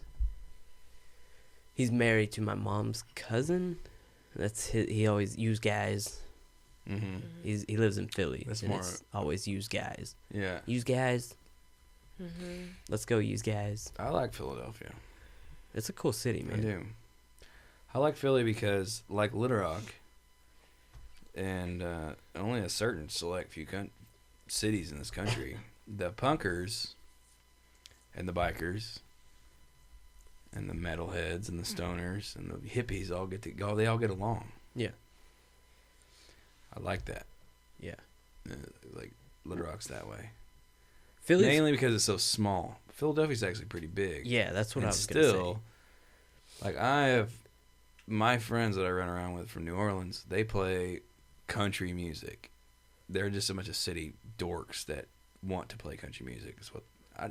married to my mom's cousin. That's he always use guys. Mm-hmm. He lives in Philly. That's and more. It's always use guys. Yeah. Use guys. Mm-hmm. Let's go use guys. I like Philadelphia. It's a cool city, man. I do. I like Philly because, like Little Rock, and only a certain select few cities in this country, the punkers and the bikers and the metalheads and the stoners and the hippies they all get along. Yeah. I like that. Yeah. Like Little Rock's that way. Philly's... Mainly because it's so small. Philadelphia's actually pretty big. Yeah, that's what I was going to say. Like, I have my friends that I run around with from New Orleans, they play country music. They're just a bunch of city dorks that want to play country music. Is what I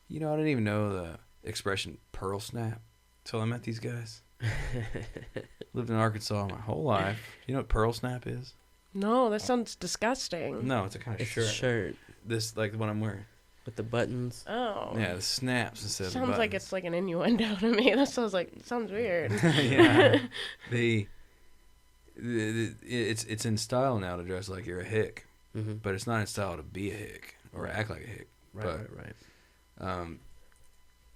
didn't even know the expression pearl snap till I met these guys. Lived in Arkansas my whole life. You know what pearl snap is? No, that sounds disgusting. No, it's a kind of It's shirt. a shirt This, like the one I'm wearing. with the buttons. Oh. Yeah, the snaps instead of the Sounds like buttons. it's like an innuendo to me. That sounds weird. Yeah. It's in style now to dress like you're a hick, Mm-hmm. but it's not in style to be a hick or act like a hick. Right, but, right.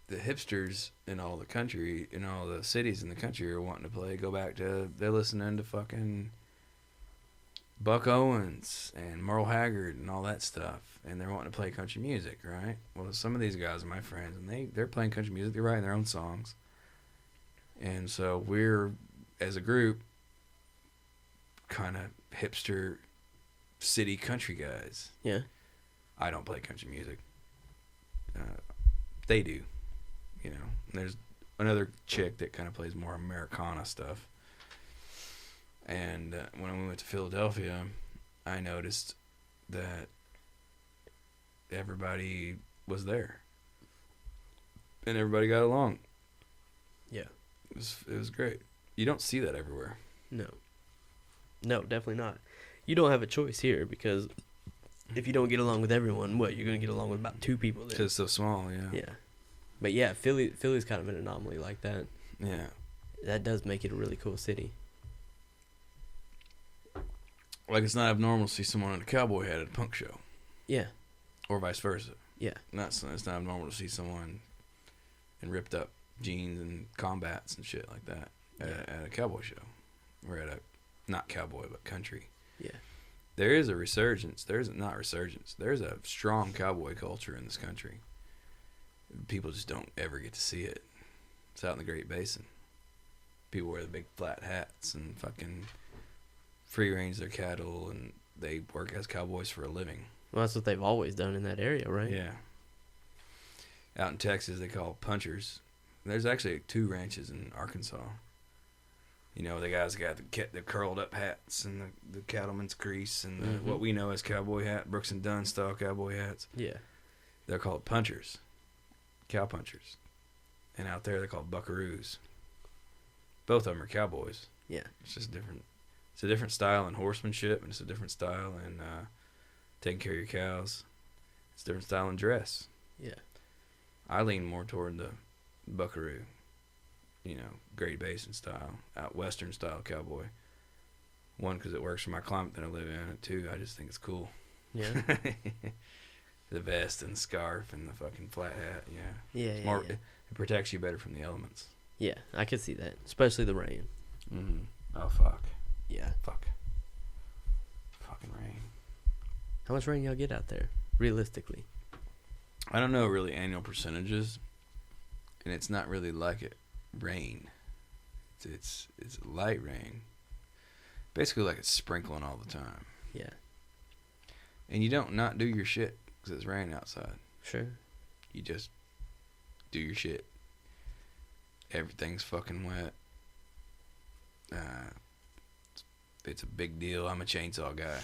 The hipsters in all the country, in all the cities in the country are wanting to play. Go back to, they're listening to fucking Buck Owens and Merle Haggard and all that stuff, and they're wanting to play country music, right? Well, some of these guys are my friends, and they're playing country music. They're writing their own songs, and so we're, as a group, kind of hipster city country guys. Yeah. I don't play country music. They do, you know. There's another chick that kind of plays more Americana stuff. And when we went to Philadelphia, I noticed that everybody was there, and everybody got along. Yeah. It was great. You don't see that everywhere. No, definitely not. You don't have a choice here because if you don't get along with everyone, you're going to get along with about 2 people there. Because it's so small, yeah. Yeah. But yeah, Philly's kind of an anomaly like that. Yeah. That does make it a really cool city. Like, it's not abnormal to see someone in a cowboy hat at a punk show. Yeah. Or vice versa. Yeah. It's not abnormal to see someone in ripped up jeans and combats and shit like that at a cowboy show. Or at a, not cowboy, but country. Yeah. There is a resurgence. There's a strong cowboy culture in this country. People just don't ever get to see it. It's out in the Great Basin. People wear the big flat hats and fucking free range their cattle, and they work as cowboys for a living. Well, that's what they've always done in that area, right? Yeah. Out in Texas, they call punchers. There's actually 2 ranches in Arkansas. You know, the guys got the curled up hats and the cattleman's crease and the, what we know as cowboy hat, Brooks and Dunn style cowboy hats. Yeah. They're called punchers, cow punchers. And out there, they're called buckaroos. Both of them are cowboys. Yeah. It's just different. It's a different style in horsemanship, and it's a different style in taking care of your cows. It's a different style in dress. Yeah. I lean more toward the buckaroo, you know, Great Basin style, out western style cowboy. 1, because it works for my climate that I live in, and 2, I just think it's cool. Yeah. The vest and the scarf and the fucking flat hat, yeah. Yeah, It's yeah, more, yeah. It protects you better from the elements. Yeah, I could see that, especially the rain. Mm-hmm. Oh, fuck. Yeah. Fuck. Fucking rain. How much rain y'all get out there, realistically? I don't know really annual percentages, and it's not really like it rain. It's light rain. Basically like it's sprinkling all the time. Yeah. And you don't not do your shit because it's raining outside. Sure. You just do your shit. Everything's fucking wet. It's a big deal. I'm a chainsaw guy.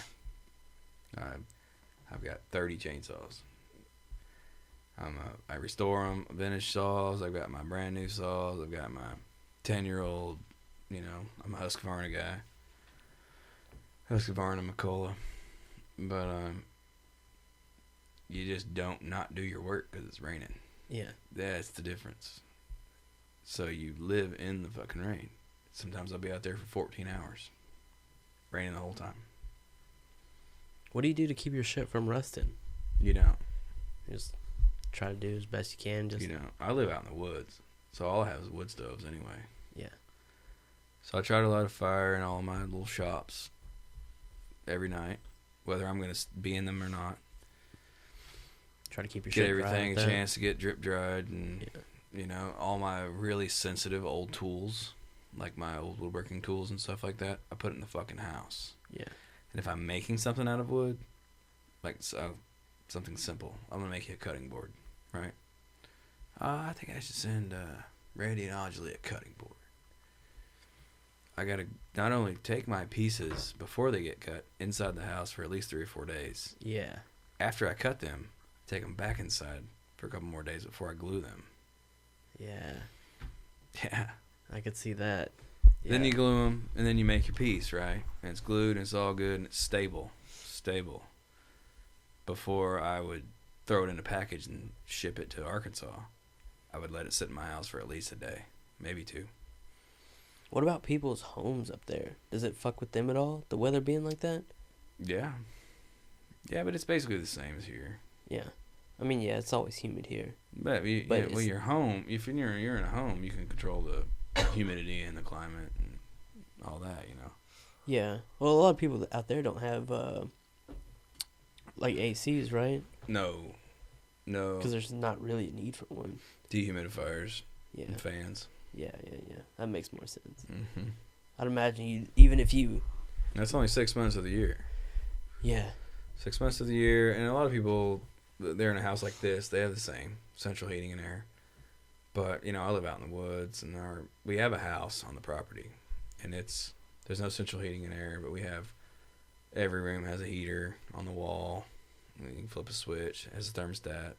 I've got 30 chainsaws. I restore them, vintage saws. I've got my brand new saws. I've got my 10-year-old, you know, I'm a Husqvarna guy. Husqvarna McCullough. But you just don't not do your work because it's raining. Yeah. That's the difference. So you live in the fucking rain. Sometimes I'll be out there for 14 hours. Raining the whole time. What do you do to keep your shit from rusting? You don't. Just try to do as best you can. Just You know, I live out in the woods, so all I have is wood stoves anyway. Yeah. So I try to light a fire in all my little shops every night, whether I'm going to be in them or not. Try to keep your Get shit everything dry a like chance to get drip dried, and Yeah. you know, all my really sensitive old tools, like my old woodworking tools and stuff like that, I put it in the fucking house. Yeah. And if I'm making something out of wood, like something simple, I'm gonna make you a cutting board, right? I think I should send Randy and Anjali a cutting board. I gotta not only take my pieces before they get cut inside the house for at least 3 or 4 days. Yeah. After I cut them, take them back inside for a couple more days before I glue them. Yeah. Yeah. I could see that. Yeah. Then you glue them, and then you make your piece, right? And it's glued, and it's all good, and it's stable. Before I would throw it in a package and ship it to Arkansas, I would let it sit in my house for at least a day, maybe 2. What about people's homes up there? Does it fuck with them at all? The weather being like that? Yeah. Yeah, but it's basically the same as here. Yeah. I mean, yeah, it's always humid here. But when you're home, if you're in a home, you can control the humidity and the climate and all that, you know. Yeah. Well, a lot of people out there don't have like ACs, right? No. Because there's not really a need for one. Dehumidifiers. Yeah. And fans. Yeah. That makes more sense. Mm-hmm. I'd imagine even if you. That's only 6 months of the year. Yeah. 6 months of the year, and a lot of people, they're in a house like this, they have the same central heating and air. But, you know, I live out in the woods, and we have a house on the property, and there's no central heating and air, but every room has a heater on the wall. You can flip a switch, it has a thermostat.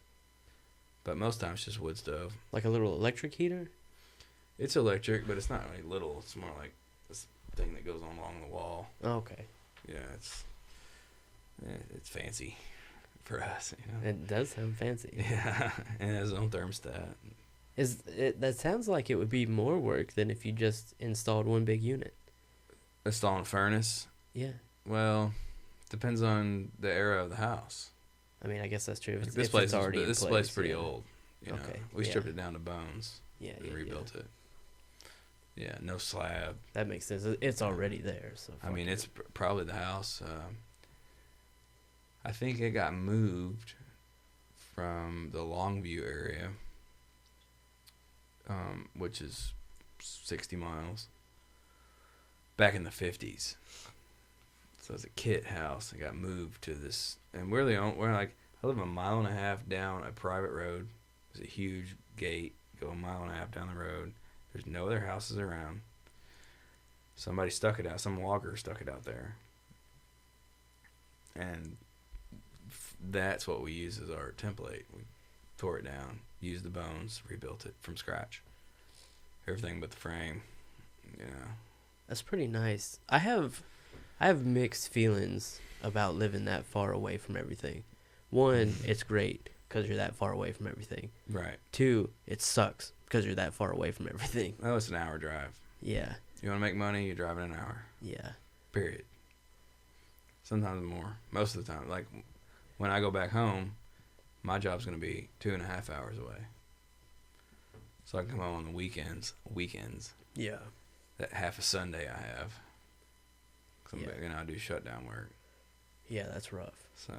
But most times it's just wood stove. Like a little electric heater? It's electric, but it's not really little. It's more like this thing that goes on along the wall. Oh, okay. Yeah, it's fancy for us, you know. It does sound fancy. Yeah, and it has its own thermostat. That sounds like it would be more work than if you just installed one big unit. Installing a furnace? Yeah. Well, depends on the era of the house. I mean, I guess that's true. This place is pretty old. You know? Okay. We stripped it down to bones. Yeah. And rebuilt it. Yeah, no slab. That makes sense. It's already there. So I mean, it's probably the house. I think it got moved from the Longview area, which is 60 miles, back in the 50s. So it's a kit house. It got moved to this, and we're like, I live a mile and a half down a private road. There's a huge gate. Go a mile and a half down the road. There's no other houses around. Somebody stuck it out. Some logger stuck it out there. And that's what we use as our template. We tore it down, used the bones, rebuilt it from scratch. Everything but the frame. You know. That's pretty nice. I have mixed feelings about living that far away from everything. One, it's great because you're that far away from everything. Right. 2, it sucks because you're that far away from everything. Oh, it's an hour drive. Yeah. You want to make money, you're driving an hour. Yeah. Period. Sometimes more. Most of the time. Like, when I go back home, my job's going to be 2.5 hours away. So I can come home on the weekends. Yeah. That half a Sunday I have. Yeah. I do shutdown work. Yeah, that's rough. So.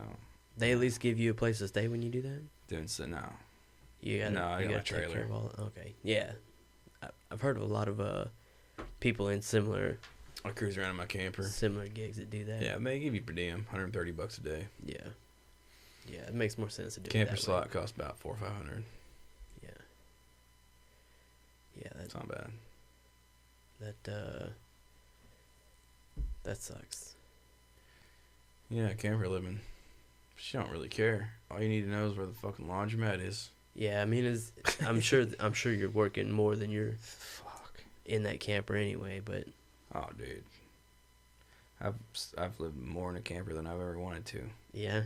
They at least give you a place to stay when you do that? No. I got a trailer. Okay. Yeah. I've heard of a lot of people in similar. I cruise around in my camper. Similar gigs that do that. Yeah, they give you per diem, $130 a day. Yeah. Yeah, it makes more sense to do camper it that slot way. costs about $400 or $500. Yeah. Yeah, that's not bad. That sucks. Yeah, camper living. She don't really care. All you need to know is where the fucking laundromat is. Yeah, I mean, I'm sure you're working more than you're in that camper anyway. But oh, dude, I've lived more in a camper than I've ever wanted to. Yeah,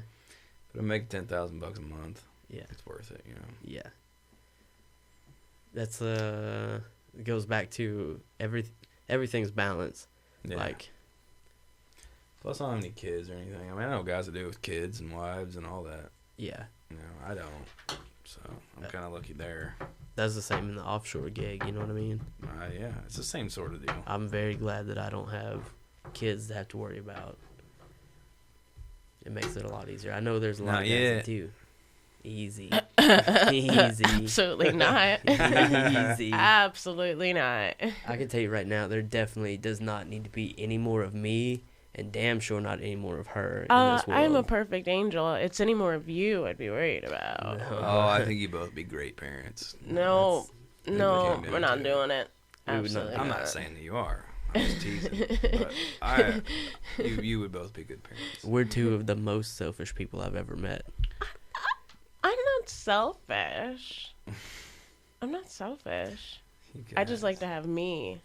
but I make $10,000 a month. Yeah, it's worth it, you know. Yeah, that's it goes back to everything's balance. Yeah. Like. Plus, I don't have any kids or anything. I mean, I know guys that do with kids and wives and all that. Yeah. You know, I don't. So, I'm kind of lucky there. That's the same in the offshore gig, you know what I mean? Yeah, it's the same sort of deal. I'm very glad that I don't have kids to have to worry about. It makes it a lot easier. I know there's a lot of guys that do. Easy. Easy. Absolutely not. Easy. Absolutely not. I can tell you right now, there definitely does not need to be any more of me. And damn sure not any more of her in this world. I'm a perfect angel. It's any more of you I'd be worried about. No. Oh, I think you both be great parents. No. No, came down we're not to. doing it. We would not Absolutely do I'm not saying that you are. I'm just teasing. But you would both be good parents. We're two of the most selfish people I've ever met. I'm not selfish. I'm not selfish. You I just guys. like to have me.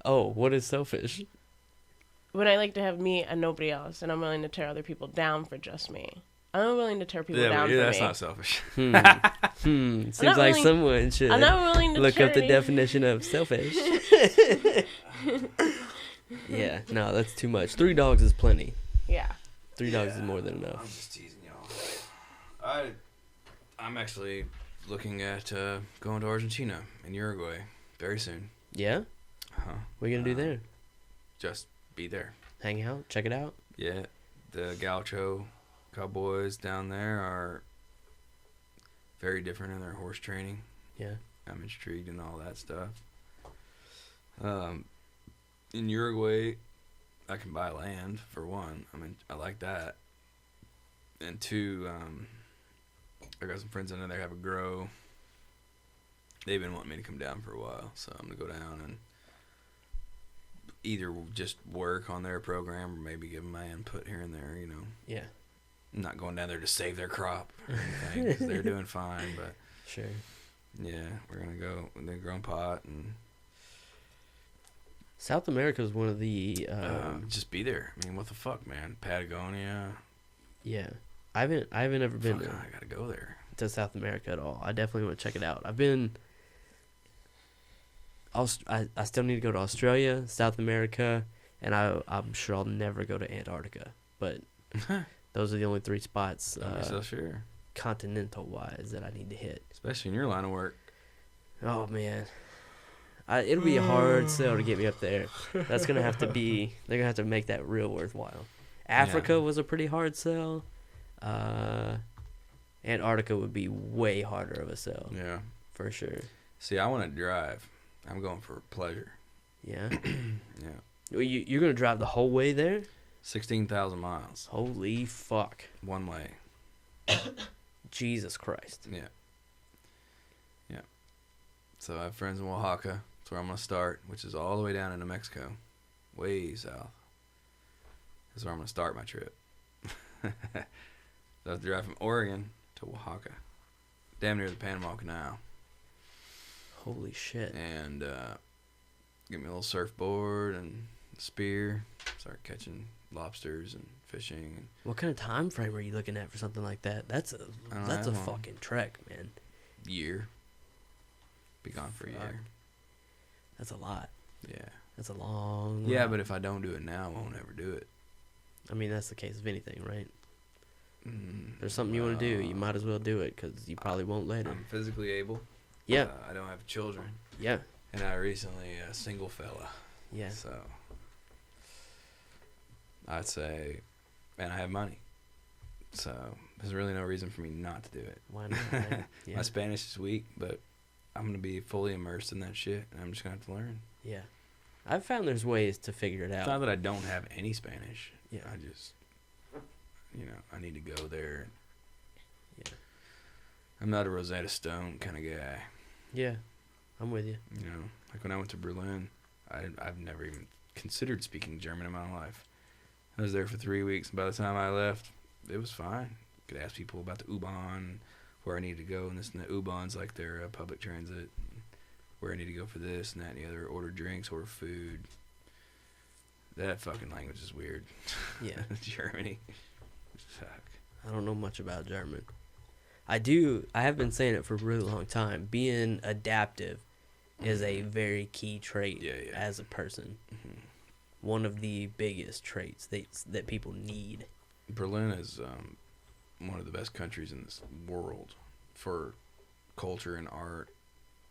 Oh, what is selfish? When I like to have me and nobody else, and I'm willing to tear other people down for just me. I'm not willing to tear people down for that's me. not selfish. Seems not like willing- someone should I'm not willing to look tear up the any- definition of selfish. Yeah, no, that's too much. 3 dogs is plenty. Yeah. 3 dogs is more than I'm enough. just teasing y'all. I'm actually looking at going to Argentina and Uruguay very soon. Yeah? Uh-huh. What are you going to do there? Just be there. Hang out? Check it out? Yeah, the Gaucho Cowboys down there are very different in their horse training. Yeah. I'm intrigued in all that stuff. In Uruguay, I can buy land, for one. I mean, I like that. And two, I got some friends in there that have a grow. They've been wanting me to come down for a while, so I'm going to go down and either just work on their program or maybe give them my input here and there, you know. Yeah. I'm not going down there to save their crop or anything, 'cause they're doing fine, but Sure. yeah, we're going to go with the grown pot and South America is one of the just be there. I mean, what the fuck, man? Patagonia. yeah. I haven't ever been Fuck, I got to go there. to South America at all. I definitely want to check it out. I've been I still need to go to Australia, South America, and I'm sure I'll never go to Antarctica. But those are the only 3 spots I'm so sure. continental wise that I need to hit. Especially in your line of work. Oh man. It'll be a hard sell to get me up there. That's gonna have to be. They're gonna have to make that real worthwhile. Africa was a pretty hard sell. Antarctica would be way harder of a sell Yeah. for sure. See, I want to drive. I'm going for pleasure. Yeah. Yeah. Well, you're gonna drive the whole way there? 16,000 miles. Holy fuck! One way. Jesus Christ. Yeah. Yeah. So I have friends in Oaxaca. That's where I'm going to start, which is all the way down into Mexico. Way south. That's where I'm going to start my trip. So I have to drive from Oregon to Oaxaca. Damn near the Panama Canal. Holy shit. And get me a little surfboard and spear. Start catching lobsters and fishing. And What kind of time frame are you looking at for something like that? That's a I don't that's a have one. fucking trek, man. year. Be gone for a Fuck. year. That's a lot. Yeah. That's a long. Yeah, ride. but if I don't do it now, I won't ever do it. I mean, that's the case of anything, right? Mm, There's something you want to do, you might as well do it because you probably won't later. I'm physically able. Yeah, I don't have children. yeah, And I recently a single fella. yeah. So I'd say, and I have money. So there's really no reason for me not to do it. Why not? Right? Yeah, My Spanish is weak, but I'm going to be fully immersed in that shit. And I'm just going to have to learn. yeah. I've found there's ways to figure it It's out. not that I don't have any Spanish. Yeah. I just, I need to go there. Yeah, I'm not a Rosetta Stone kind of guy. yeah. I'm with you. Like when I went to Berlin, I've never even considered speaking German in my life. I was there for 3 weeks, and by the time I left, it was fine. Could ask people about the U-Bahn, where I needed to go, and this and that. U-Bahn's like their public transit, where I need to go for this and that and the other. Order drinks, order food. That fucking language is weird. Yeah. Germany. Fuck. I don't know much about German. I have been saying it for a really long time. Being adaptive is a very key trait Yeah, yeah. as a person. Mhm. One of the biggest traits that people need. Berlin is one of the best countries in this world for culture and art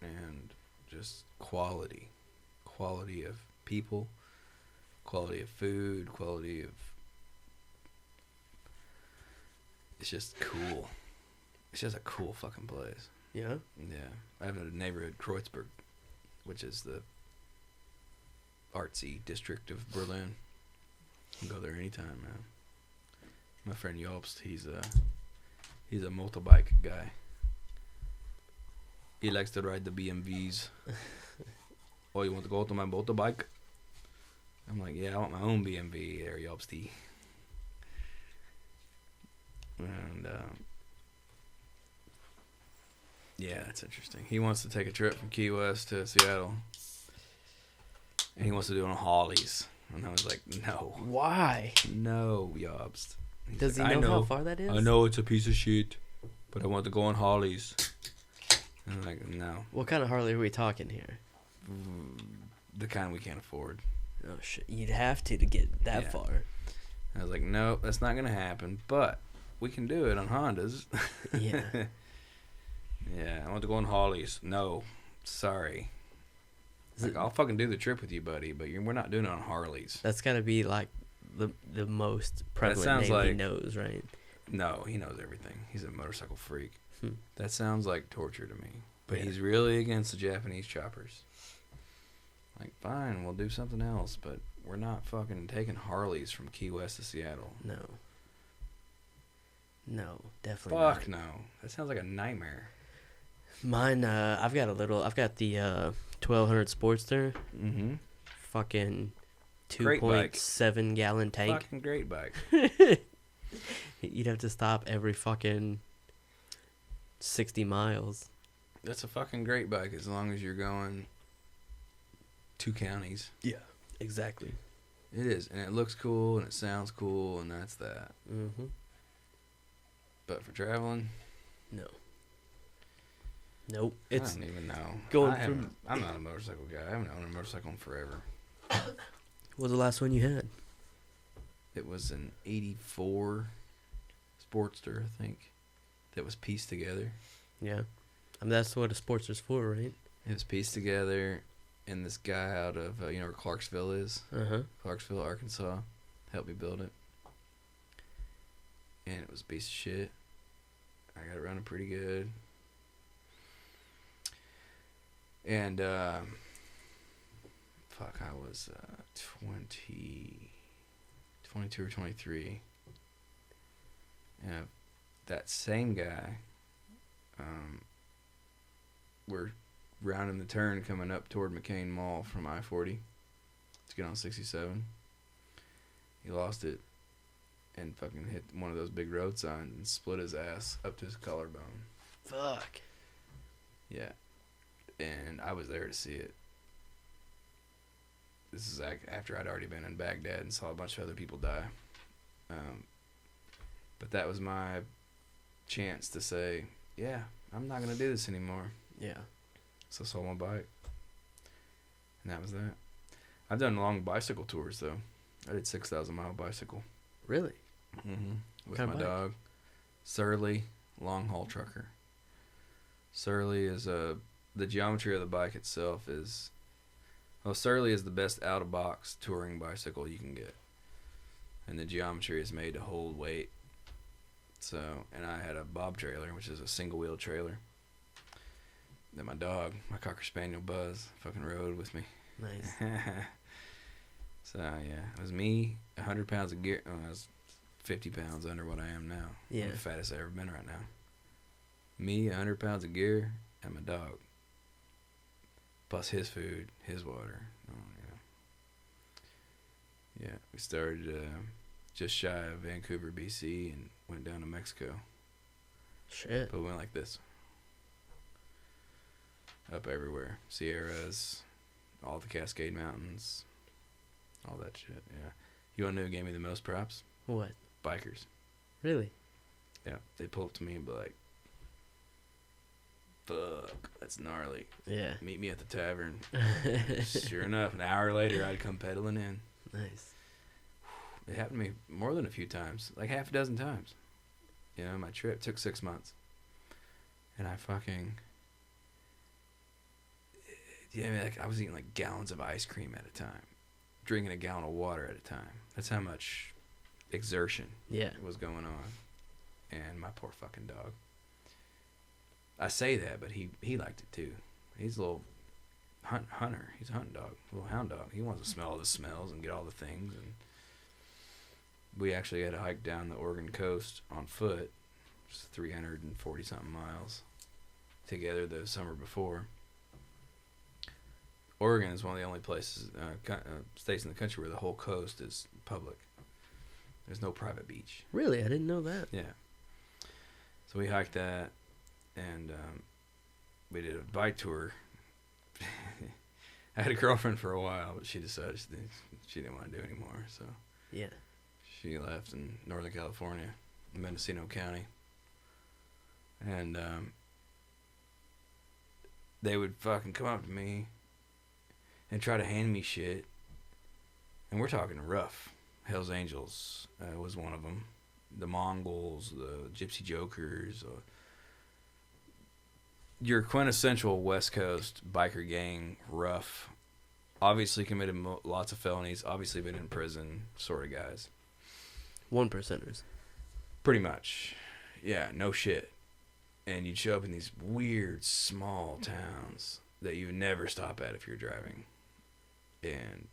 and just quality of people, quality of food, quality of, it's just cool. It's just a cool fucking place. Yeah. Yeah. I have a neighborhood, Kreuzberg, which is the artsy district of Berlin. You can go there anytime, man. My friend Jobst, he's a motorbike guy. He likes to ride the BMWs. Oh, you want to go to my motorbike? I'm like, yeah, I want my own BMW there, Yobsty. And, yeah, that's interesting. He wants to take a trip from Key West to Seattle. And he wants to do it on Hollies. And I was like, no. Why? No, Yobst. He's Does like, he I know how far that is? I know it's a piece of shit, but I want to go on Hollies. And I'm like, no. What kind of Harley are we talking here? The kind we can't afford. Oh, shit. You'd have to get that Yeah. far. I was like, no, that's not going to happen, but we can do it on Hondas. Yeah. Yeah, I want to go on Hollies. No, sorry. Like, I'll fucking do the trip with you, buddy, but we're not doing it on Harleys. That's got to be like the most prevalent sounds name he like- knows, right? No, he knows everything. He's a motorcycle freak. Hmm. That sounds like torture to me. But Yeah. he's really against the Japanese choppers. Like, fine, we'll do something else, but we're not fucking taking Harleys from Key West to Seattle. No. No, definitely Fuck not. no. That sounds like a nightmare. Mine, I've got the 1200 Sportster, Mm-hmm. fucking Great bike. 2.7 gallon tank. Fucking great bike. You'd have to stop every fucking 60 miles. That's a fucking great bike as long as you're going 2 counties. Yeah, exactly. It is, and it looks cool, and it sounds cool, and that's that. Mm-hmm. But for traveling, No. Nope. I It's don't even know. going I'm not a motorcycle guy. I haven't owned a motorcycle in forever. what was the last one you had? It was an 84 Sportster, I think, that was pieced together. Yeah. I mean, that's what a Sportster's for, right? It was pieced together, and this guy out of, you know where Clarksville is? Uh-huh. Clarksville, Arkansas, helped me build it. And it was a piece of shit. I got it running pretty good. And, fuck, I was 22 or 23. And that same guy, we're rounding the turn coming up toward McCain Mall from I-40 to get on 67. He lost it and fucking hit one of those big road signs and split his ass up to his collarbone. Fuck. Yeah. And I was there to see it. This is like after I'd already been in Baghdad and saw a bunch of other people die. But that was my chance to say, yeah, I'm not going to do this anymore. Yeah. So I sold my bike. And that was that. I've done long bicycle tours, though. I did 6,000-mile bicycle. Really? Mm-hmm. With kind my of bike? dog. Surly, long-haul trucker. Surly is the geometry of the bike itself is... Well, Surly is the best out-of-box touring bicycle you can get. And the geometry is made to hold weight. So, and I had a bob trailer, which is a single-wheel trailer. That my dog, my Cocker Spaniel Buzz, fucking rode with me. Nice. So, yeah, it was me, 100 pounds of gear. Oh, I was 50 pounds under what I am now. Yeah. I'm the fattest I've ever been right now. Me, 100 pounds of gear, and my dog. Plus his food, his water. Oh, yeah. Yeah, we started just shy of Vancouver, BC, and went down to Mexico. Shit. But we went like this. Up everywhere. Sierras, all the Cascade Mountains, all that shit, yeah. You want to know who gave me the most props? What? Bikers. Really? Yeah. They pull up to me and be like, fuck, that's gnarly. Yeah. Meet me at the tavern. Sure enough, an hour later, I'd come pedaling in. Nice. It happened to me more than a few times, like half a dozen times. You know, my trip took 6 months. And I fucking... Yeah, I mean, like, I was eating like gallons of ice cream at a time. Drinking a gallon of water at a time. That's how much exertion Yeah. was going on. And my poor fucking dog. I say that, but he liked it too. He's a little hunter. He's a hunting dog, a little hound dog. He wants to smell all the smells and get all the things. And we actually had to hike down the Oregon coast on foot, just 340 something miles. together the summer before. Oregon is one of the only places, states in the country where the whole coast is public. There's no private beach. Really? I didn't know that. Yeah. So we hiked that, and we did a bike tour. I had a girlfriend for a while, but she decided she didn't want to do it anymore. So Yeah. she left in Northern California, Mendocino County. And they would fucking come up to me and try to hand me shit. And we're talking rough. Hells Angels was one of them. The Mongols, the Gypsy Jokers. Your quintessential West Coast biker gang, rough. Obviously committed lots of felonies. Obviously been in prison sort of guys. 1%ers. Pretty much. Yeah, no shit. And you'd show up in these weird small towns that you would never stop at if you're driving. And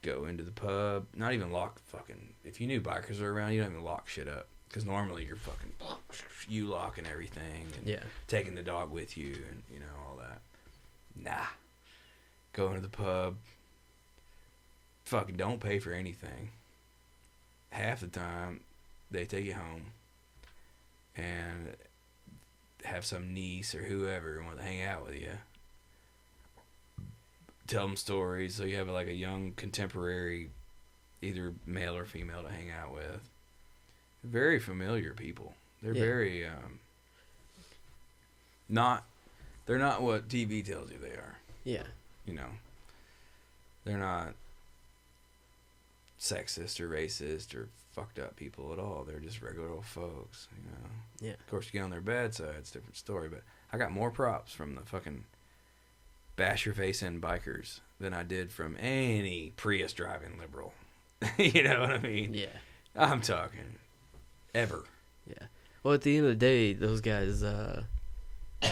go into the pub. Not even lock fucking... If you knew bikers are around, you don't even lock shit up. Because normally you're fucking... You locking everything. And Yeah. taking the dog with you and, you know, all that. Nah. Go into the pub. Fucking don't pay for anything. Half the time, they take you home. And have some niece or whoever want to hang out with you. Tell them stories. So you have like a young contemporary, either male or female, to hang out with. Very familiar people. They're very they're not what TV tells you they are. Yeah. You know. They're not sexist or racist or fucked up people at all. They're just regular old folks, you know. Yeah. Of course, you get on their bad side, it's a different story, but I got more props from the fucking bash your face in bikers than I did from any Prius driving liberal. You know what I mean? Yeah. I'm talking ever. Yeah. Well, at the end of the day, those guys, their, I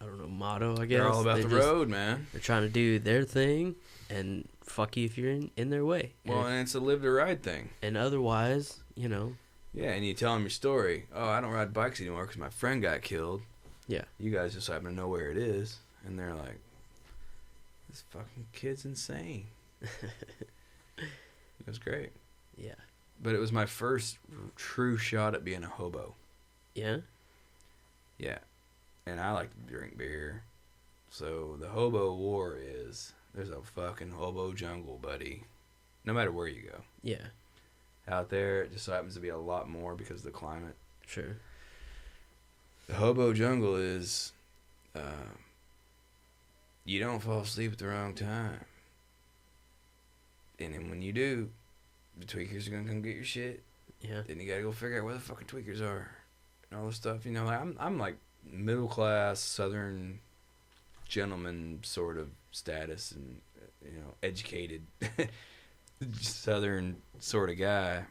don't know, motto, I guess. They're all about the road, man. They're trying to do their thing, and fuck you if you're in their way. Well, and it's a live to ride thing. And otherwise, you know. Yeah, and you tell them your story. Oh, I don't ride bikes anymore because my friend got killed. Yeah. You guys just happen to know where it is. And they're like, this fucking kid's insane. It was great. Yeah. But it was my first true shot at being a hobo. Yeah? Yeah. And I like to drink beer. So the hobo war is, there's a fucking hobo jungle, buddy. No matter where you go. Yeah. Out there, it just happens to be a lot more because of the climate. Sure. The hobo jungle is, you don't fall asleep at the wrong time. And then when you do, the tweakers are going to come get your shit. Yeah. Then you got to go figure out where the fucking tweakers are. And all this stuff. You know, like, I'm like middle class, southern gentleman sort of status and, you know, educated southern sort of guy.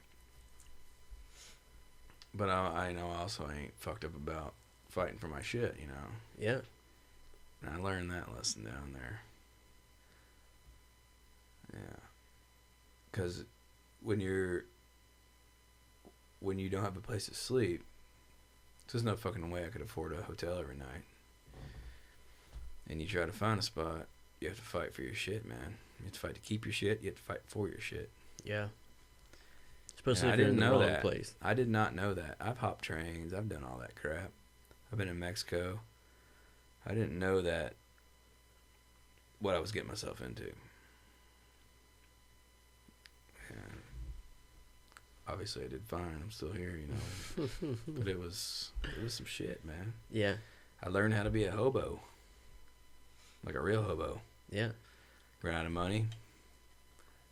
But I know I also ain't fucked up about fighting for my shit, you know. Yeah. And I learned that lesson down there. Yeah. Because when you don't have a place to sleep, there's no fucking way I could afford a hotel every night. And you try to find a spot, you have to fight for your shit, man. You have to fight to keep your shit. You have to fight for your shit. Yeah. Especially And if you're in the wrong place. I did not know that. I've hopped trains. I've done all that crap. I've been in Mexico. I didn't know that, what I was getting myself into. And obviously I did fine. I'm still here, you know. But it was some shit, man. Yeah. I learned how to be a hobo. Like a real hobo. Yeah. Ran out of money.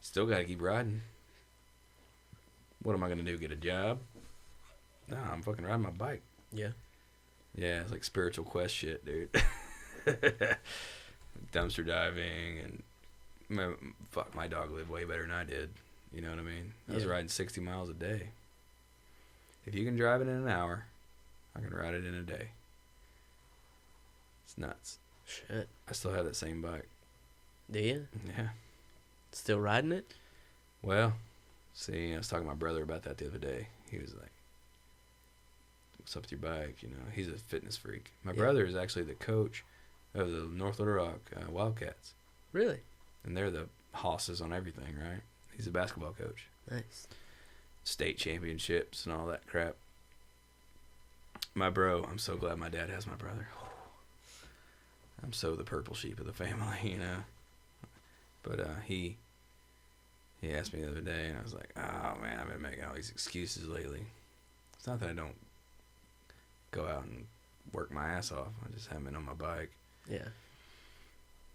Still got to keep riding. What am I going to do? Get a job? No, I'm fucking riding my bike. Yeah. Yeah, it's like spiritual quest shit, dude. Dumpster diving and fuck, my dog lived way better than I did. You know what I mean? I was riding 60 miles a day. If you can drive it in an hour, I can ride it in a day. It's nuts. Shit. I still have that same bike. Do you? Yeah. Still riding it? Well, see, I was talking to my brother about that the other day. He was like, what's up with your bike? You know, he's a fitness freak. My Yeah. brother is actually the coach of the North Little Rock Wildcats. Really? And they're the hosses on everything, right? He's a basketball coach. Nice. State championships and all that crap. My bro, I'm so glad my dad has my brother. I'm so the purple sheep of the family, you know. But he asked me the other day, and I was like, oh, man, I've been making all these excuses lately. It's not that I don't go out and work my ass off. I just haven't been on my bike. Yeah.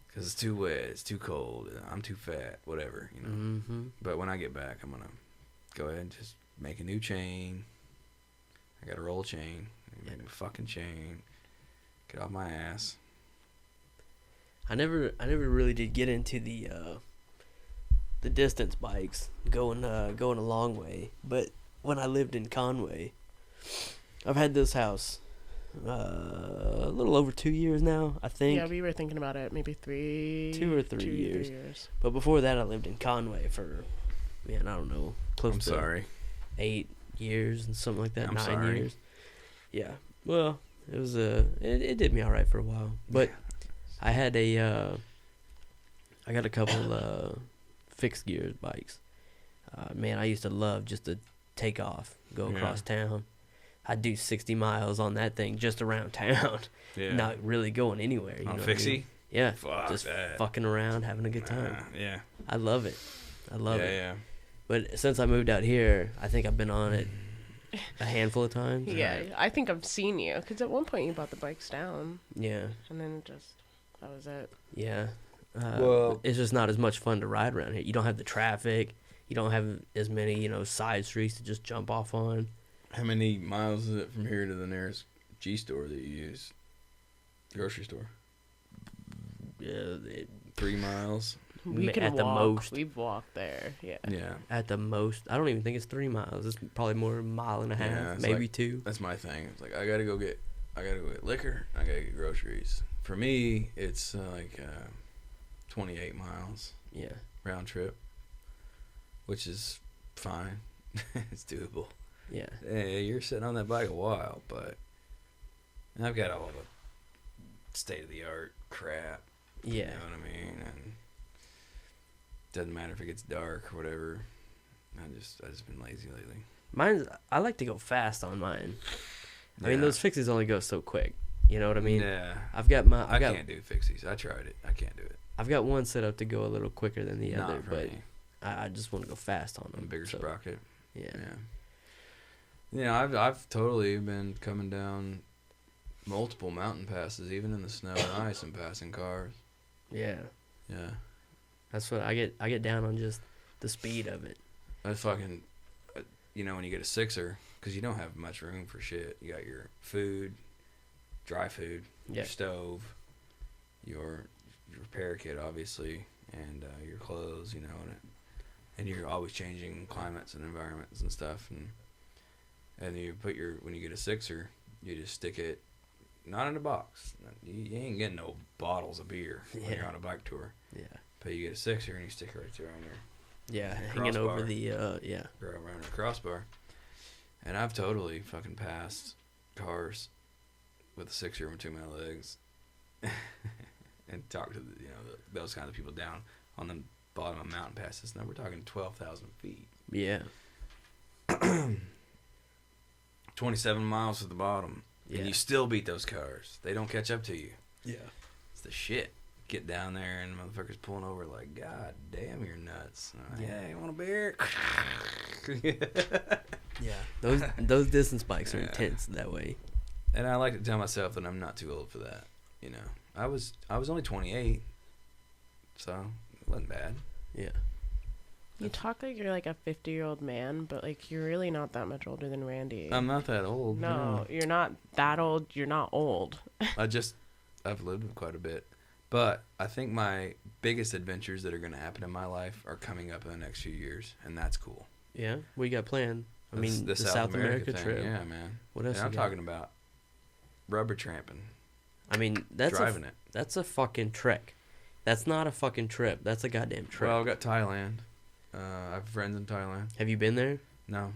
Because it's too wet, it's too cold, I'm too fat, whatever, you know. Mm-hmm. But when I get back, I'm going to go ahead and just make a new chain. I got to roll a chain. Make a fucking chain. Get off my ass. I never really did get into the distance bikes, going a long way. But when I lived in Conway, I've had this house a little over 2 years now, I think. Yeah, we were thinking about it, maybe 2 or 3 years. But before that, I lived in Conway for, man, I don't know, close to sorry. 8 years and something like that. I'm 9 sorry. years. Yeah. Well, it was it did me all right for a while, but I had I got a couple fixed gears bikes. Man, I used to love just to take off, go across town. I'd do 60 miles on that thing just around town, not really going anywhere. You on know a fixie? what I mean? Yeah, Fuck just that. fucking around, having a good time. Yeah. I love it. I love it. Yeah. But since I moved out here, I think I've been on it a handful of times. Yeah, I think I've seen you. Because at one point you brought the bikes down. Yeah. And then that was it. Yeah. Well, it's just not as much fun to ride around here. You don't have the traffic. You don't have as many, side streets to just jump off on. how many miles is it from here to the nearest G store that you use? Grocery store? Yeah, 3 miles? We can at the walk. most. We've walked there. Yeah. Yeah. at the most. I don't even think it's 3 miles. It's probably more a mile and a half, Yeah, it's maybe like- 2. That's my thing. It's like, I gotta go get liquor. I gotta get groceries. For me, it's 28 miles Yeah. round trip, which is fine. It's doable. Yeah. Yeah, you're sitting on that bike a while, but I've got all the state of the art crap. Yeah. You know what I mean? And doesn't matter if it gets dark or whatever. I just been lazy lately. I like to go fast on mine. I mean, Yeah. those fixes only go so quick. You know what I mean? Yeah. I can't do fixies. I tried it. I can't do it. I've got one set up to go a little quicker than the Not other, for but me. I just want to go fast on A them. bigger so, sprocket. Yeah. Yeah. I've totally been coming down multiple mountain passes, even in the snow and ice, and passing cars. Yeah. Yeah. That's what I get down on, just the speed of it. I fucking, when you get a sixer, because you don't have much room for shit. You got your food, dry food, Yeah. your stove, your repair kit, obviously, and your clothes, and you're always changing climates and environments and stuff, and you put when you get a sixer, you just stick it, not in a box. You ain't getting no bottles of beer when Yeah. you're on a bike tour. Yeah. But you get a sixer and you stick it right there on your Yeah. Hanging over crossbar. the around the crossbar. And I've totally fucking passed cars with a sixer between my legs and talked to those kind of people down on the bottom of mountain passes. Now we're talking 12,000 feet. Yeah. 27 miles to the bottom. Yeah. And you still beat those cars. They don't catch up to you. Yeah. It's the shit. Get down there and motherfuckers pulling over like, God damn, you're nuts. I'm like, yeah, you want a beer? Yeah. Those distance bikes are Yeah. intense that way. And I like to tell myself that I'm not too old for that. I was only 28, so it wasn't bad. Yeah. You talk like you're like a 50-year-old man, but like you're really not that much older than Randy. I'm not that old. No, you're not that old. You're not old. I've lived quite a bit. But I think my biggest adventures that are going to happen in my life are coming up in the next few years, and that's cool. Yeah. What you got planned? I mean, the South America thing, trip. yeah, man. What else? And I'm you got? talking about rubber tramping, I mean, that's driving it. That's a fucking trek. That's not a fucking trip. That's a goddamn trip. Well, I've got Thailand. I have friends in Thailand. Have you been there? No.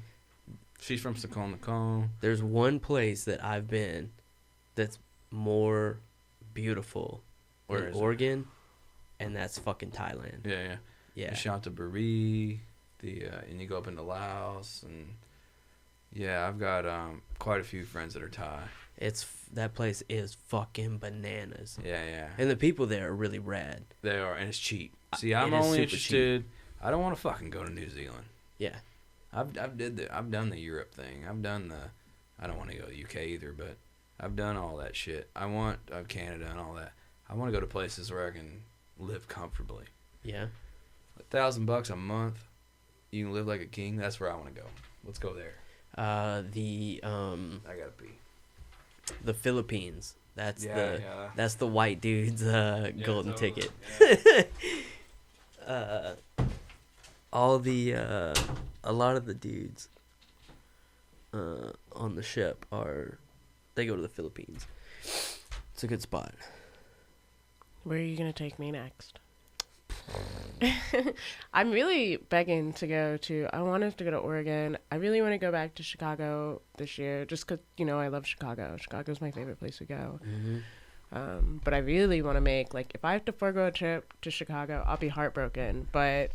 She's from Sakon. There's one place that I've been that's more beautiful Where than is it? Oregon, and that's fucking Thailand. Yeah. Yeah. You shot to Bari, and you go up into Laos, and yeah, I've got quite a few friends that are Thai. That place is fucking bananas. Yeah. And the people there are really rad. They are, and it's cheap. See, I'm It is only super interested. I don't want to fucking go to New Zealand. Yeah. I've done the Europe thing. I don't want to go to the UK either, but I've done all that shit. I want Canada and all that. I want to go to places where I can live comfortably. Yeah. $1,000 a month, you can live like a king. That's where I want to go. Let's go there. I gotta pee. The Philippines. That's Yeah. that's the white dude's golden ticket. Yeah. A lot of the dudes on the ship they go to the Philippines. It's a good spot. Where are you going to take me next? I'm really begging to go to, I want us to go to Oregon. I really want to go back to Chicago this year just because, I love Chicago. Chicago's my favorite place to go. Mm-hmm. But I really want to make, if I have to forego a trip to Chicago, I'll be heartbroken. But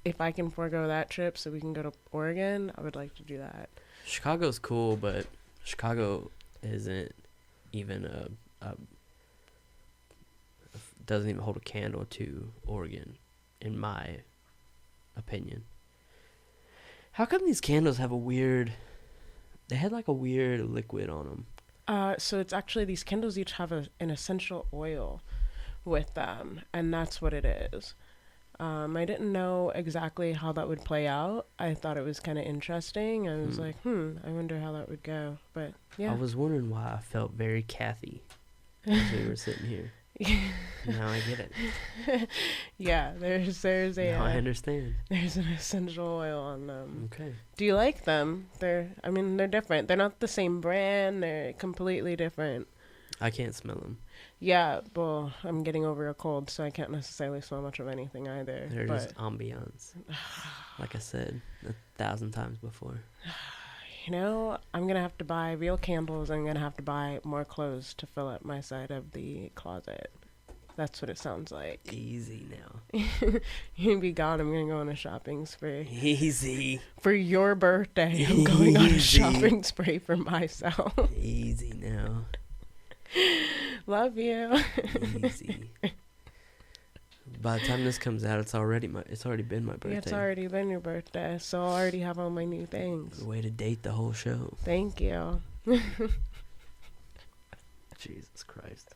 if I can forego that trip so we can go to Oregon, I would like to do that. Chicago's cool, but Chicago isn't even doesn't even hold a candle to Oregon, in my opinion. How come these candles have they had like a weird liquid on them? So it's actually, these candles each have an essential oil with them, and that's what it is. I didn't know exactly how that would play out. I thought it was kind of interesting. I was like, I wonder how that would go. But yeah. I was wondering why I felt very Kathy as we were sitting here. Now I get it. Yeah, there's a. Now I understand. There's an essential oil on them. Okay. Do you like them? They're different. They're not the same brand. They're completely different. I can't smell them. Yeah, well, I'm getting over a cold, so I can't necessarily smell much of anything either. They're just ambiance. Like I said 1,000 times before. I'm going to have to buy real candles. I'm going to have to buy more clothes to fill up my side of the closet. That's what it sounds like. Easy now. You're going to be gone. I'm going to go on a shopping spree. Easy. For your birthday, I'm going on a shopping spree for myself. Easy now. Love you. Easy. By the time this comes out, it's already been my birthday. Yeah, it's already been your birthday, so I already have all my new things. Way to date the whole show. Thank you. Jesus Christ.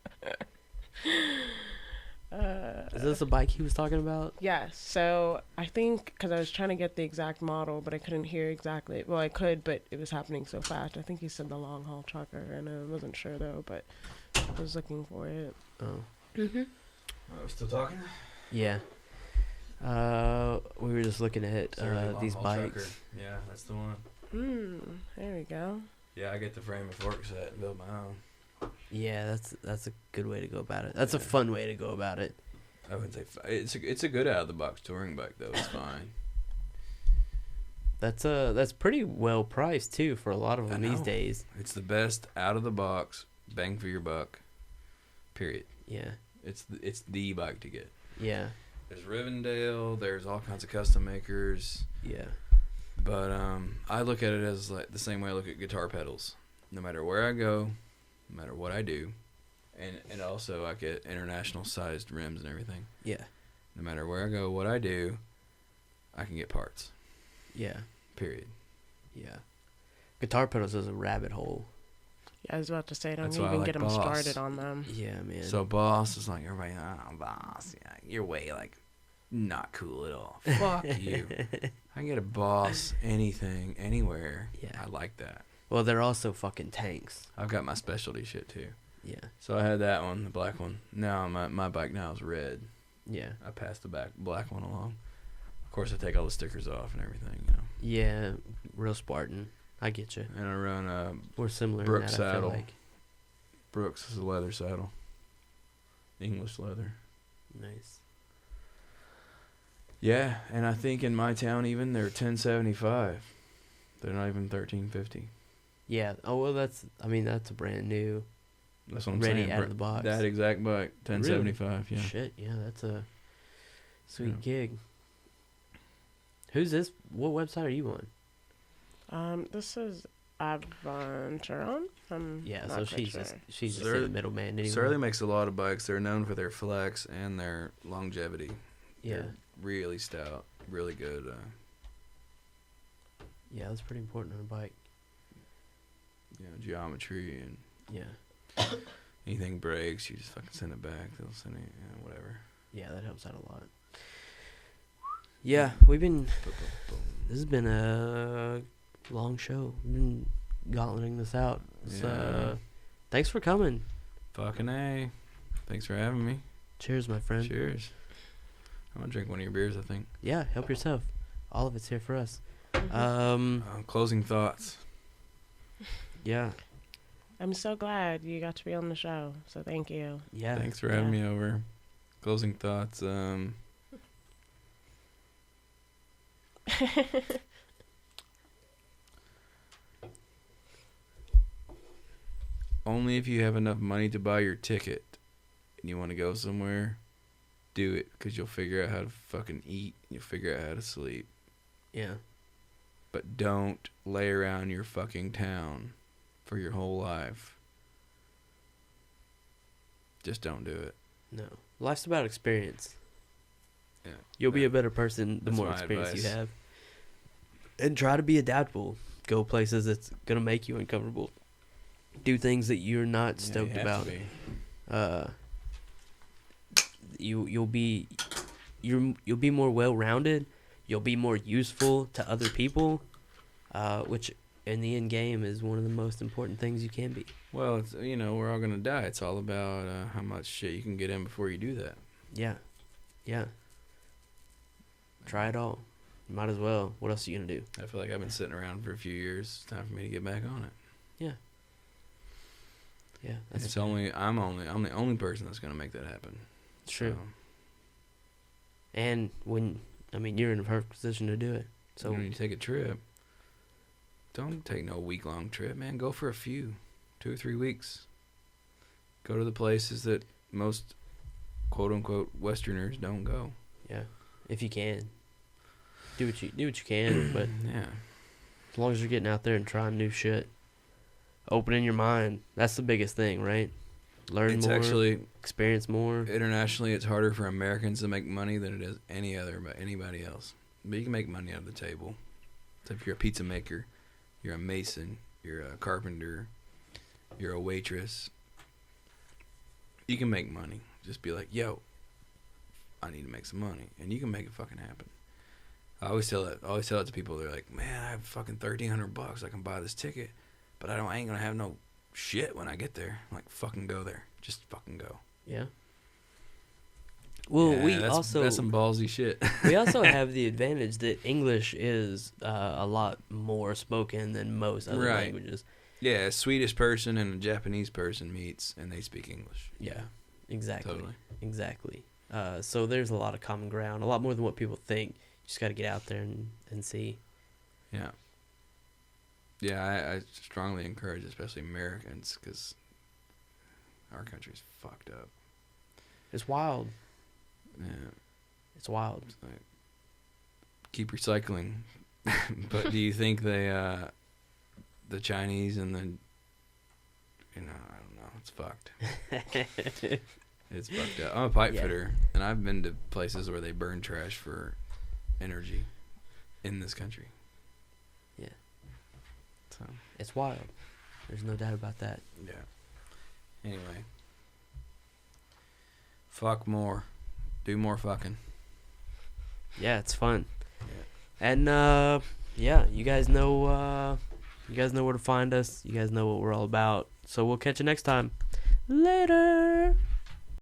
Is this a bike he was talking about? Yes. So I think, because I was trying to get the exact model, but I couldn't hear exactly. Well, I could, but it was happening so fast. I think he said the long haul trucker, and I wasn't sure though, but I was looking for it. Oh. Mhm. Are we still talking? Yeah. We were just looking at these bikes. Trucker. Yeah, that's the one. There we go. Yeah, I get the frame and fork set and build my own. Yeah, that's a good way to go about it. That's a fun way to go about it. I wouldn't say it's a good out of the box touring bike though. It's fine. That's pretty well priced too for a lot of them I these know. days. It's the best out of the box, bang for your buck. Period. Yeah. It's the bike to get. Yeah. There's Rivendell. There's all kinds of custom makers. Yeah. But I look at it as like the same way I look at guitar pedals. No matter where I go, no matter what I do, and also I get international sized rims and everything. Yeah. No matter where I go, what I do, I can get parts. Yeah. Period. Yeah. Guitar pedals is a rabbit hole. Yeah, I was about to say, don't That's why I even like get them Boss. started on them. Yeah, man. So Boss is like everybody. Oh, Boss, yeah, you're way like not cool at all. Fuck you. I can get a Boss anything, anywhere. Yeah. I like that. Well, they're also fucking tanks. I've got my specialty shit too. Yeah. So I had that one, the black one. Now my bike now is red. Yeah. I passed the black one along. Of course, I take all the stickers off and everything, you know. Yeah, real Spartan. I get you. And I run We're similar Brooks in that, I saddle. feel like. Brooks is a leather saddle. English leather. Nice. Yeah, and I think in my town even they're 1075. They're not even $13.50. Yeah. Oh well, that's a brand new, That's what I'm ready saying. out of the box. That exact bike, $10.75. Yeah. Shit. Yeah, that's a sweet Yeah. gig. Who's this? What website are you on? This is Avanturon. Yeah, not so quite she's sure. just Surly- the middleman anyway. Surly makes a lot of bikes. They're known for their flex and their longevity. Yeah. They're really stout, really good. Yeah, that's pretty important on a bike. Geometry and Yeah. anything breaks, you just fucking send it back. They'll send it, whatever. Yeah, that helps out a lot. Yeah, this has been a long show. We've been gauntleting this out. So, thanks for coming. Fucking A. Thanks for having me. Cheers, my friend. Cheers. I'm gonna drink one of your beers, I think. Yeah, help yourself. All of it's here for us. Closing thoughts. Yeah. I'm so glad you got to be on the show. So thank you. Yeah. Thanks for having me over. Closing thoughts. Only if you have enough money to buy your ticket and you want to go somewhere, do it, because you'll figure out how to fucking eat. You'll figure out how to sleep. Yeah. But don't lay around your fucking town for your whole life. Just don't do it. No. Life's about experience. Yeah. You'll be a better person the That's more my experience advice. you have. And try to be adaptable. Go places that's going to make you uncomfortable. Do things that you're not stoked about. You'll be more well-rounded. You'll be more useful to other people, which in the end game is one of the most important things you can be. Well, it's, we're all gonna die. It's all about how much shit you can get in before you do that. Yeah. Yeah. Try it all. You might as well. What else are you gonna do? I feel like I've been sitting around for a few years. It's time for me to get back on it. Yeah. Yeah. That's I'm the only person that's gonna make that happen. true. So, And you're in a perfect position to do it. So when you take a trip, don't take no week-long trip, man. Go for a few, 2 or 3 weeks. Go to the places that most quote-unquote Westerners don't go. yeah, if you can, do what you can. But Yeah. as long as you're getting out there and trying new shit, opening your mind, that's the biggest thing, right? Learn It's more, actually, experience more. internationally, it's harder for Americans to make money than it is anybody else. But you can make money out of the table. So if you're a pizza maker, you're a mason, you're a carpenter, you're a waitress, you can make money. Just be like, yo, I need to make some money, and you can make it fucking happen. I always tell that to people. They're like, man, I have fucking $1,300. I can buy this ticket, but I ain't gonna have no shit when I get there. I'm like, fucking go there. Just fucking go. Yeah. Well, Yeah, that's some ballsy shit. we also have the advantage that English is a lot more spoken than most other Right. languages. Yeah, a Swedish person and a Japanese person meets, and they speak English. Yeah, exactly. Totally. Exactly. So there's a lot of common ground, a lot more than what people think. You just got to get out there and see. Yeah. Yeah, I strongly encourage, especially Americans, because our country's fucked up. It's wild. Yeah. It's wild. It's like, keep recycling. But do you think the Chinese and the, I don't know, it's fucked. It's fucked up. I'm a pipe fitter, and I've been to places where they burn trash for energy in this country. Yeah. So. It's wild. There's no doubt about that. Yeah. Anyway. Fuck more. Do more fucking. Yeah, it's fun. Yeah. And you guys know where to find us. You guys know what we're all about. So we'll catch you next time. Later.